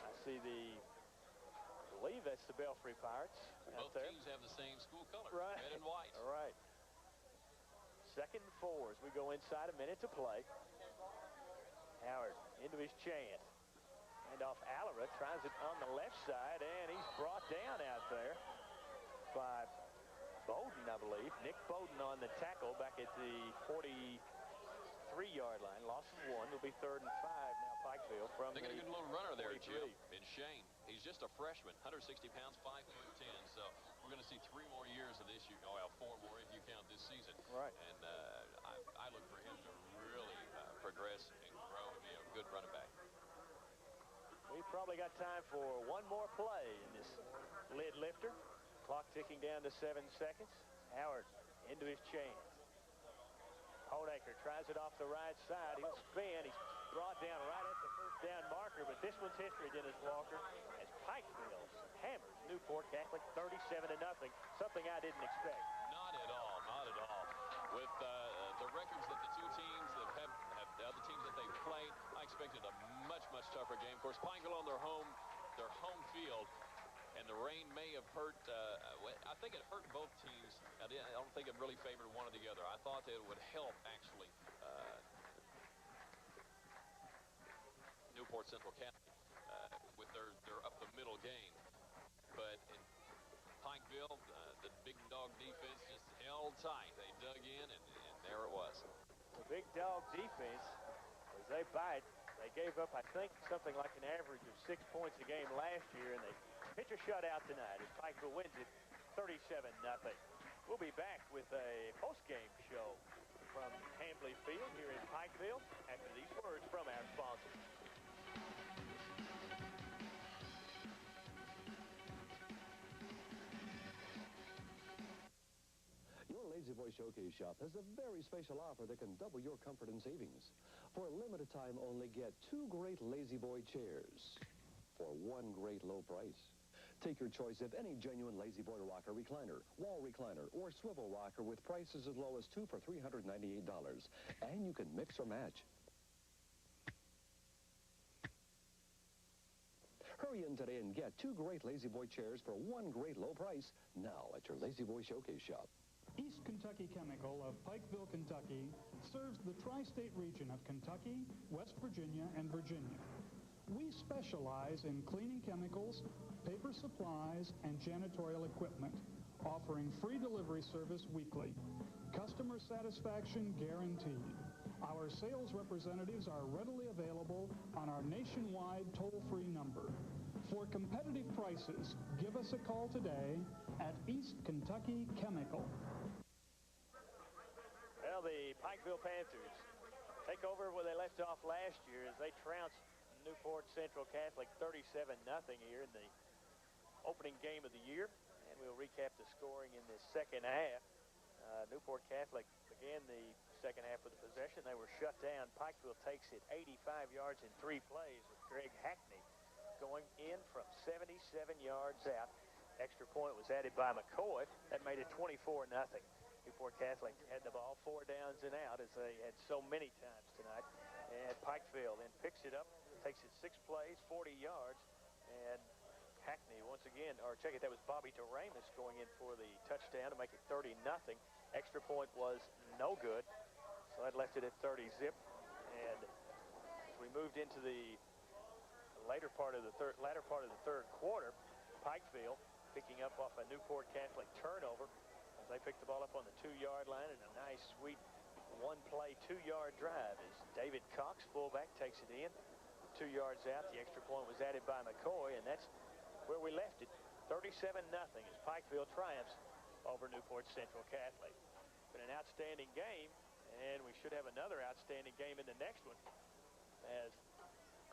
I see I believe that's the Belfry Pirates out Both there. teams have the same school color, right. red and white. All right. 2nd and 4 as we go inside, a minute to play. Howard into his chance. And off Alera, trying tries it on the left side, and he's brought down out there by Bowden, I believe. Nick Bowden on the tackle back at the 43-yard line. Loss of 1. It'll be 3rd and 5 now, Pikeville from They got a the good little runner there, 43. Jim, in Shane. He's just a freshman, 160 pounds, 5'10". So we're going to see 3 more years of this year. Oh, well, 4 more if you count this season. Right. And I look for him to really progress and grow and be a good running back. We've probably got time for one more play in this lid lifter. Clock ticking down to 7 seconds. Howard into his chain. Hodaker tries it off the right side. He'll spin. He's brought down right at the first down marker, but this one's history, Dennis Walker, as Pikeville hammers Newport Catholic 37-0, something I didn't expect. Not at all, not at all. With the records that the two teams have the other teams that they've played, I expected a much tougher game. Of course, Pikeville on their home field, and the rain may have hurt. I think it hurt both teams. I don't think it really favored one or the other. I thought that it would help actually Newport Central Catholic with their up the middle game, but in Pikeville, the big dog defense just held tight. They dug in, and there it was. The big dog defense, as they bite, they gave up, I think, something like an average of 6 points a game last year, and they pitch a shutout tonight as Pikeville wins it 37-0. We'll be back with a post-game show from Hambley Field here in Pikeville after these words from our sponsors. Lazy Boy Showcase Shop has a very special offer that can double your comfort and savings. For a limited time only, get 2 great Lazy Boy chairs for 1 great low price. Take your choice of any genuine Lazy Boy rocker, recliner, wall recliner, or swivel rocker with prices as low as 2 for $398. And you can mix or match. Hurry in today and get 2 great Lazy Boy chairs for 1 great low price now at your Lazy Boy Showcase Shop. East Kentucky Chemical of Pikeville, Kentucky serves the tri-state region of Kentucky, West Virginia, and Virginia. We specialize in cleaning chemicals, paper supplies, and janitorial equipment, offering free delivery service weekly. Customer satisfaction guaranteed. Our sales representatives are readily available on our nationwide toll-free number. For competitive prices, give us a call today at East Kentucky Chemical. Well, the Pikeville Panthers take over where they left off last year as they trounced Newport Central Catholic 37-0 here in the opening game of the year. And we'll recap the scoring in the second half. Newport Catholic began the second half with the possession. They were shut down. Pikeville takes it 85 yards in 3 plays with Greg Hackney going in from 77 yards out. Extra point was added by McCoy. That made it 24-0. Newport Catholic had the ball 4 downs and out, as they had so many times tonight. And Pikeville then picks it up, takes it 6 plays, 40 yards, and Hackney once again, or check it, that was Bobby Doremus going in for the touchdown to make it 30-0. Extra point was no good, so that left it at 30-zip. And as we moved into the latter part of the third quarter, Pikeville picking up off a Newport Catholic turnover. They picked the ball up on the 2-yard line in a nice, sweet 1-play, 2-yard drive as David Cox, fullback, takes it in. 2 yards out. The extra point was added by McCoy, and that's where we left it. 37-0 as Pikeville triumphs over Newport Central Catholic. Been an outstanding game, and we should have another outstanding game in the next one as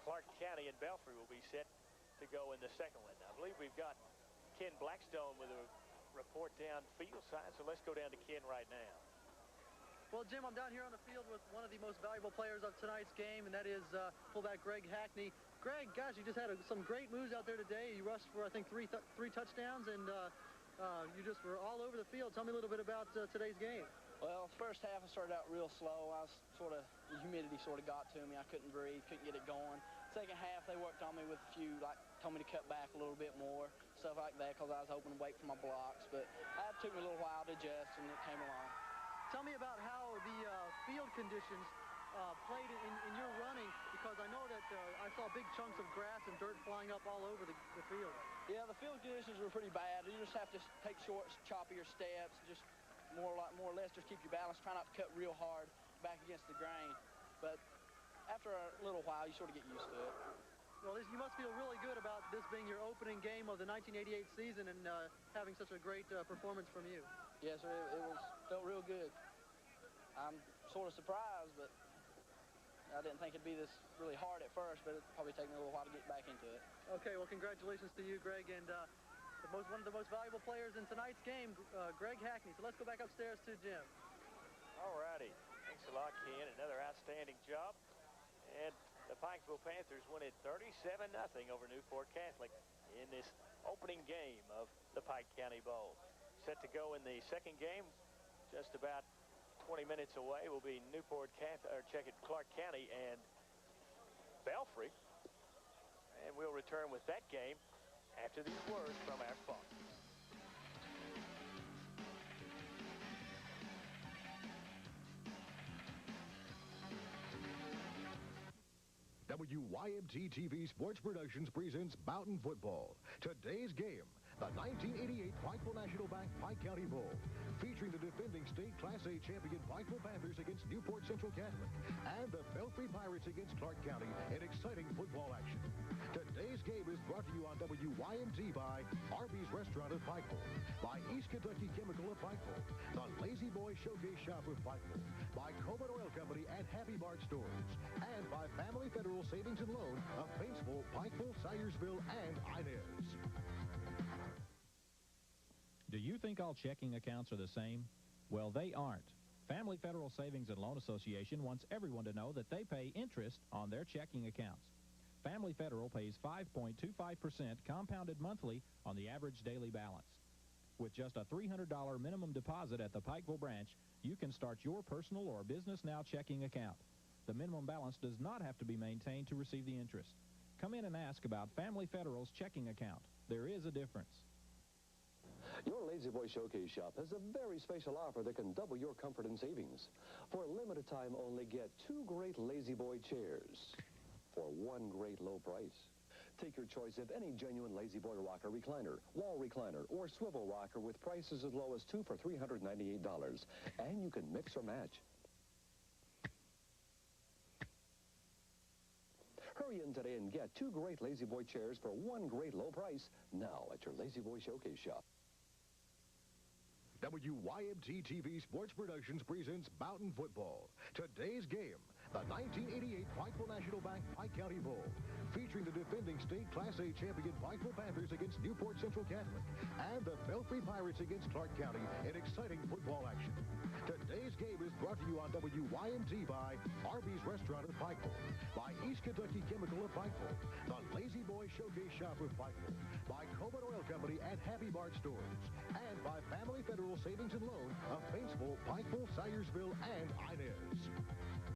Clark County and Belfry will be set to go in the second one. I believe we've got Ken Blackstone with a report down field side, so let's go down to Ken right now. Well, Jim, I'm down here on the field with one of the most valuable players of tonight's game, and that is fullback Greg Hackney. Greg, gosh, you just had some great moves out there today. You rushed for, I think, three touchdowns, and you just were all over the field. Tell me a little bit about today's game. Well, first half I started out real slow. The humidity sort of got to me. I couldn't breathe, couldn't get it going. Second half, they worked on me with a few, told me to cut back a little bit more, stuff like that, because I was hoping to wait for my blocks. But it took me a little while to adjust, and it came along. Tell me about how the field conditions played in your running? Because I know that I saw big chunks of grass and dirt flying up all over the field. Yeah, the field conditions were pretty bad. You just have to take short, choppier steps, just more or less just keep your balance. Try not to cut real hard back against the grain. But after a little while, you sort of get used to it. Well, you must feel really good about this being your opening game of the 1988 season and having such a great performance from you. Yes, sir. It felt real good. I'm sort of surprised, but I didn't think it'd be this really hard at first, but it'd probably take me a little while to get back into it. Okay, well, congratulations to you, Greg, and one of the most valuable players in tonight's game, Greg Hackney. So let's go back upstairs to Jim. All righty. Thanks a lot, Ken. Another outstanding job. And the Pikeville Panthers win it 37-0 over Newport Catholic in this opening game of the Pike County Bowl. Set to go in the second game, just about 20 minutes away, will be Clark County and Belfry. And we'll return with that game after these words from our sponsors. WYMT TV Sports Productions presents Boughton Football. Today's game, the 1988 Pikeville National Bank Pike County Bowl, featuring the defending state Class A champion Pikeville Panthers against Newport Central Catholic, and the Belfry Pirates against Clark County in exciting football action. Today's game is brought to you on WYMT by Arby's Restaurant of Pikeville, by East Kentucky Chemical of Pikeville, the Lazy Boy Showcase Shop of Pikeville, by Coleman Oil Company and Happy Mart Stores, and by Family Federal Savings and Loan of Paintsville, Pikeville, Syersville, and Inez. Do you think all checking accounts are the same? Well, they aren't. Family Federal Savings and Loan Association wants everyone to know that they pay interest on their checking accounts. Family Federal pays 5.25% compounded monthly on the average daily balance. With just a $300 minimum deposit at the Pikeville branch, you can start your personal or Business Now checking account. The minimum balance does not have to be maintained to receive the interest. Come in and ask about Family Federal's checking account. There is a difference. Your Lazy Boy Showcase Shop has a very special offer that can double your comfort and savings. For a limited time only, get 2 great Lazy Boy chairs for 1 great low price. Take your choice of any genuine Lazy Boy rocker recliner, wall recliner, or swivel rocker with prices as low as 2 for $398. And you can mix or match. Hurry in today and get 2 great Lazy Boy chairs for 1 great low price now at your Lazy Boy Showcase Shop. WYMT TV Sports Productions presents Boughton Football. Today's game, the 1988 Pikeville National Bank Pike County Bowl, featuring the defending state Class A champion Pikeville Panthers against Newport Central Catholic, and the Belfry Pirates against Clark County in exciting football action. Today's game is brought to you on WYMT by Arby's Restaurant of Pikeville, by East Kentucky Chemical of Pikeville, the Lazy Boy Showcase Shop of Pikeville, by Coleman Oil Company and Happy Mart Stores, and by Family Federal Savings and Loan of Paintsville, Pikeville, Syersville, and Inez.